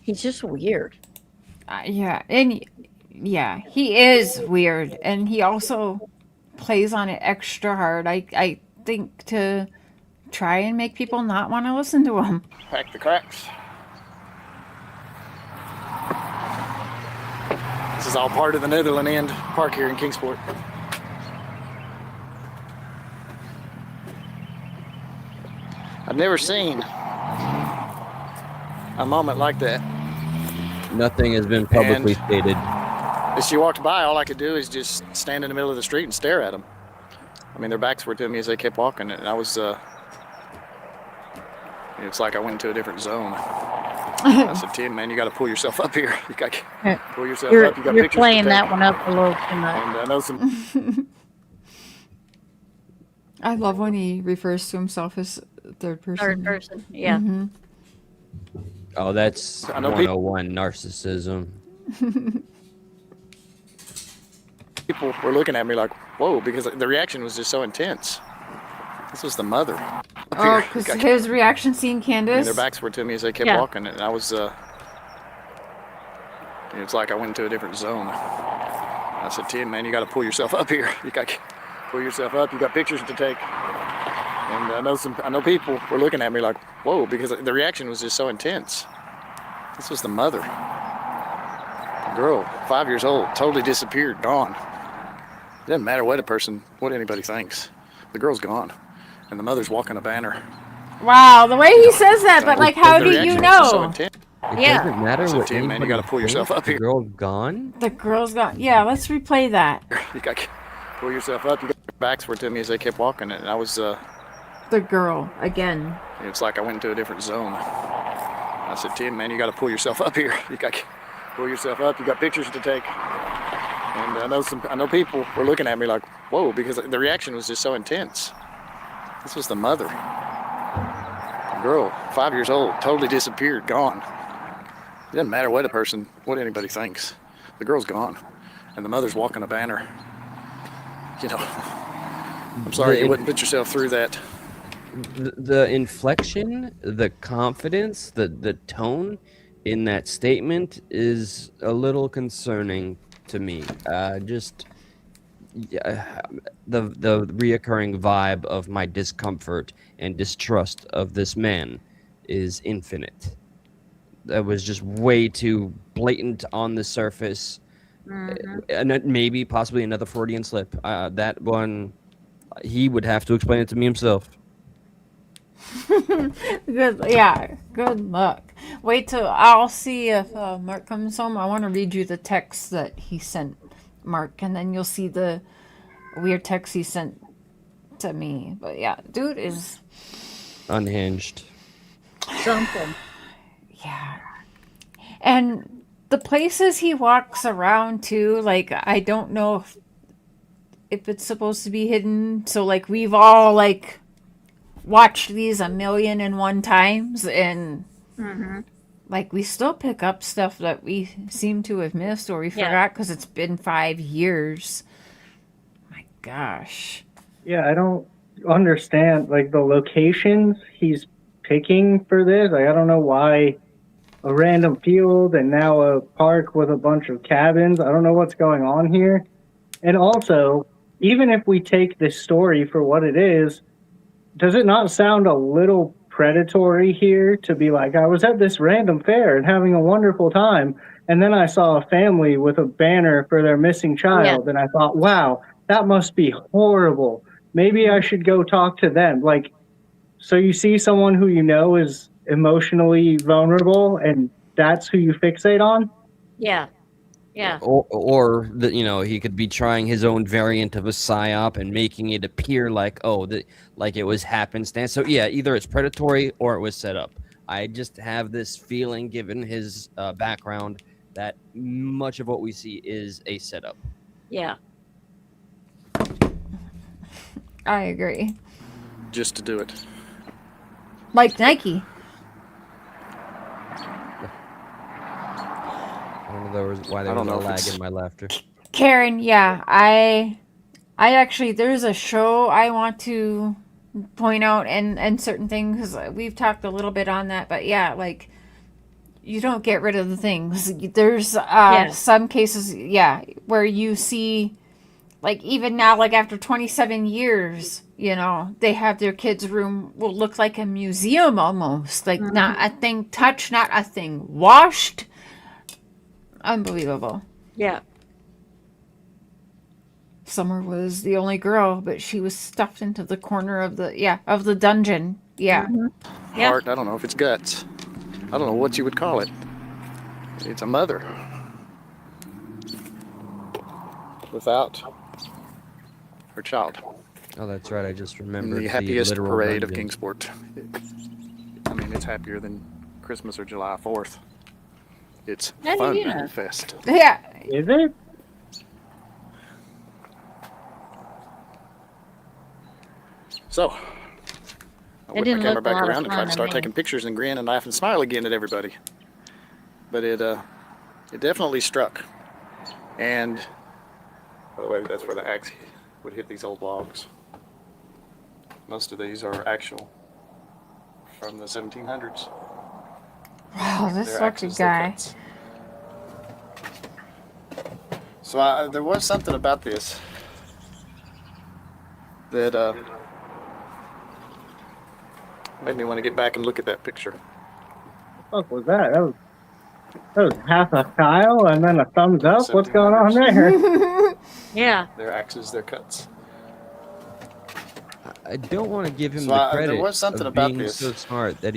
He's just weird. Yeah, and yeah, he is weird, and he also plays on it extra hard. I think to try and make people not want to listen to him. Pack the cracks. This is all part of the Netherland End Park here in Kingsport. I've never seen a moment like that. Nothing has been publicly stated. As she walked by, all I could do is just stand in the middle of the street and stare at them. I mean, their backs were to me as they kept walking, and I was, it's like I went into a different zone. I said, Tim, man, you got to pull yourself up here. You got to pull yourself up. You got You're pictures playing to take. that one up a little too much. And I know some. I love when he refers to himself as third person. Third person, yeah. Mhm. Oh, that's I know 101 narcissism. People were looking at me like, whoa, because the reaction was just so intense. This was the mother. Oh, because his reaction seeing And Candace. their backs were to me as they kept Yeah. walking, and I was, it's like I went into a different zone. I said, Tim, man, you got to pull yourself up here. You got to pull yourself up. You got pictures to take. And I know people were looking at me like, whoa, because the reaction was just so intense. This was the mother. The girl, 5 years old, totally disappeared, gone. It doesn't matter what anybody thinks. The girl's gone. And the mother's walking a banner. Wow, the way he says that, but like, how The do reaction you was just so know? intense. It Yeah. doesn't matter So, what Tim, man, you anybody gotta pull yourself thinks, up the here. girl's gone. The girl's gone. Yeah, let's replay that. You got to pull yourself up. Your backs were to me as they kept walking, and I was, The girl again. it's like I went into a different zone. I said, Tim, man, you got to pull yourself up here. You got to pull yourself up. You got pictures to take. And I know people were looking at me like, whoa, because the reaction was just so intense. This was the mother. The girl, 5 years old, totally disappeared, gone. It doesn't matter what anybody thinks. The girl's gone. And the mother's walking a banner. You know, I'm sorry you wouldn't put yourself through that. The inflection, the confidence, the tone in that statement is a little concerning to me. The reoccurring vibe of my discomfort and distrust of this man is infinite. That was just way too blatant on the surface. And maybe possibly another Freudian slip. That one, he would have to explain it to me himself. Good luck. Wait till I'll see if Mark comes home. I want to read you the text that he sent Mark, and then you'll see the weird text he sent to me. But yeah, dude is Unhinged. Something. yeah. And the places he walks around to, like, I don't know if it's supposed to be hidden. So like we've all like watched these 1,000,001 times, and like we still pick up stuff that we seem to have missed or we forgot because it's been 5 years. My gosh. Yeah, I don't understand like the locations he's picking for this. Like, I don't know why a random field and now a park with a bunch of cabins. I don't know what's going on here. And also, even if we take this story for what it is, does it not sound a little predatory here to be like, I was at this random fair and having a wonderful time, and then I saw a family with a banner for their missing child, and I thought, wow, that must be horrible. Maybe I should go talk to them. Like, so you see someone who you know is emotionally vulnerable, and that's who you fixate on? Yeah. Yeah. Or that, you know, he could be trying his own variant of a psyop and making it appear like, like it was happenstance. So yeah, either it's predatory or it was set up. I just have this feeling, given his background, that much of what we see is a setup. Yeah. I agree. Just to do it. Like Nike. I don't know why there I was don't a know if lag it's- in my laughter. Karen, yeah, I actually, there's a show I want to point out and certain things. We've talked a little bit on that, but yeah, like you don't get rid of the things. There's some cases, yeah, where you see, like even now, like after 27 years, you know, they have their kids' room will look like a museum almost. Like not a thing touched, not a thing washed. Unbelievable. Yeah. Summer was the only girl, but she was stuffed into the corner of the dungeon. Yeah. Yeah. Heart, I don't know if it's guts. I don't know what you would call it. It's a mother. Without her child. Oh, that's right. I just In remembered the happiest literal parade of dungeon. Kingsport. I mean, it's happier than Christmas or July 4th. It's How do fun you know? fest. Yeah. Is it? So, I It whip my didn't camera look a back lot of around and try fun to to start me. taking pictures and grin and laugh and smile again at everybody. But it definitely struck. And, by the way, that's where the axe would hit these old logs. Most of these are actual from the 1700s. Wow, this They're lucky axes, they're guy. cuts. So there was something about this that made me want to get back and look at that picture. What was that? That was half a tile and then a thumbs up. What's going on 1700s. there? Yeah. They're axes, they're cuts. I don't want to give him So the there credit was something of about being this so smart that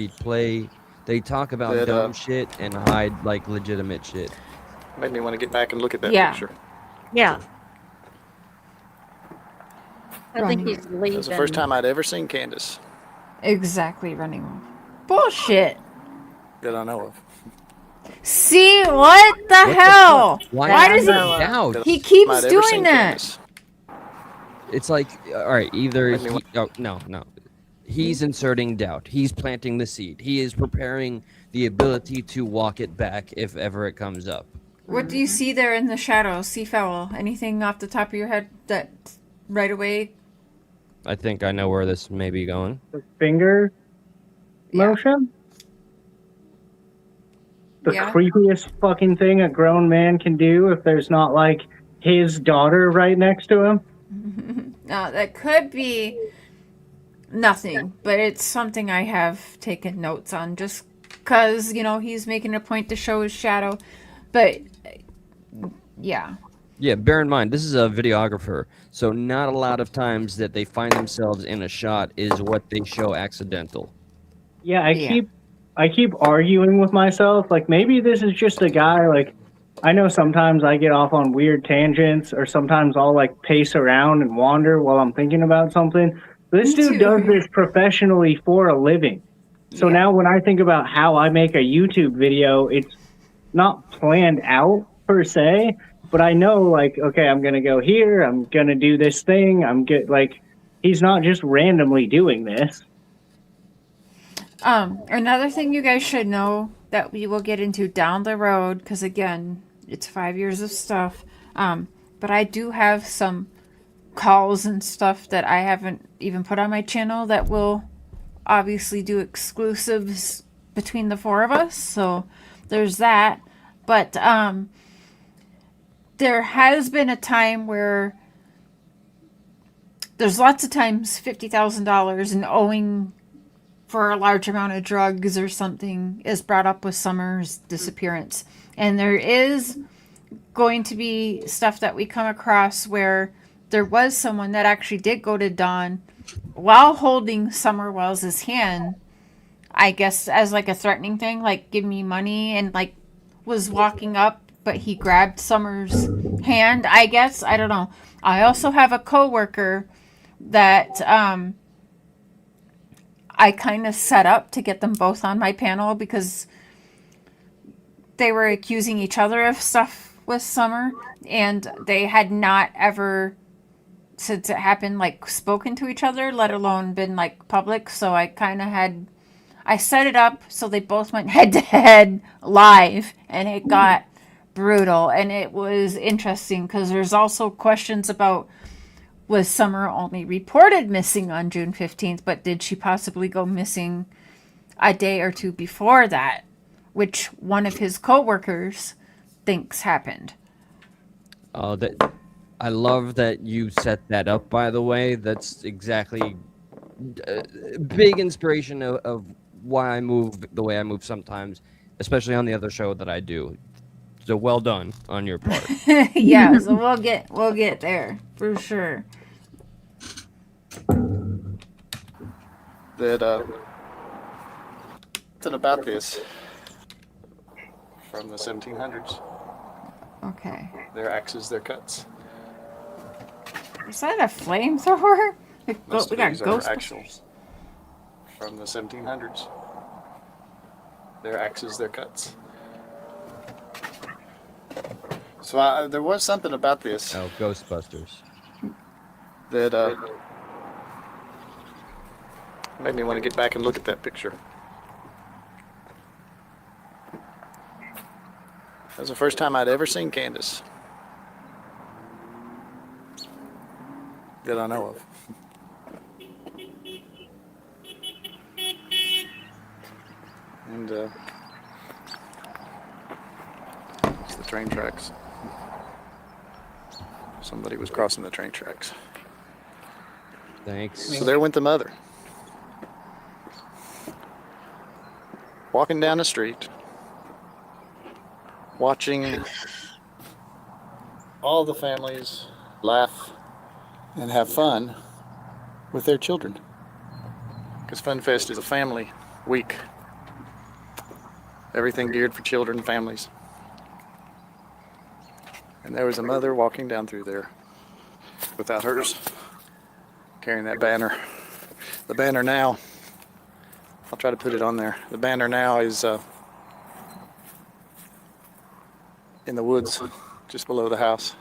they talk about that, dumb shit and hide like legitimate shit. made me want to get back and look at that Yeah. picture. Yeah. I think Running. he's That leaving. was the first time I'd ever seen Candace Exactly, running off. Bullshit. that I know of. See, what the What the hell? fuck? Why does Umbrella. he? doubt? That He I'd keeps ever doing seen that. Candace. It's like, all right, either Made me he, oh, no. He's inserting doubt. He's planting the seed. He is preparing the ability to walk it back if ever it comes up. What do you see there in the shadows, Seafowl? Anything off the top of your head that right away? I think I know where this may be going. The finger Yeah. motion? The Yeah. creepiest fucking thing a grown man can do if there's not like his daughter right next to him. That could be nothing, but it's something I have taken notes on just because, you know, he's making a point to show his shadow. But, yeah. Yeah, bear in mind, this is a videographer, so not a lot of times that they find themselves in a shot is what they show accidental. Yeah, Yeah. I keep arguing with myself. Like maybe this is just a guy. Like I know sometimes I get off on weird tangents, or sometimes I'll like pace around and wander while I'm thinking about something. This Me dude too. does this professionally for a living. So Yeah. now when I think about how I make a YouTube video, it's not planned out per se, but I know like, okay, I'm gonna go here, I'm gonna do this thing, he's not just randomly doing this. Another thing you guys should know that we will get into down the road, because again, it's 5 years of stuff. But I do have some calls and stuff that I haven't even put on my channel that will obviously do exclusives between the four of us. So there's that. But there has been a time where there's lots of times $50,000 and owing for a large amount of drugs or something is brought up with Summer's disappearance. And there is going to be stuff that we come across where there was someone that actually did go to Dawn while holding Summer Wells's hand, I guess as like a threatening thing, like give me money, and like was walking up, but he grabbed Summer's hand, I guess. I don't know. I also have a coworker that I kind of set up to get them both on my panel because they were accusing each other of stuff with Summer, and they had not ever, since it happened, like spoken to each other, let alone been like public. So I set it up so they both went head to head live, and it got brutal. And it was interesting because there's also questions about, was Summer only reported missing on June 15th, but did she possibly go missing a day or two before that, which one of his coworkers thinks happened? I I love that you set that up, by the way. That's exactly big inspiration of why I move the way I move sometimes, especially on the other show that I do. So well done on your part. Yeah, so we'll get there for sure. That something about this from the 1700s. Okay. Their axes, their cuts. Is that a flamethrower? Most We of got these are ghosts. actuals from the 1700s. Their axes, their cuts. So there was something about this Oh, Ghostbusters. that made me want to get back and look at that picture. That was the first time I'd ever seen Candace that I know of. And it's the train tracks. Somebody was crossing the train tracks. Thanks. So there went the mother. Walking down the street, watching all the families laugh and have fun with their children. Because Fun Fest is a family week. Everything geared for children and families. And there was a mother walking down through there without hers, carrying that banner. The banner now, I'll try to put it on there. The banner now is in the woods just below the house.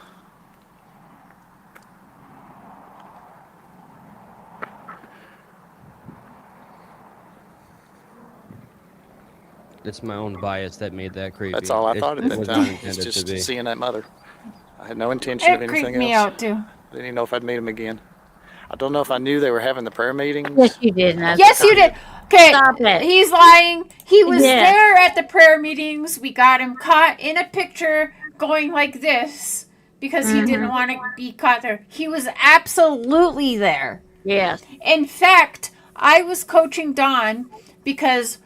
It's my own bias that made that creepy. That's all I thought at It that was time. not It's intended to just be. seeing that mother. I had no intention of It anything creeped me else. out too. Didn't even know if I'd meet him again. I don't know if I knew they were having the prayer meetings. Yes, you did. Nathan. Yes, you did. Okay, Stop it. he's lying. He was Yes. there at the prayer meetings. We got him caught in a picture going like this because he didn't want to be caught there. He was absolutely there. Yes. In fact, I was coaching Dawn because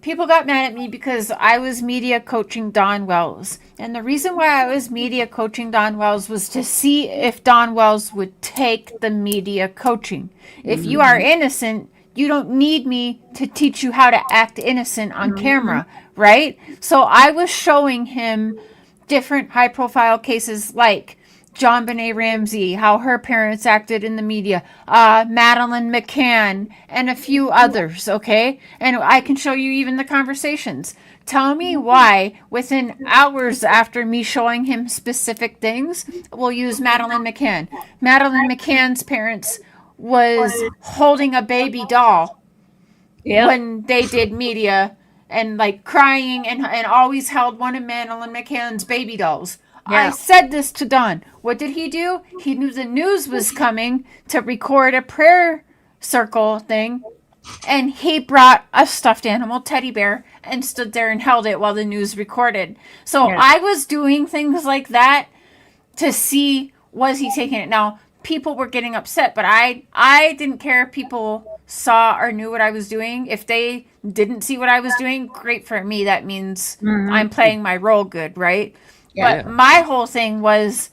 people got mad at me because I was media coaching Dawn Wells. And the reason why I was media coaching Dawn Wells was to see if Dawn Wells would take the media coaching. If you are innocent, you don't need me to teach you how to act innocent on camera, right? So I was showing him different high profile cases like John Benet Ramsey, how her parents acted in the media, Madeline McCann, and a few others, okay? And I can show you even the conversations. Tell me why, within hours after me showing him specific things, we'll use Madeline McCann. Madeline McCann's parents was holding a baby doll when they did media and like crying and always held one of Madeline McCann's baby dolls. I said this to Don. What did he do? He knew the news was coming to record a prayer circle thing, and he brought a stuffed animal teddy bear and stood there and held it while the news recorded. So I was doing things like that to see, was he taking it. Now, people were getting upset, but I didn't care if people saw or knew what I was doing. If they didn't see what I was doing, great for me. That means I'm playing my role good, right? But my whole thing was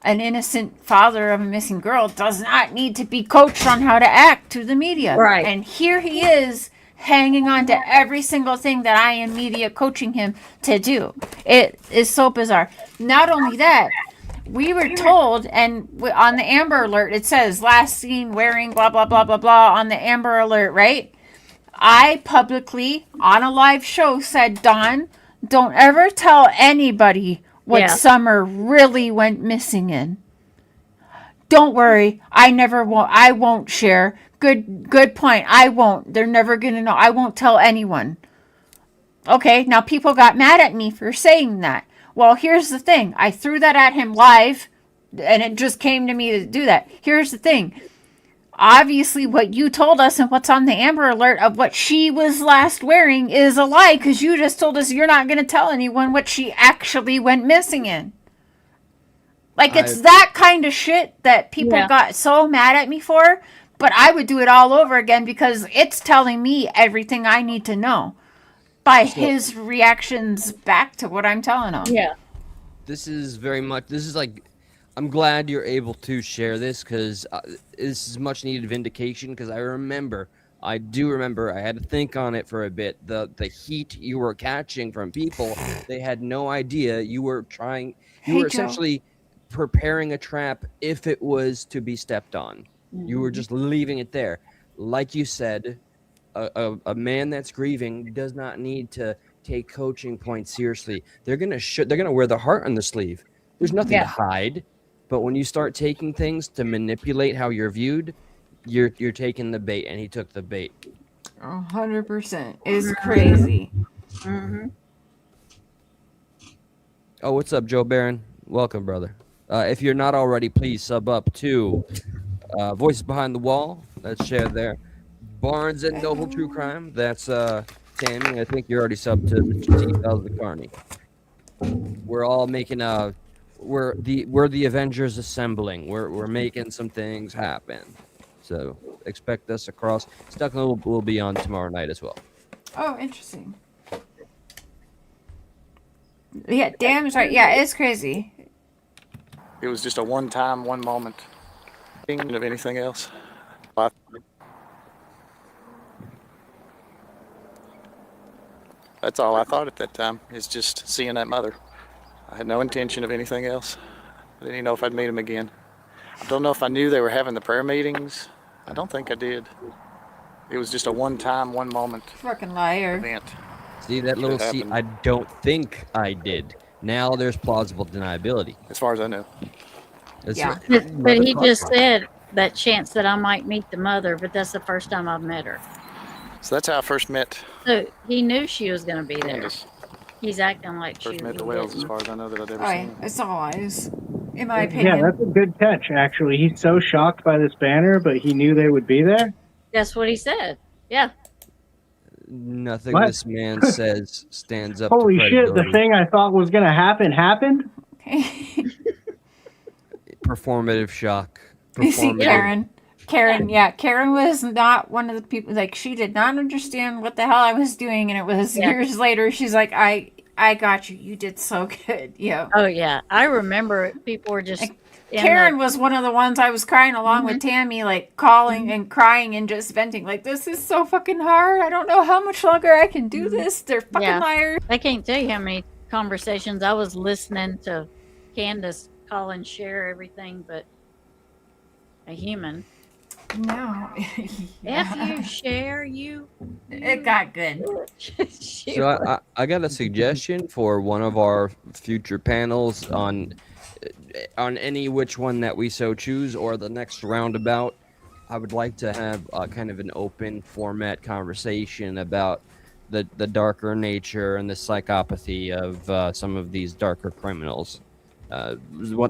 an innocent father of a missing girl does not need to be coached on how to act to the media. Right. And here he is hanging on to every single thing that I am media coaching him to do. It is so bizarre. Not only that, we were told, and on the Amber Alert, it says last seen wearing blah, blah, blah, blah, blah on the Amber Alert, right? I publicly, on a live show, said, Dawn, don't ever tell anybody what Summer really went missing in. Don't worry, I won't share. Good point. I won't. They're never gonna know. I won't tell anyone. Okay, now people got mad at me for saying that. Well, here's the thing. I threw that at him live, and it just came to me to do that. Here's the thing. Obviously, what you told us and what's on the Amber Alert of what she was last wearing is a lie, because you just told us you're not going to tell anyone what she actually went missing in. Like, I it's that kind of shit that people Yeah. got so mad at me for, but I would do it all over again because it's telling me everything I need to know by so his reactions back to what I'm telling him. Yeah. this is like I'm glad you're able to share this because this is much needed vindication because I do remember I had to think on it for a bit. The heat you were catching from people, they had no idea you Hey, were Joe. essentially preparing a trap if it was to be stepped on. You were Mhm. just leaving it there. Like you said, a man that's grieving does not need to take coaching points seriously. They're gonna wear the heart on the sleeve. There's nothing to Yeah. hide. But when you start taking things to manipulate how you're viewed, you're taking the bait, and he took the bait. 100% is Mhm. crazy. Mhm. Oh, what's up, Joe Barron? Welcome, brother. If you're not already, please sub up to Voices Behind the Wall. Let's share there. Barnes and Noble True Crime. That's Tammy. I think you're already subbed to Mr. T. Fells the Carney. We're all making we're the Avengers assembling. We're making some things happen. So expect us across. Stuck will be on tomorrow night as well. Oh, interesting. Yeah, damn is right. Yeah, it's crazy. It was just a one time, one moment. Thinking of anything else. I- That's all I thought at that time, is just seeing that mother. I had no intention of anything else. I didn't even know if I'd meet him again. I don't know if I knew they were having the prayer meetings. I don't think I did. It was just a one time, one moment Fucking liar. event See that that little had C? happened, I don't think I did. Now there's plausible deniability. as far as I know. It's Yeah. But mother he just fucker. said that chance that I might meet the mother, but that's the first time I've met her. So that's how I first met So he knew she was going to be there. Candace. He's acting like First met he the Wells, as didn't. far as I know, that I'd ever Oh, seen yeah, him. it's all lies, in my Yeah, opinion. that's a good catch, actually. He's so shocked by this banner, but he knew they would be there. That's what he said. Yeah. Nothing What? this man says stands up to Holy shit, the credibility. thing I thought was going to happen happened? Performative shock. You see, Yeah. Performative. Karen, yeah, Karen was not one of the people, like, she did not understand what the hell I was doing, and it was Yeah. years later, she's like, I got you, you did so good, yeah. Oh, yeah. I remember people were just in Karen was one of the ones I was crying along with Tammy, like, calling and crying and just venting, like, this is so fucking hard, I don't know how much longer I can do this, they're fucking Yeah. liars. I can't tell you how many conversations I was listening to Candace call and share everything but a human. No. If you share, you. It got good. She So was- I got a suggestion for one of our future panels on any which one that we so choose or the next roundabout. I would like to have kind of an open format conversation about the darker nature and the psychopathy of some of these darker criminals.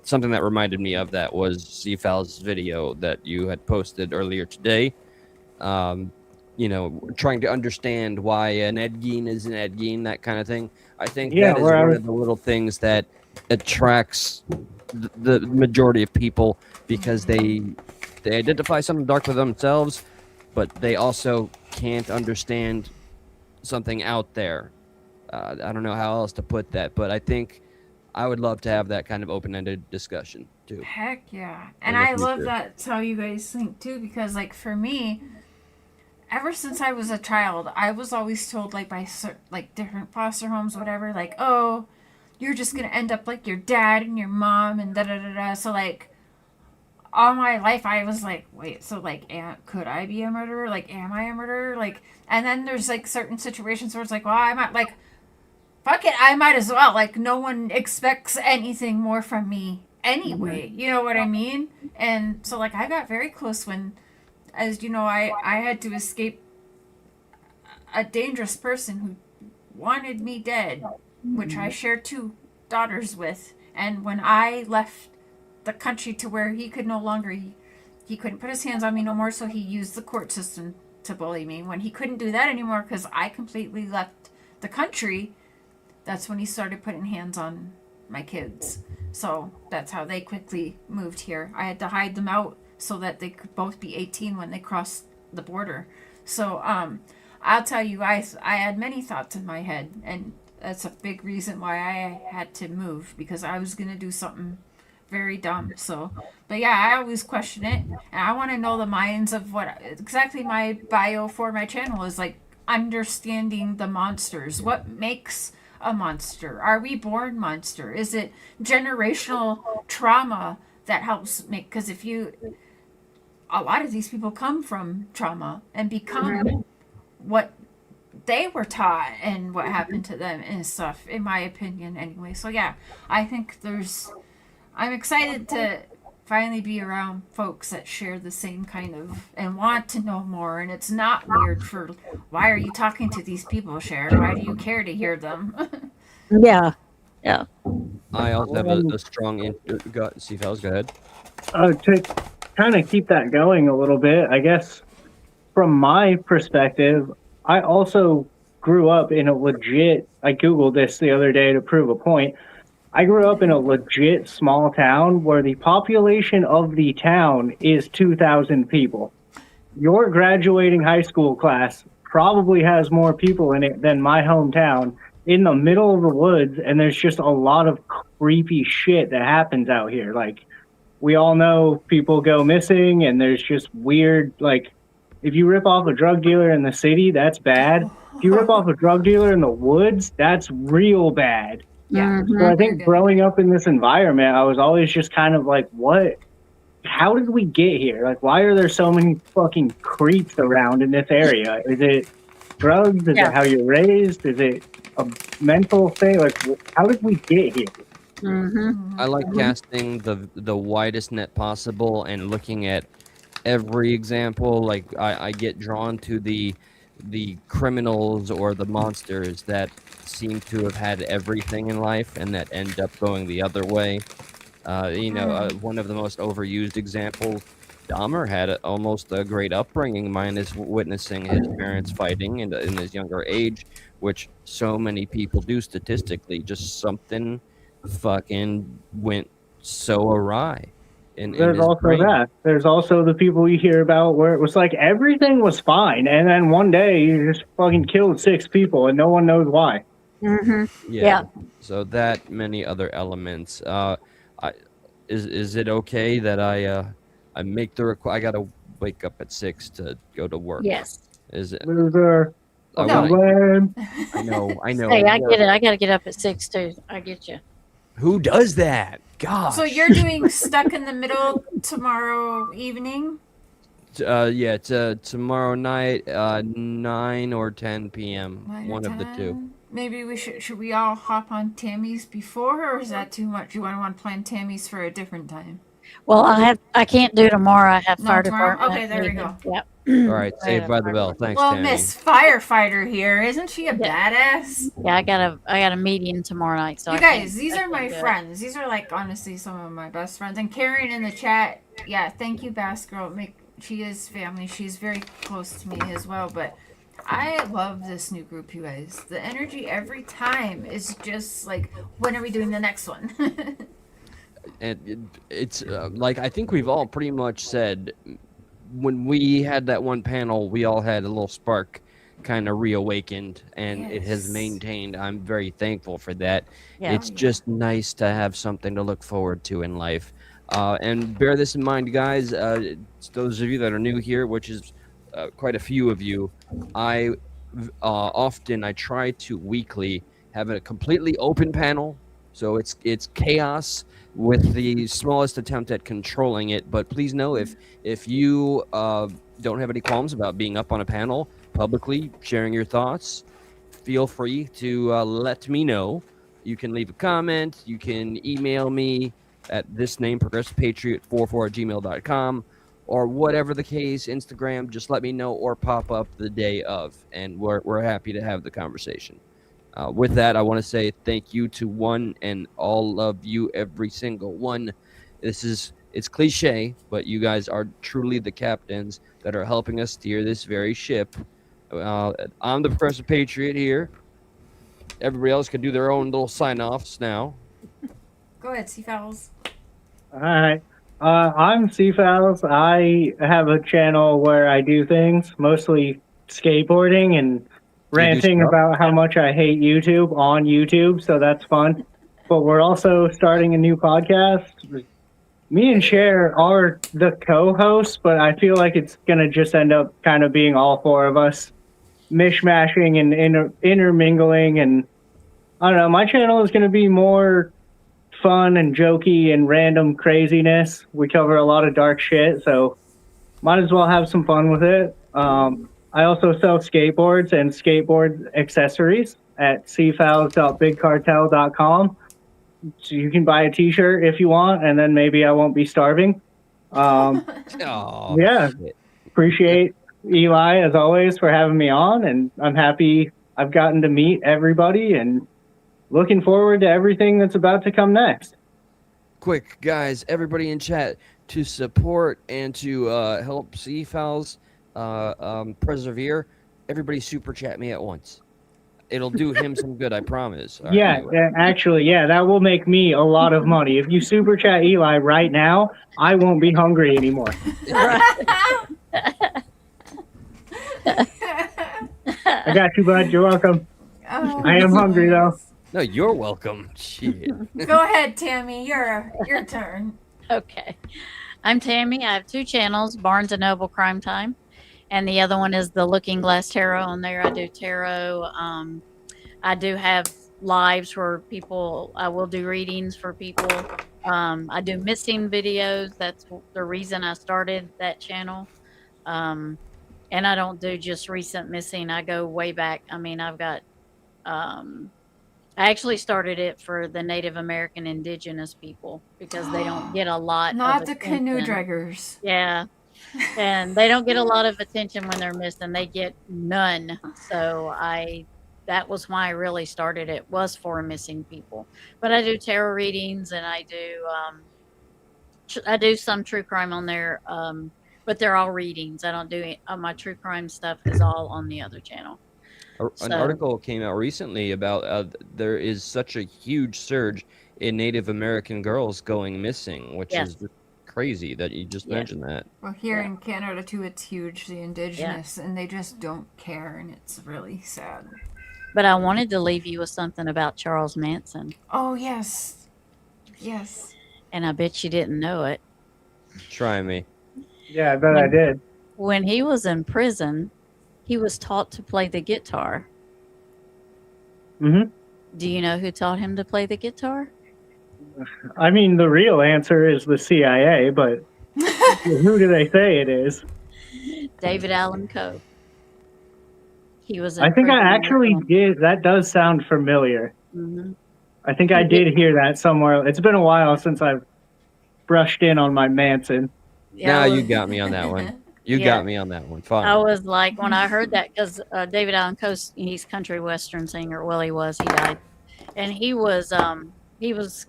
Something that reminded me of that was Zfal's video that you had posted earlier today. Trying to understand why an Ed Gein is an Ed Gein, that kind of thing. I think Yeah, that is where I one was of the little things that attracts the majority of people because they identify something dark with themselves, but they also can't understand something out there. I don't know how else to put that, but I think I would love to have that kind of open-ended discussion too. Heck yeah. And in the I love future. that's how you guys think too, because like for me, ever since I was a child, I was always told like by like different foster homes, whatever, like, oh, you're just gonna end up like your dad and your mom and da da da da. So like all my life I was like, wait, so like could I be a murderer? Like am I a murderer? Like and then there's like certain situations where it's like, well, I might like fuck it, I might as well. Like no one expects anything more from me anyway. You know what I mean? And so like I got very close when as you know, I had to escape a dangerous person who wanted me dead, which I shared two daughters with. And when I left the country to where he could no longer, he couldn't put his hands on me no more, so he used the court system to bully me. When he couldn't do that anymore because I completely left the country, that's when he started putting hands on my kids. So that's how they quickly moved here. I had to hide them out so that they could both be 18 when they crossed the border. So I'll tell you guys, I had many thoughts in my head, and that's a big reason why I had to move, because I was gonna do something very dumb. So, but yeah, I always question it, and I want to know the minds of what exactly my bio for my channel is like. Understanding the monsters. What makes a monster? Are we born monster? Is it generational trauma that helps make? Because if you, a lot of these people come from trauma and become what they were taught and what happened to them and stuff, in my opinion, anyway. So yeah, I think I'm excited to finally be around folks that share the same kind of and want to know more, and it's not weird for why are you talking to these people, Cher? Why do you care to hear them? Yeah. Yeah. I also have a strong see fellas, go ahead. To kind of keep that going a little bit, I guess from my perspective, I also grew up in a legit, I Googled this the other day to prove a point. I grew up in a legit small town where the population of the town is 2,000 people. Your graduating high school class probably has more people in it than my hometown, in the middle of the woods, and there's just a lot of creepy shit that happens out here. Like, we all know people go missing, and there's just weird, like, if you rip off a drug dealer in the city, that's bad. If you rip off a drug dealer in the woods, that's real bad. Yeah. So I think growing up in this environment, I was always just kind of like, what? How did we get here? Like, why are there so many fucking creeps around in this area? Is it drugs? Is it how you're raised? Is it a mental thing? Like, how did we get here? I like casting the widest net possible and looking at every example. Like I get drawn to the criminals or the monsters that seem to have had everything in life and that end up going the other way. One of the most overused examples, Dahmer had almost a great upbringing. Mine is witnessing his parents fighting in his younger age, which so many people do statistically. Just something fucking went so awry. There's also that. There's also the people you hear about where it was like everything was fine, and then one day you just fucking killed 6 people and no one knows why. Yeah. So that many other elements. Is it okay that I make the request? I gotta wake up at 6 to go to work. Yes. Is it? Loser. I know. Hey, I get it. I got to get up at 6 too. I get you. Who does that? God. So you're doing Stuck in the Middle tomorrow evening? Tomorrow night, 9 or 10 p.m. 9 or One of the 10? two. Maybe should we all hop on Tammy's before, or is that too much? You want to plan Tammy's for a different time? Well, I can't do tomorrow. I have fire tomorrow? department. Okay, there we go. Yep. All right, Saved by the Bell. Thanks, Well, Tammy. Miss Firefighter here, isn't she a badass? Yeah, I got a meeting tomorrow night. So You I guys, can't- these I are my can't do it. friends. These are like honestly some of my best friends. And Karen in the chat, yeah, thank you, Bass Girl. She is family. She's very close to me as well. But I love this new group, you guys. The energy every time is just like, when are we doing the next one? And it's like I think we've all pretty much said when we had that one panel, we all had a little spark kind of reawakened, and it has Yes. maintained. I'm very thankful for that. Yeah. It's just nice to have something to look forward to in life. And bear this in mind, guys. Those of you that are new here, which is quite a few of you, I try to weekly have a completely open panel, so it's chaos with the smallest attempt at controlling it. But please know if you don't have any qualms about being up on a panel publicly sharing your thoughts, feel free to let me know. You can leave a comment. You can email me at this name, progressivepatriot44@gmail.com, or whatever the case, Instagram. Just let me know or pop up the day of, and we're happy to have the conversation. With that, I want to say thank you to one and all of you, every single one. It's cliche, but you guys are truly the captains that are helping us steer this very ship. I'm the Progressive Patriot here. Everybody else can do their own little sign-offs now. Go ahead, Seafowls. All right. I'm Seafowls. I have a channel where I do things, mostly skateboarding and Do you do ranting stuff? about how much I hate YouTube on YouTube, so that's fun. But we're also starting a new podcast. Me and Cher are the co-hosts, but I feel like it's gonna just end up kind of being all four of us mishmashing and intermingling, and I don't know. My channel is gonna be more fun and jokey and random craziness. We cover a lot of dark shit, so might as well have some fun with it. I also sell skateboards and skateboard accessories at cfowls.bigcartel.com. So you can buy a t-shirt if you want, and then maybe I won't be starving. Um, Oh, yeah, shit. appreciate Eli as always for having me on, and I'm happy I've gotten to meet everybody and looking forward to everything that's about to come next. Quick, guys, everybody in chat, to support and to help Seafowls persevere, everybody super chat me at once. It'll do him some good, I promise. All right, Yeah, anyway. actually, yeah, that will make me a lot of money. If you super chat Eli right now, I won't be hungry anymore. I got you, bud. You're welcome. Oh, I am hungry, though. geez. No, you're welcome. Shit. Go ahead, Tammy. Your turn. Okay. I'm Tammy. I have two channels, Barnes and Noble Crime Time, and the other one is the Looking Glass Tarot. On there, I do tarot. I do have lives where I will do readings for people. I do missing videos. That's the reason I started that channel. And I don't do just recent missing. I go way back. I mean, I've got, I actually started it for the Native American indigenous people because they don't get a lot Not of the canoe attention. draggers. Yeah. And they don't get a lot of attention when they're missing. They get none. So that was why I really started it, was for missing people. But I do tarot readings and I do some true crime on there. But they're all readings. I don't do it. My true crime stuff is all on the other channel. An So article came out recently about there is such a huge surge in Native American girls going missing, which yes, is just crazy that you just yes. mentioned that. Well, here Yeah. in Canada too, it's huge. The indigenous, and they just don't care, and it's really sad. But I wanted to leave you with something about Charles Manson, Oh yes, yes. and I bet you didn't know it. Try me. Yeah, I bet I did. When he was in prison, he was taught to play the guitar. Hmm. Do you know who taught him to play the guitar? I mean, the real answer is the CIA, but who do they say it is? David Allen Coe. He was in I think I prison actually with him. did. That does sound familiar. Mhm. I think I did hear that somewhere. It's been a while since I've brushed in on my Manson. Yeah, Now I you was, got me on that one. You Yeah. got me on that one. I Fine. was like, when I heard that, because David Allen Coe, he's country western singer. Well, he died, and he was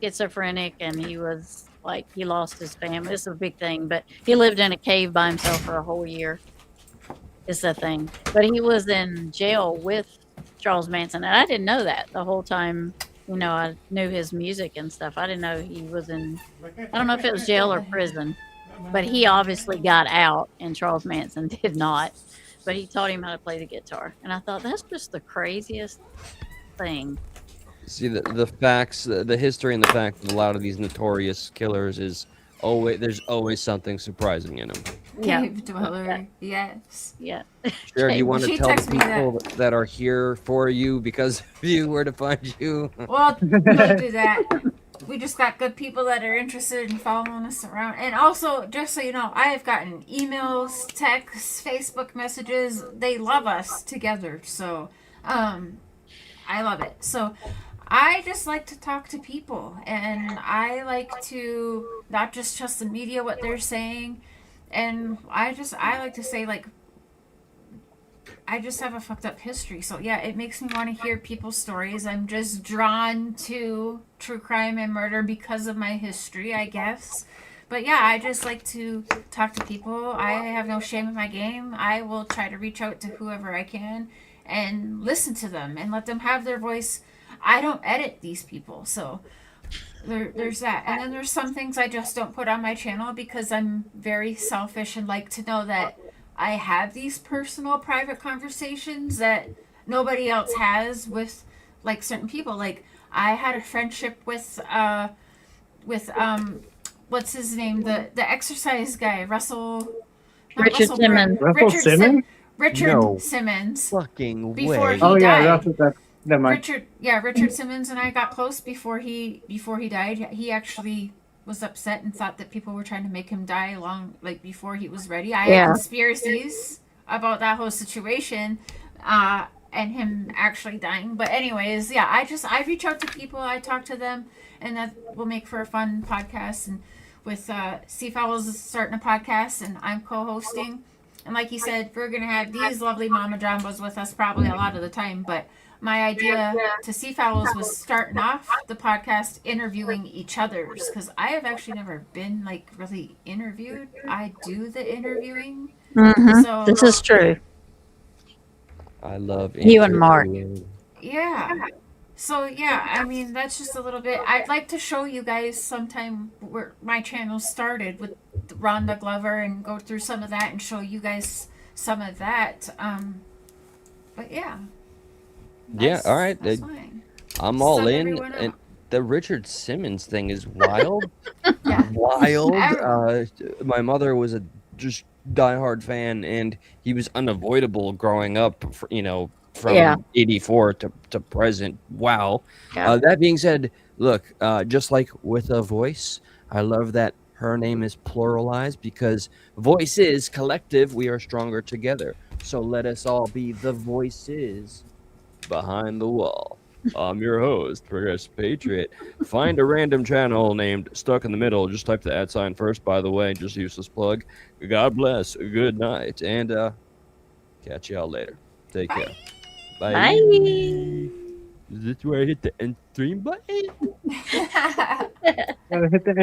schizophrenic, and he was like, he lost his family. This is a big thing, but he lived in a cave by himself for a whole year. It's a thing, but he was in jail with Charles Manson, and I didn't know that the whole time. You know, I knew his music and stuff. I didn't know he was in. I don't know if it was jail or prison, but he obviously got out, and Charles Manson did not. But he taught him how to play the guitar, and I thought that's just the craziest thing. See the facts, the history, and the fact of a lot of these notorious killers is there's always something surprising in them. Yeah, Cave dweller. Yes. yeah. Sure, do you want to She tell the texted me people that are here for you because of you where to find you? Well, don't do that. We just got good people that are interested in following us around. And also, just so you know, I have gotten emails, texts, Facebook messages. They love us together. So, I love it. So, I just like to talk to people. And I like to not just trust the media, what they're saying. And I like to say, like, I just have a fucked up history. So yeah, it makes me want to hear people's stories. I'm just drawn to true crime and murder because of my history, I guess. But yeah, I just like to talk to people. I have no shame in my game. I will try to reach out to whoever I can and listen to them and let them have their voice. I don't edit these people. So there's that. And then there's some things I just don't put on my channel because I'm very selfish and like to know that I have these personal private conversations that nobody else has with like certain people. Like I had a friendship with what's his name? The exercise guy, Russell, not Richard Russell Simmons. Russell Simmons? Richard No Simmons fucking before way. he Oh yeah, died. that's never mind. Richard Simmons and I got close before he died. He actually was upset and thought that people were trying to make him die long like before he was ready. I had Yeah. conspiracies about that whole situation, and him actually dying. But anyways, yeah, I reach out to people, I talk to them, and that will make for a fun podcast. And with Seafowls is starting a podcast, and I'm co-hosting. And like you said, we're gonna have these lovely mama jambos with us probably a lot of the time. But my idea to Seafowls was starting off the podcast interviewing each other's because I have actually never been like really interviewed. I do the interviewing, so This is true. I love You and Mark. interviewing. yeah. So yeah, I mean that's just a little bit. I'd like to show you guys sometime where my channel started with Rhonda Glover and go through some of that and show you guys some of that. But yeah. Yeah, all right. That's fine. I'm all Sub in. everyone And out. the Richard Simmons thing is wild. Yeah. Wild. Everyone. My mother was a just diehard fan, and he was unavoidable growing up. From Yeah. '84 to present. Wow. Yeah. That being said, look, just like with a voice, I love that her name is pluralized because voice is collective. We are stronger together. So let us all be the voices behind the wall. I'm your host, Progressive Patriot. Find a random channel named Stuck in the Middle. Just type the @ sign first, by the way. Just useless plug. God bless. Good night. And catch y'all later. Take care. Bye. Bye. Is this where I hit the end stream button? Gotta hit the